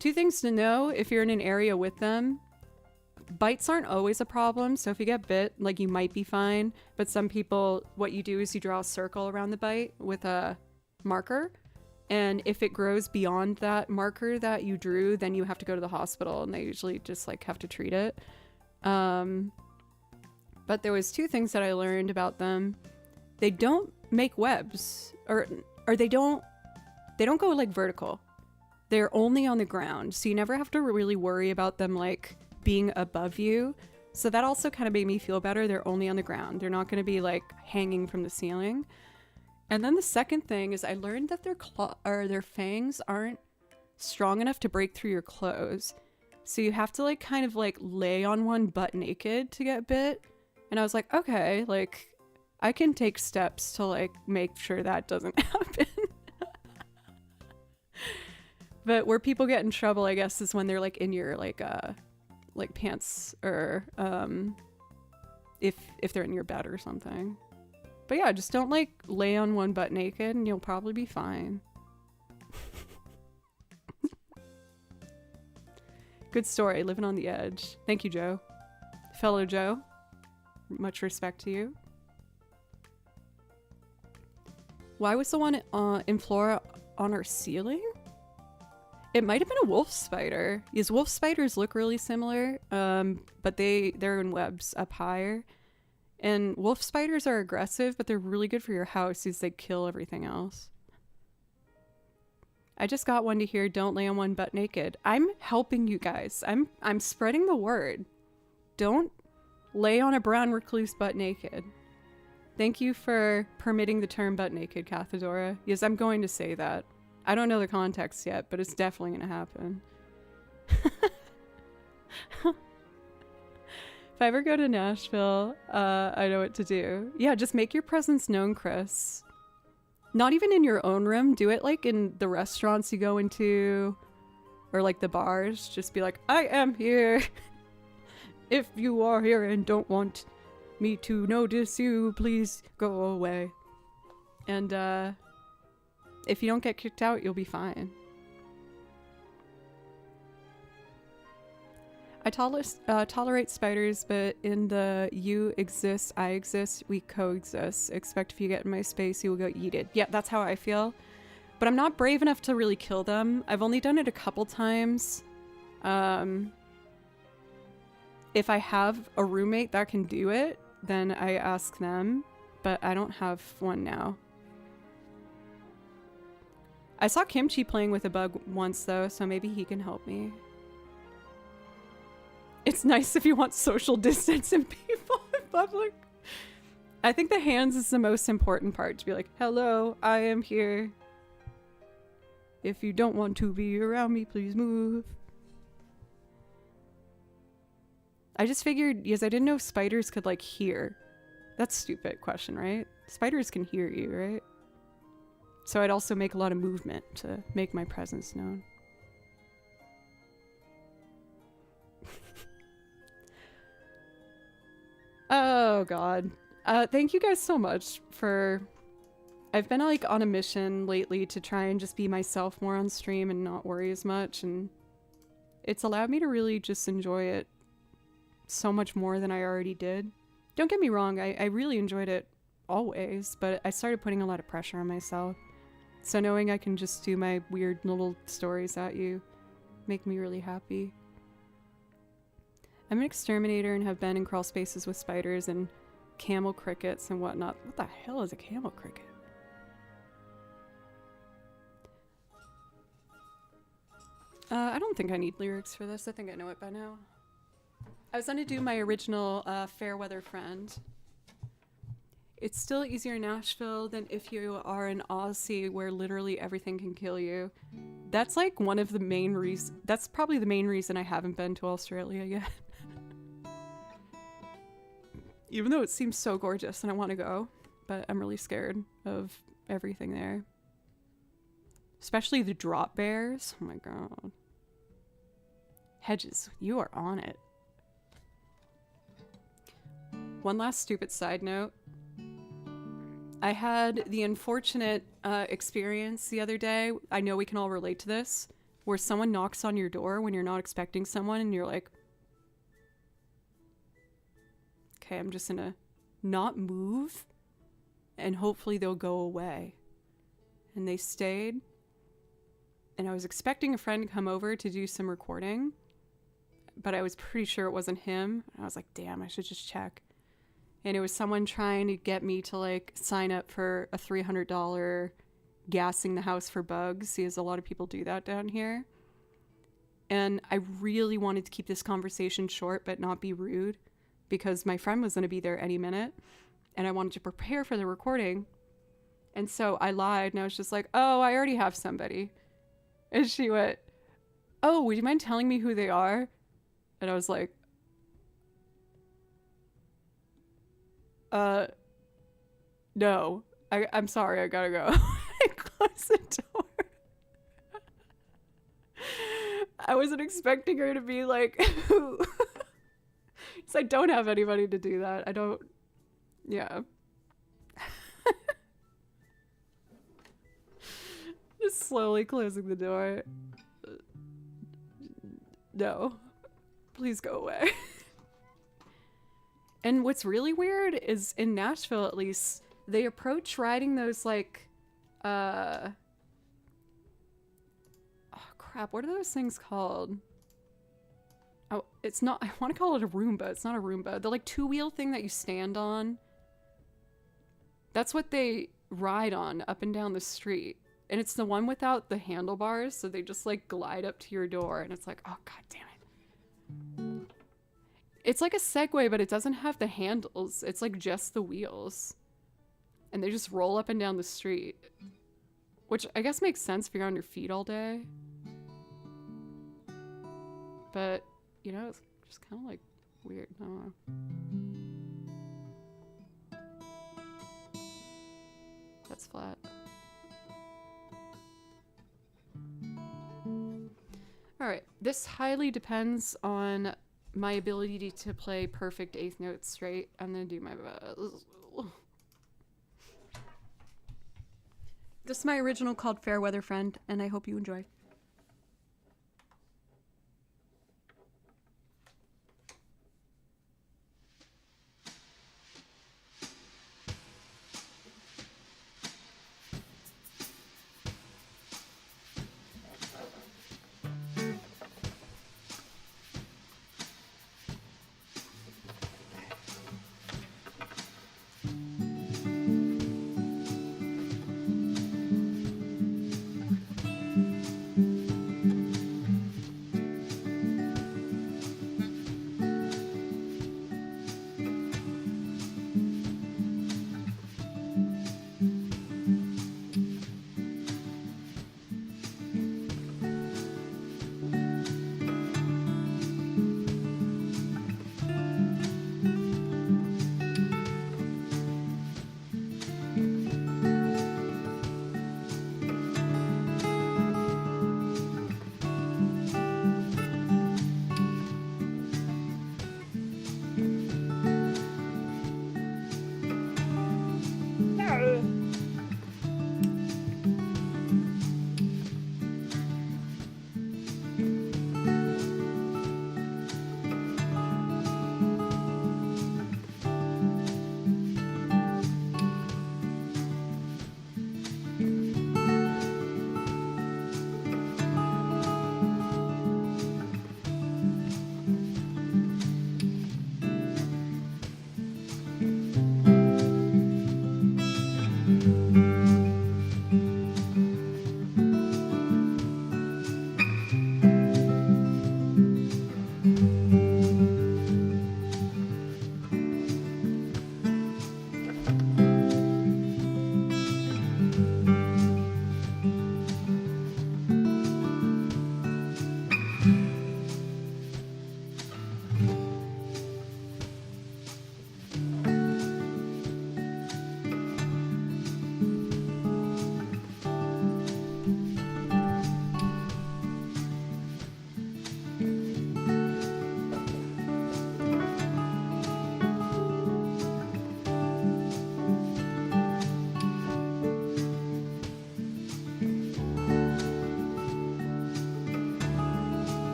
Speaker 1: 2 things to know if you're in an area with them. Bites aren't always a problem, so if you get bit, like, you might be fine. But some people, what you do is you draw a circle around the bite with a marker. And if it grows beyond that marker that you drew, then you have to go to the hospital, and they usually just like have to treat it. But there was 2 things that I learned about them. They don't make webs, or they don't go like vertical. They're only on the ground, so you never have to really worry about them like being above you. So that also kind of made me feel better. They're only on the ground. They're not going to be like hanging from the ceiling. And then the second thing is I learned that their fangs aren't strong enough to break through your clothes. So you have to like kind of like lay on one butt naked to get bit. And I was like, okay, like I can take steps to like make sure that doesn't happen. But where people get in trouble, I guess, is when they're like in your like pants, or if they're in your bed or something. But yeah, just don't like lay on one butt naked and you'll probably be fine. Good story, living on the edge. Thank you, Joe. Fellow Joe, much respect to you. Why was the one in Flora on our ceiling? It might have been a wolf spider. Yes, wolf spiders look really similar, but they're in webs up higher. And wolf spiders are aggressive, but they're really good for your house as they kill everything else. I just got one to hear, don't lay on one butt naked. I'm helping you guys. I'm spreading the word. Don't lay on a brown recluse butt naked. Thank you for permitting the term butt naked, Cathadora. Yes, I'm going to say that. I don't know the context yet, but it's definitely going to happen. If I ever go to Nashville, I know what to do. Yeah, just make your presence known, Chris. Not even in your own room. Do it like in the restaurants you go into, or like the bars. Just be like, I am here. If you are here and don't want me to notice you, please go away. And if you don't get kicked out, you'll be fine. I tolerate spiders, but in the you exist, I exist, we coexist. Expect if you get in my space, you will get yeeted. Yeah, that's how I feel. But I'm not brave enough to really kill them. I've only done it a couple times. If I have a roommate that can do it, then I ask them, but I don't have one now. I saw Kimchi playing with a bug once though, so maybe he can help me. It's nice if you want social distance and people in public. I think the hands is the most important part, to be like, hello, I am here. If you don't want to be around me, please move. I just figured, because I didn't know spiders could like hear. That's a stupid question, right? Spiders can hear you, right? So I'd also make a lot of movement to make my presence known. Oh god. Thank you guys so much for... I've been like on a mission lately to try and just be myself more on stream and not worry as much, and it's allowed me to really just enjoy it so much more than I already did. Don't get me wrong, I really enjoyed it always, but I started putting a lot of pressure on myself. So knowing I can just do my weird little stories at you make me really happy. I'm an exterminator and have been in crawl spaces with spiders and camel crickets and whatnot. What the hell is a camel cricket? I don't think I need lyrics for this. I think I know it by now. I was gonna do my original Fair Weather Friend. It's still easier in Nashville than if you are in Aussie where literally everything can kill you. That's like one of the main reasons. That's probably the main reason I haven't been to Australia yet. Even though it seems so gorgeous and I want to go, but I'm really scared of everything there. Especially the drop bears. Oh my god. Hedges, you are on it. One last stupid side note. I had the unfortunate experience the other day, I know we can all relate to this, where someone knocks on your door when you're not expecting someone and you're like, okay, I'm just gonna not move and hopefully they'll go away. And they stayed. And I was expecting a friend to come over to do some recording, but I was pretty sure it wasn't him. I was like, damn, I should just check. And it was someone trying to get me to like sign up for a $300 gassing the house for bugs, because a lot of people do that down here. And I really wanted to keep this conversation short but not be rude, because my friend was going to be there any minute and I wanted to prepare for the recording. And so I lied and I was just like, oh, I already have somebody. And she went, oh, would you mind telling me who they are? And I was like, no, I'm sorry, I gotta go. I closed the door. I wasn't expecting her to be like, who? Because I don't have anybody to do that. I don't, yeah. Just slowly closing the door. No, please go away. And what's really weird is in Nashville, at least, they approach riding those like, oh crap, what are those things called? Oh, it's not, I want to call it a Roomba. It's not a Roomba. The like two-wheel thing that you stand on. That's what they ride on up and down the street. And it's the one without the handlebars, so they just like glide up to your door and it's like, oh god damn it. It's like a Segway, but it doesn't have the handles. It's like just the wheels. And they just roll up and down the street. Which I guess makes sense if you're on your feet all day. But, you know, it's just kind of like weird. I don't know. That's flat. Alright, this highly depends on my ability to play perfect eighth notes straight. I'm gonna do my best. This is my original called Fair Weather Friend, and I hope you enjoy. Right.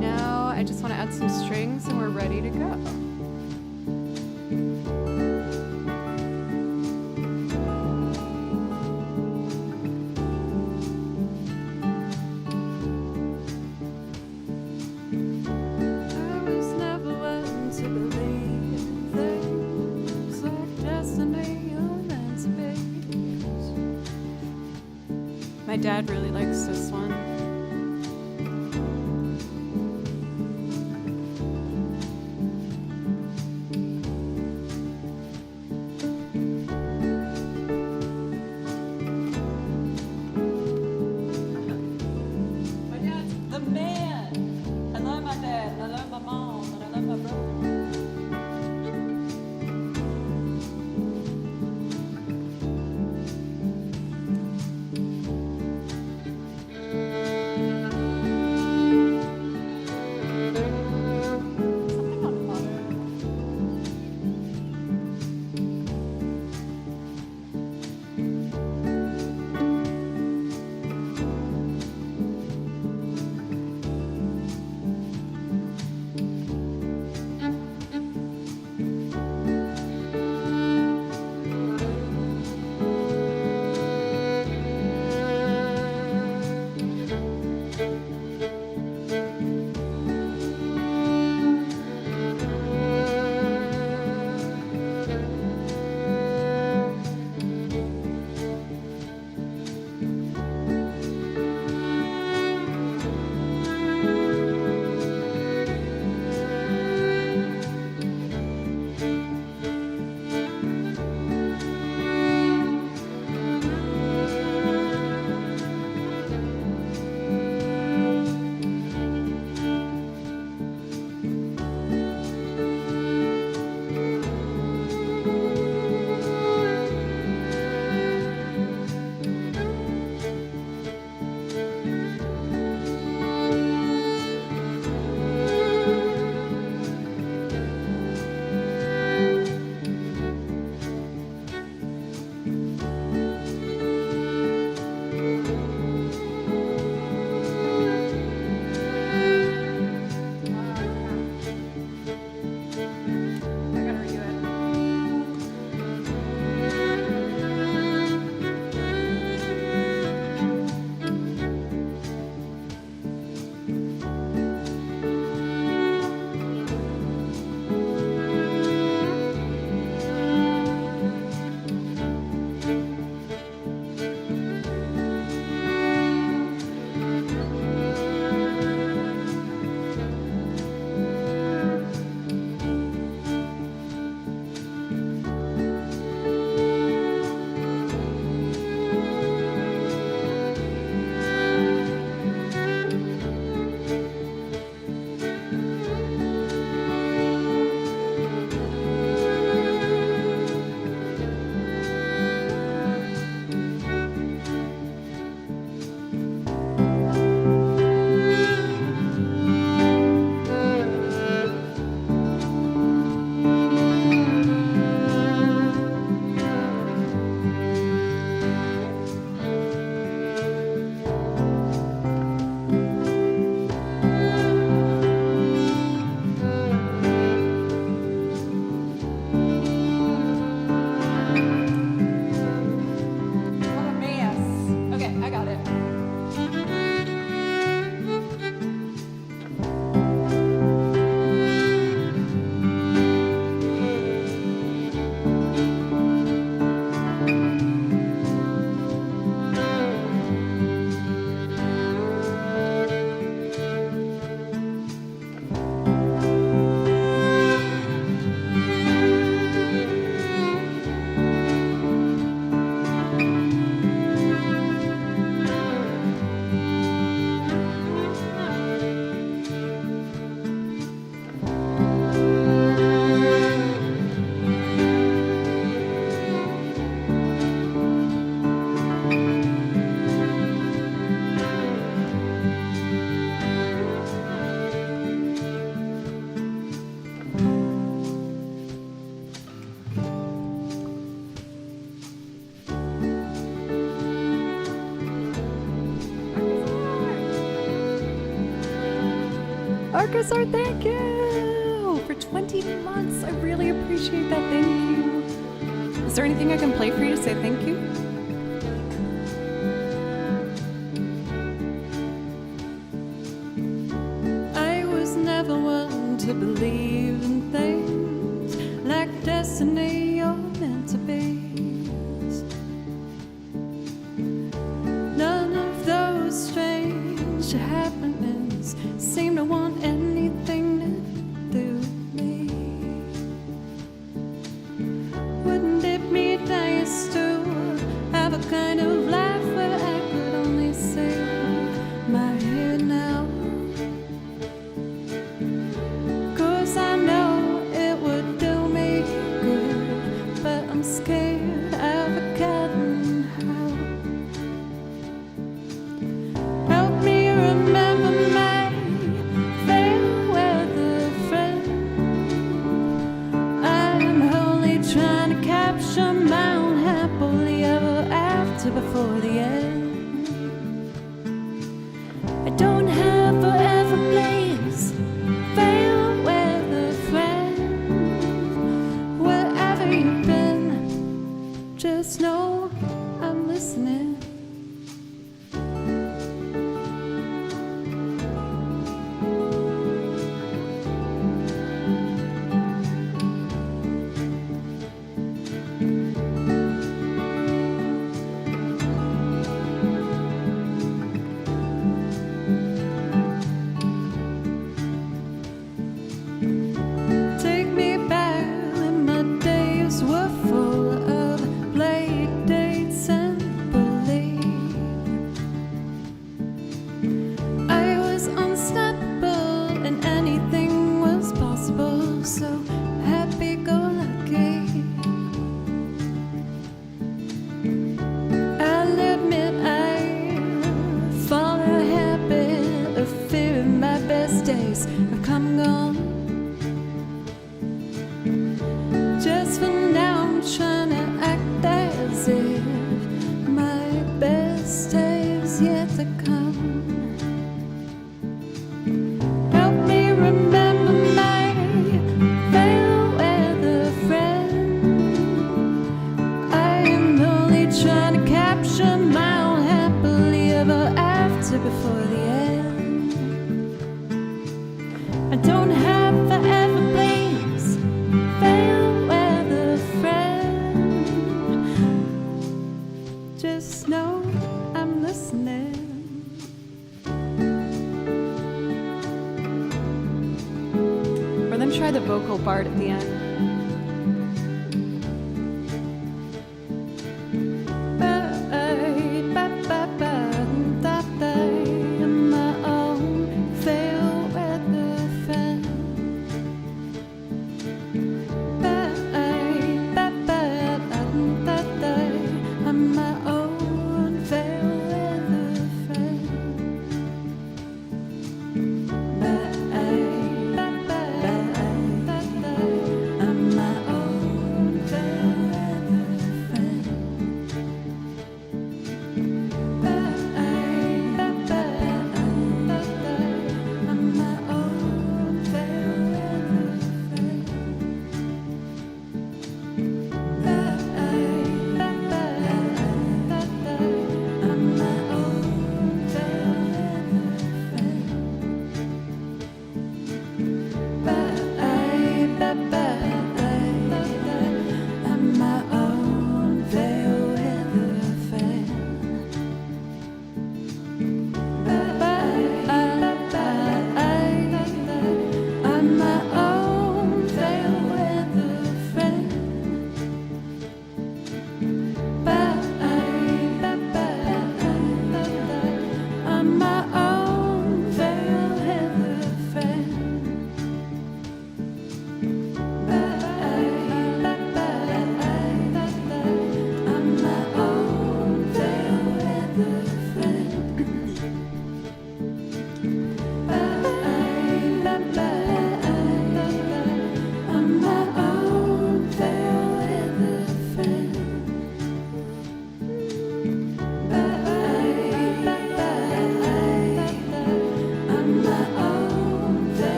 Speaker 1: Now I just want to add some strings and we're ready to go. I was never one to believe things like destiny or meant to be. My dad really likes this one.
Speaker 2: Marcus, our thank you for 20 months. I really appreciate that. Thank you.
Speaker 1: Is there anything I can play for you to say thank you? I was never one to believe in things like destiny or meant to be. None of those strange happenings seem to want anything to do with me. Wouldn't it be nice to have a kind of life where I could only say my here now? 'Cause I know it would do me good, but I'm scared I've forgotten how. Help me remember my fair weather friend. I'm only trying to capture my own happily ever after before the end. I don't have forever plans, fair weather friend. Wherever you've been, just know I'm listening. Take me back when my days were full of play dates and belief. I was unstoppable and anything was possible, so happy-go-lucky. I'll admit I fall a habit of fearing my best days have come and gone. Just for now, I'm trying to act as if my best days yet to come. Help me remember my fair weather friend. I am only trying to capture my own happily ever after before the end. I don't have forever plans, fair weather friend. Just know I'm listening. Or then try the vocal part at the end. I'm my own fair weather friend. I'm my own fair weather friend.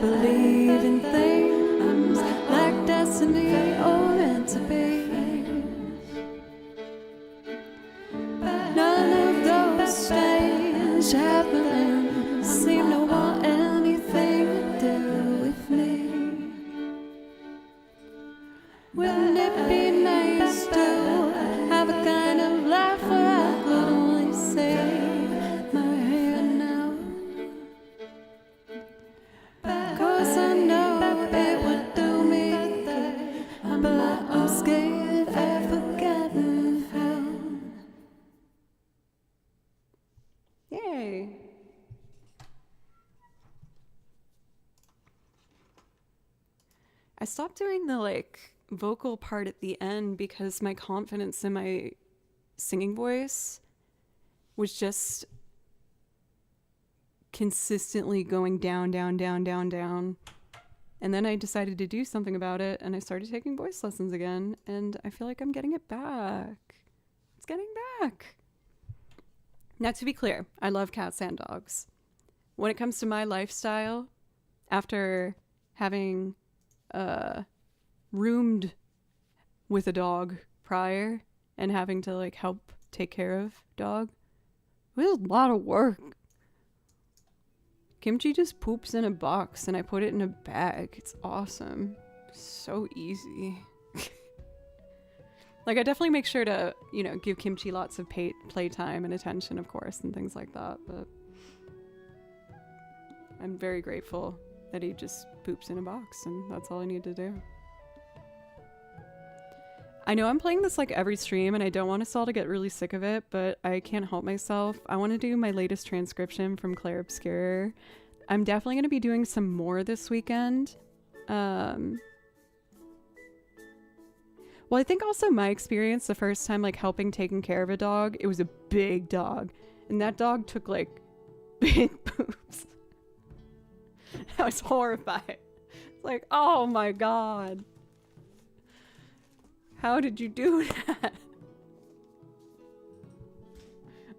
Speaker 1: believe in things like destiny or meant to be. But none of those strange happenings seem to want anything to do with me. Wouldn't it be nice to have a kind of life where I could only say my hand now? 'Cause I know it would do me good, but I'm scared I've forgotten how. Yay! I stopped doing the vocal part at the end because my confidence in my singing voice was just consistently going down, down, down, down, down. And then I decided to do something about it, and I started taking voice lessons again, and I feel like I'm getting it back. It's getting back. Now, to be clear, I love cats and dogs. When it comes to my lifestyle, after having roomed with a dog prior and having to help take care of dog, it was a lot of work. Kimchi just poops in a box and I put it in a bag. It's awesome. So easy. I definitely make sure to, give Kimchi lots of playtime and attention, of course, and things like that, but I'm very grateful that he just poops in a box, and that's all I need to do. I know I'm playing this every stream, and I don't want us all to get really sick of it, but I can't help myself. I want to do my latest transcription from Claire Obscure. I'm definitely going to be doing some more this weekend. Well, I think also my experience the first time helping taking care of a dog, it was a big dog, and that dog took big poops. I was horrified. It's oh my god. How did you do that?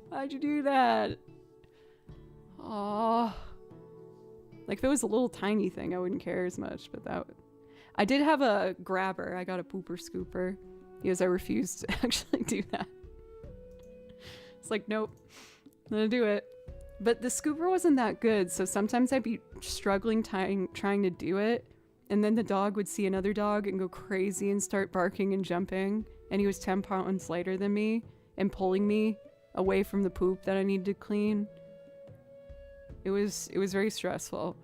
Speaker 1: Why'd you do that? Oh. If it was a little tiny thing, I wouldn't care as much, but I did have a grabber. I got a pooper scooper because I refused to actually do that. It's nope, I'm gonna do it. But the scooper wasn't that good, so sometimes I'd be struggling trying to do it, and then the dog would see another dog and go crazy and start barking and jumping, and he was 10 pounds lighter than me and pulling me away from the poop that I needed to clean. It was very stressful.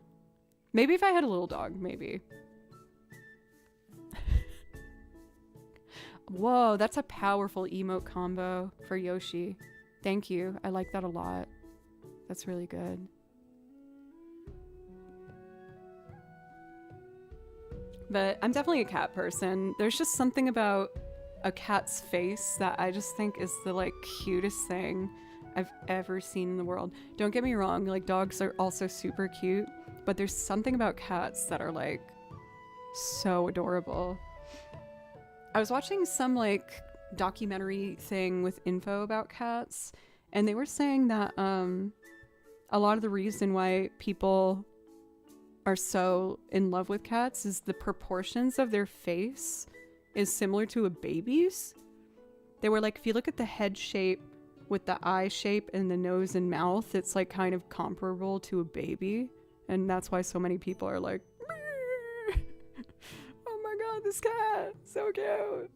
Speaker 1: Maybe if I had a little dog, maybe. Whoa, that's a powerful emote combo for Yoshi. Thank you. I like that a lot. That's really good. But I'm definitely a cat person. There's just something about a cat's face that I just think is the cutest thing I've ever seen in the world. Don't get me wrong, dogs are also super cute, but there's something about cats that are so adorable. I was watching some documentary thing with info about cats, and they were saying that a lot of the reason why people are so in love with cats is the proportions of their face is similar to a baby's. They were if you look at the head shape with the eye shape and the nose and mouth, it's kind of comparable to a baby, and that's why so many people are oh my god, this cat, so cute.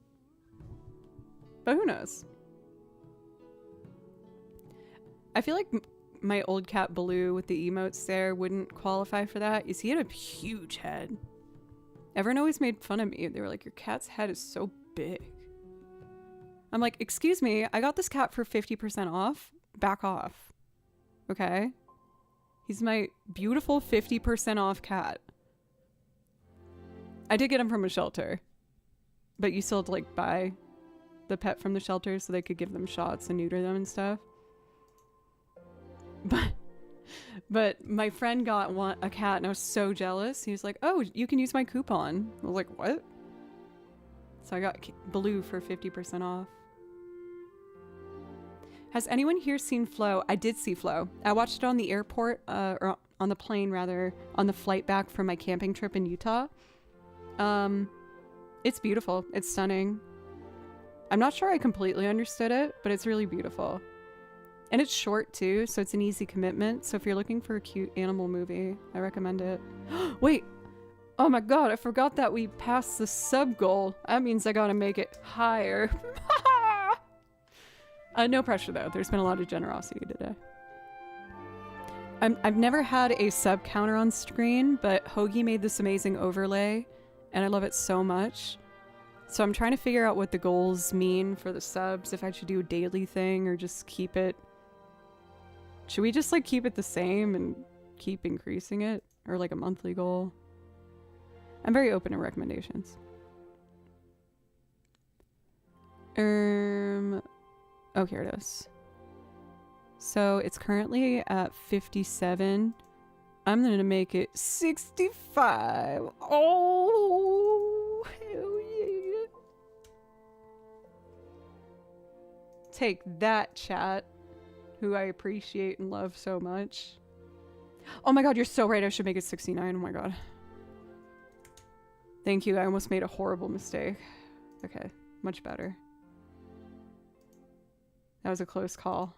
Speaker 1: But who knows? I feel my old cat Baloo with the emotes there wouldn't qualify for that. You see, he had a huge head. Everyone always made fun of me. They were your cat's head is so big. I'm excuse me, I got this cat for 50% off. Back off. Okay? He's my beautiful 50% off cat. I did get him from a shelter, but you still have to buy the pet from the shelter so they could give them shots and neuter them and stuff. But my friend got a cat and I was so jealous. He was oh, you can use my coupon. I was what? So I got Baloo for 50% off. Has anyone here seen Flow? I did see Flow. I watched it on the airport, or on the plane rather, on the flight back from my camping trip in Utah. It's beautiful. It's stunning. I'm not sure I completely understood it, but it's really beautiful. And it's short too, so it's an easy commitment. So if you're looking for a cute animal movie, I recommend it. Wait! Oh my god, I forgot that we passed the sub goal. That means I gotta make it higher. No pressure though, there's been a lot of generosity today. I've never had a sub counter on screen, but Hoagie made this amazing overlay, and I love it so much. So I'm trying to figure out what the goals mean for the subs, if I should do a daily thing or just keep it... Should we just like keep it the same and keep increasing it? Or like a monthly goal? I'm very open to recommendations. Oh, here it is. So it's currently at 57. I'm gonna make it 65. Oh, hell yeah. Take that, chat, who I appreciate and love so much. Oh my god, you're so right. I should make it 69. Oh my god. Thank you. I almost made a horrible mistake. Okay, much better. That was a close call.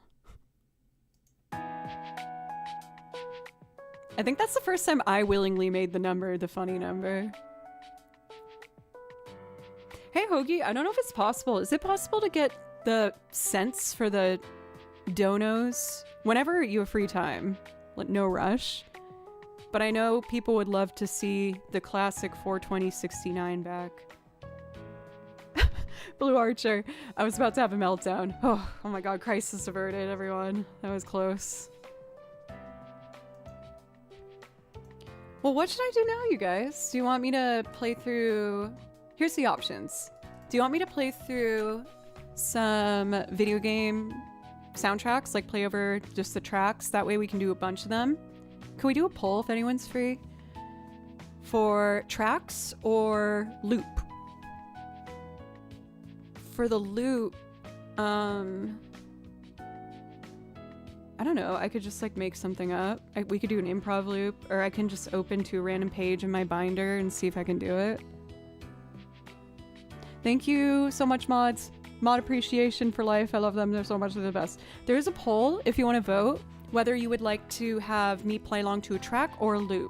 Speaker 1: I think that's the first time I willingly made the number the funny number. Hey Hoagie, I don't know if it's possible. Is it possible to get the cents for the donos whenever you have free time? Like, no rush. But I know people would love to see the classic 42069 back. Blue Archer. I was about to have a meltdown. Oh my god, crisis averted, everyone. That was close. Well, what should I do now, you guys? Do you want me to play through... Here's the options. Do you want me to play through some video game soundtracks? Like play over just the tracks? That way we can do a bunch of them. Can we do a poll if anyone's free? For tracks or loop? For the loop, I don't know. I could just like make something up. We could do an improv loop, or I can just open to a random page in my binder and see if I can do it. Thank you so much, mods. Mod appreciation for life. I love them. They're so much the best. There is a poll if you want to vote whether you would like to have me play along to a track or a loop.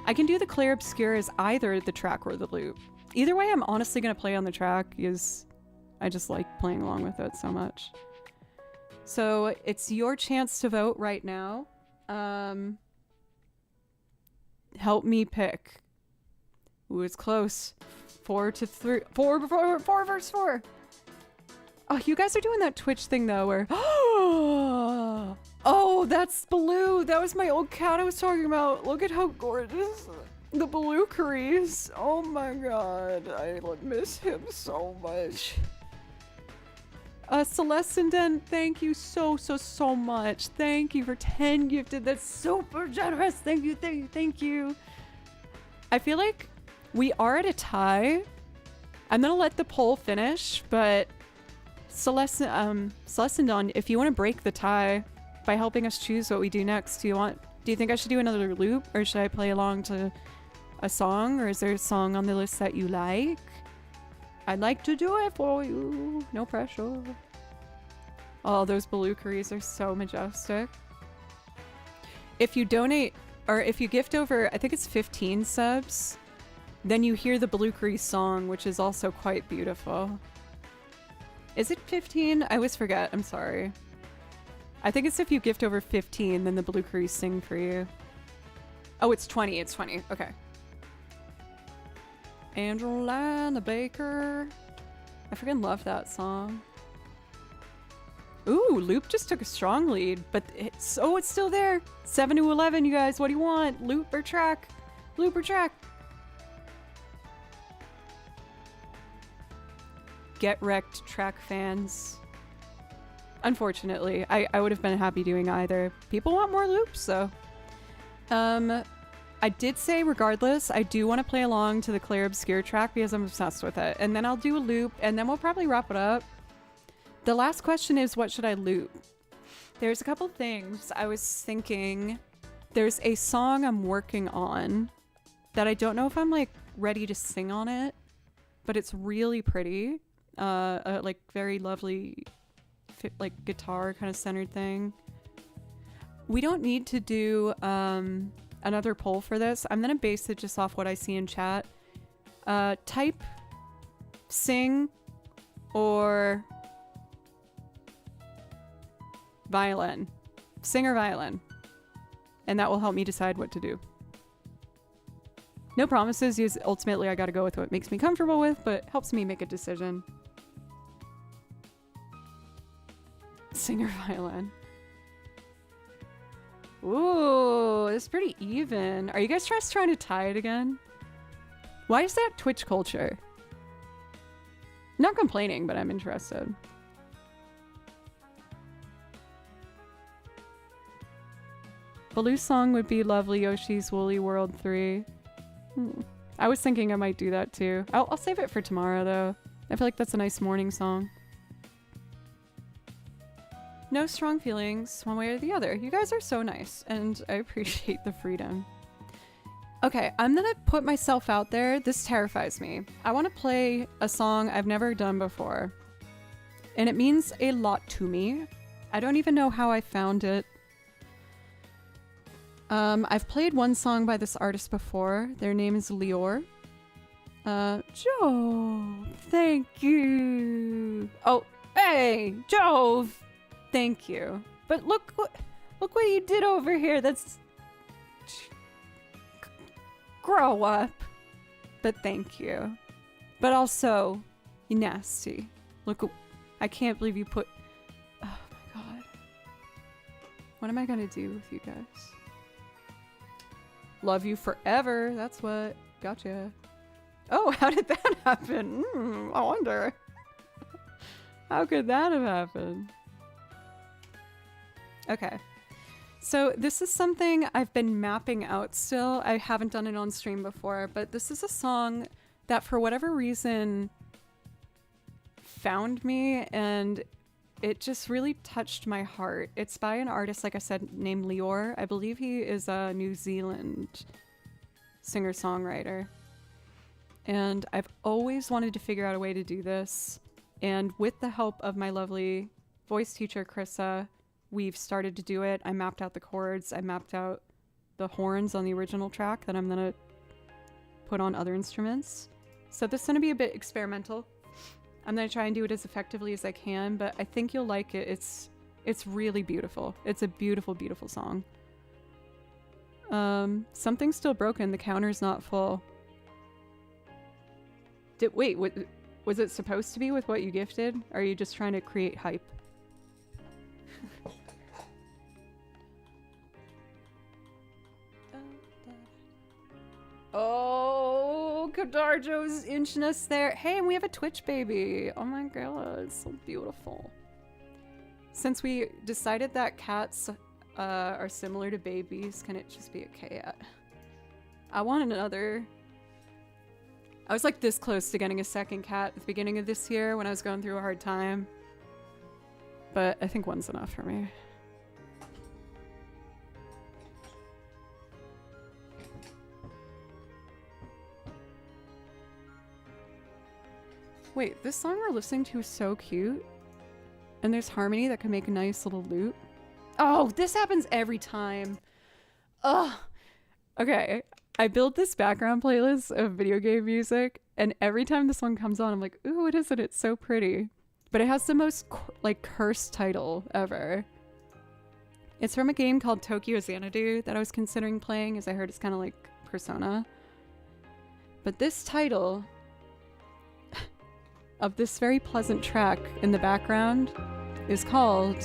Speaker 1: I can do the clear obscure as either the track or the loop. Either way, I'm honestly going to play on the track because I just like playing along with it so much. So it's your chance to vote right now. Help me pick. Ooh, it's close. 4-3. 4 versus 4. Oh, you guys are doing that Twitch thing though where... Oh, that's Baloo. That was my old cat I was talking about. Look at how gorgeous the Baloo is. Oh my god. I miss him so much. Celestinen, thank you so much. Thank you for 10 gifted. That's super generous. Thank you. I feel like we are at a tie. I'm gonna let the poll finish, but Celestinen, if you want to break the tie by helping us choose what we do next, do you think I should do another loop, or should I play along to a song, or is there a song on the list that you like? I'd like to do it for you. No pressure. Oh, those Balookeries are so majestic. If you donate, or if you gift over, I think it's 15 subs, then you hear the Balookery song, which is also quite beautiful. Is it 15? I always forget. I'm sorry. I think it's if you gift over 15, then the Balookeries sing for you. Oh, it's 20. It's 20. Okay. Angelina Baker. I freaking love that song. Ooh, Loop just took a strong lead, but it's still there. 7-11, you guys. What do you want? Loop or track? Loop or track? Get wrecked, track fans. Unfortunately, I would have been happy doing either. People want more loops, though. I did say, regardless, I do want to play along to the Claire Obscure track because I'm obsessed with it. And then I'll do a loop, and then we'll probably wrap it up. The last question is, what should I loop? There's a couple things I was thinking. There's a song I'm working on that I don't know if I'm like ready to sing on it, but it's really pretty. Like very lovely, like guitar kind of centered thing. We don't need to do another poll for this. I'm gonna base it just off what I see in chat. Type sing or violin. Sing or violin. And that will help me decide what to do. No promises, because ultimately I gotta go with what makes me comfortable with, but helps me make a decision. Sing or violin. Ooh, it's pretty even. Are you guys just trying to tie it again? Why is that Twitch culture? Not complaining, but I'm interested. Baloo's song would be Lovely Yoshi's Woolly World 3. I was thinking I might do that too. I'll save it for tomorrow though. I feel like that's a nice morning song. No strong feelings one way or the other. You guys are so nice and I appreciate the freedom. Okay, I'm gonna put myself out there. This terrifies me. I want to play a song I've never done before. And it means a lot to me. I don't even know how I found it. I've played one song by this artist before. Their name is Lior. Jove, thank you. Oh, hey, Jove, thank you. But look what you did over here. That's grow up. But thank you. But also, you nasty. Look, I can't believe you put. Oh my god. What am I gonna do with you guys? Love you forever. That's what. Gotcha. Oh, how did that happen? I wonder. How could that have happened? Okay. So this is something I've been mapping out still. I haven't done it on stream before, but this is a song that for whatever reason found me and it just really touched my heart. It's by an artist, like I said, named Lior. I believe he is a New Zealand singer-songwriter. And I've always wanted to figure out a way to do this. And with the help of my lovely voice teacher, Krissa, we've started to do it. I mapped out the chords. I mapped out the horns on the original track that I'm going to put on other instruments. So this is going to be a bit experimental. I'm going to try and do it as effectively as I can, but I think you'll like it. It's really beautiful. It's a beautiful, beautiful song. Something's still broken. The counter's not full. Wait, was it supposed to be with what you gifted? Or are you just trying to create hype? Oh, Kadarjo's inching us there. Hey, and we have a Twitch baby. Oh my god, it's so beautiful. Since we decided that cats are similar to babies, can it just be a cat? I want another. I was like this close to getting a second cat at the beginning of this year when I was going through a hard time. But I think one's enough for me. Wait, this song we're listening to is so cute. And there's harmony that can make a nice little loop. Oh, this happens every time. Ugh. Okay, I built this background playlist of video game music, and every time this one comes on, I'm like, ooh, what is it? It's so pretty. But it has the most, like, cursed title ever. It's from a game called Tokyo Xanadu that I was considering playing, as I heard it's kind of like Persona. But this title of this very pleasant track in the background is called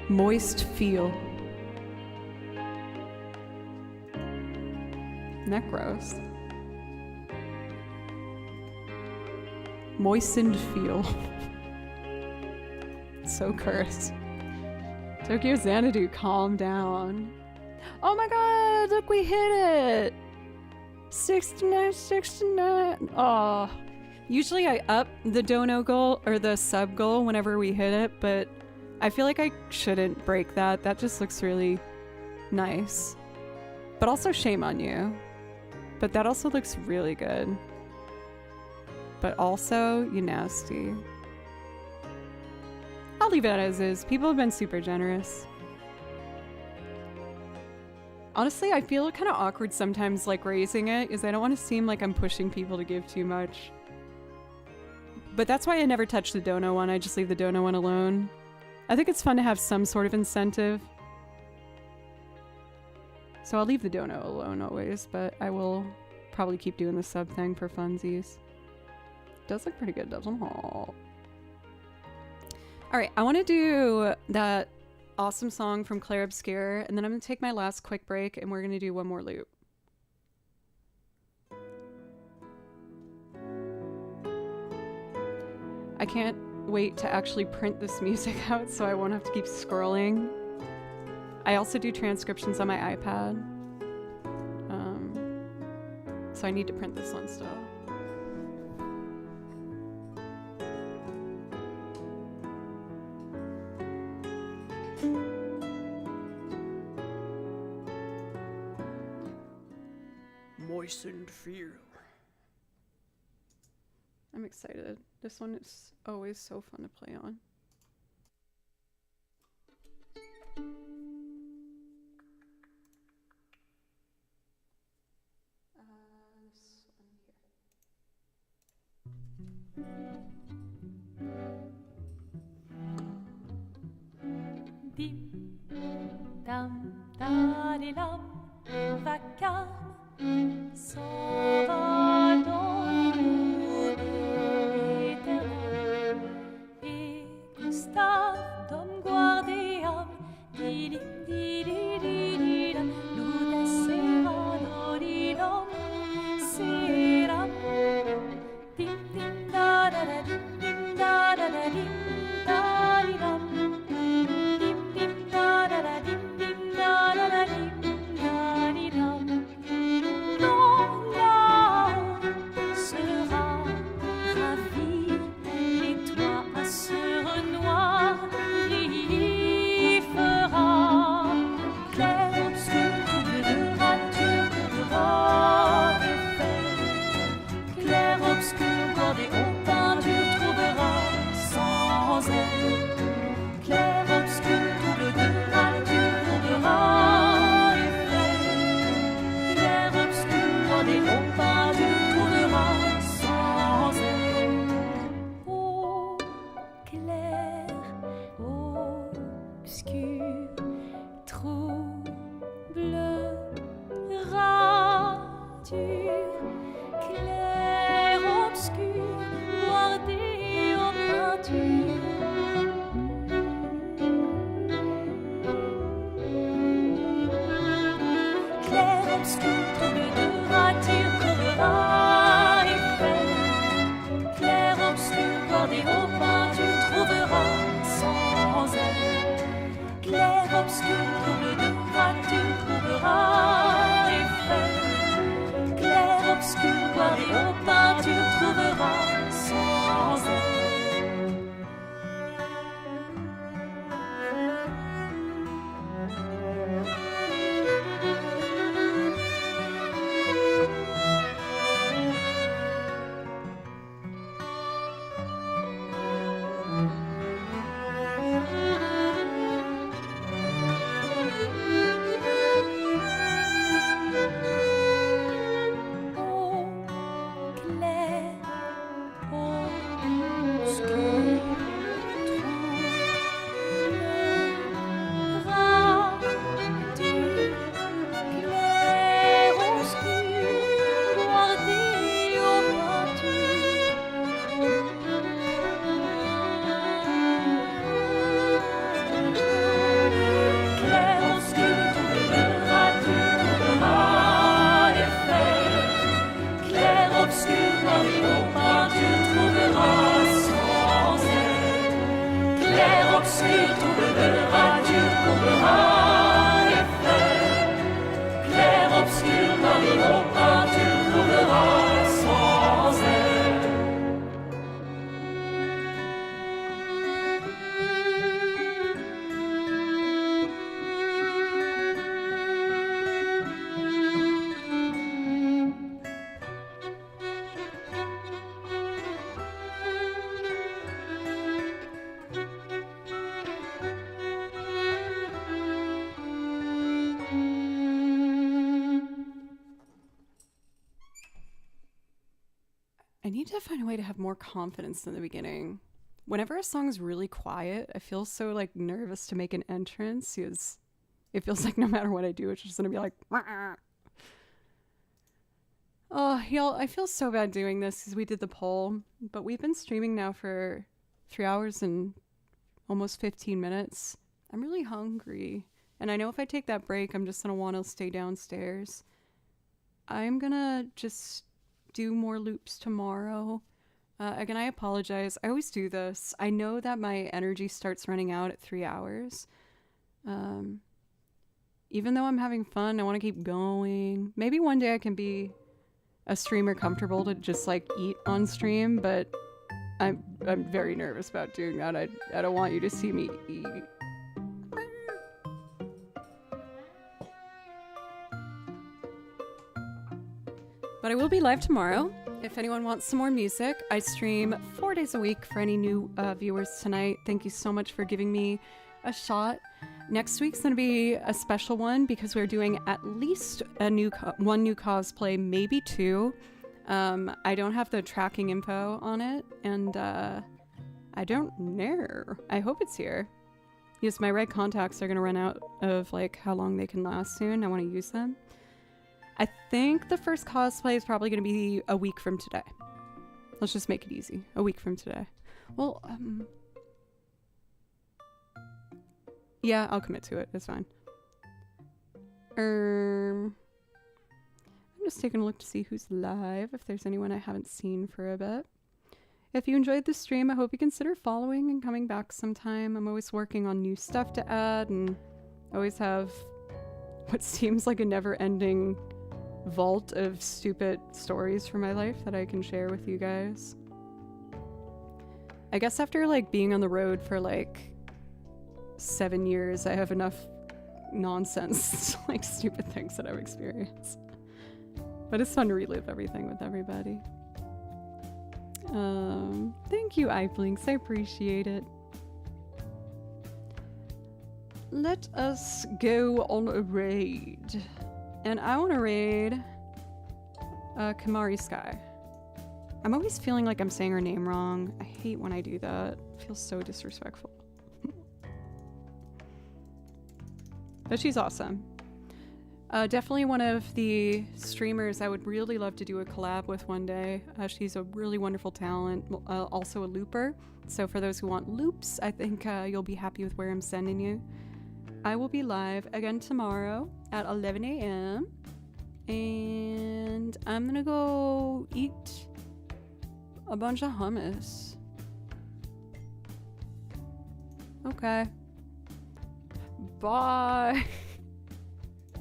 Speaker 1: Moist Feel. Isn't that gross? Moistened Feel. So cursed. Tokyo Xanadu, calm down. Oh my god, look, we hit it! 69, 69. Oh, usually I up the dono goal or the sub goal whenever we hit it, but I feel like I shouldn't break that. That just looks really nice. But also shame on you. But that also looks really good. But also, you nasty. I'll leave it as is. People have been super generous. Honestly, I feel kind of awkward sometimes like raising it, is I don't want to seem like I'm pushing people to give too much. But that's why I never touch the dono one. I just leave the dono one alone. I think it's fun to have some sort of incentive. So I'll leave the dono alone always, but I will probably keep doing the sub thing for funsies. Does look pretty good, doesn't it? Alright, I want to do that awesome song from Claire Obscure, and then I'm going to take my last quick break, and we're going to do one more loop. I can't wait to actually print this music out so I won't have to keep scrolling. I also do transcriptions on my iPad. So I need to print this one still. Moistened feel. I'm excited. This one is always so fun to play on.
Speaker 3: Dim, dam, dadilam, vacarme, s'en va dans l'oubli éternel. Et Gustave, dom guardiam, didim, didididilam, luda sera, dodidom, seram. Dim, dim, da, da, da, dim, dim, da, da, da, dim, da, di, dam.
Speaker 1: I need to find a way to have more confidence in the beginning. Whenever a song's really quiet, I feel so like nervous to make an entrance because it feels like no matter what I do, it's just gonna be like, "Wah." Oh, y'all, I feel so bad doing this because we did the poll, but we've been streaming now for 3 hours and almost 15 minutes. I'm really hungry. And I know if I take that break, I'm just gonna want to stay downstairs. I'm gonna just do more loops tomorrow. Again, I apologize. I always do this. I know that my energy starts running out at 3 hours. Even though I'm having fun, I want to keep going. Maybe one day I can be a streamer comfortable to just like eat on stream, but I'm very nervous about doing that. I don't want you to see me eat. But I will be live tomorrow. If anyone wants some more music, I stream 4 days a week for any new viewers tonight. Thank you so much for giving me a shot. Next week's going to be a special one because we're doing at least one new cosplay, maybe 2. I don't have the tracking info on it, and I don't know. I hope it's here. Because my red contacts are going to run out of like how long they can last soon. I want to use them. I think the first cosplay is probably going to be a week from today. Let's just make it easy. A week from today. Well, yeah, I'll commit to it. It's fine. I'm just taking a look to see who's live, if there's anyone I haven't seen for a bit. If you enjoyed the stream, I hope you consider following and coming back sometime. I'm always working on new stuff to add, and I always have what seems like a never-ending vault of stupid stories from my life that I can share with you guys. I guess after like being on the road for like 7 years, I have enough nonsense, like stupid things that I've experienced. But it's fun to relive everything with everybody. Thank you, iBlinks. I appreciate it. Let us go on a raid. And I want to raid Kamari Sky. I'm always feeling like I'm saying her name wrong. I hate when I do that. It feels so disrespectful. But she's awesome. Definitely one of the streamers I would really love to do a collab with one day. She's a really wonderful talent, also a looper. So for those who want loops, I think you'll be happy with where I'm sending you. I will be live again tomorrow at 11 a.m. And I'm gonna go eat a bunch of hummus. Okay. Bye.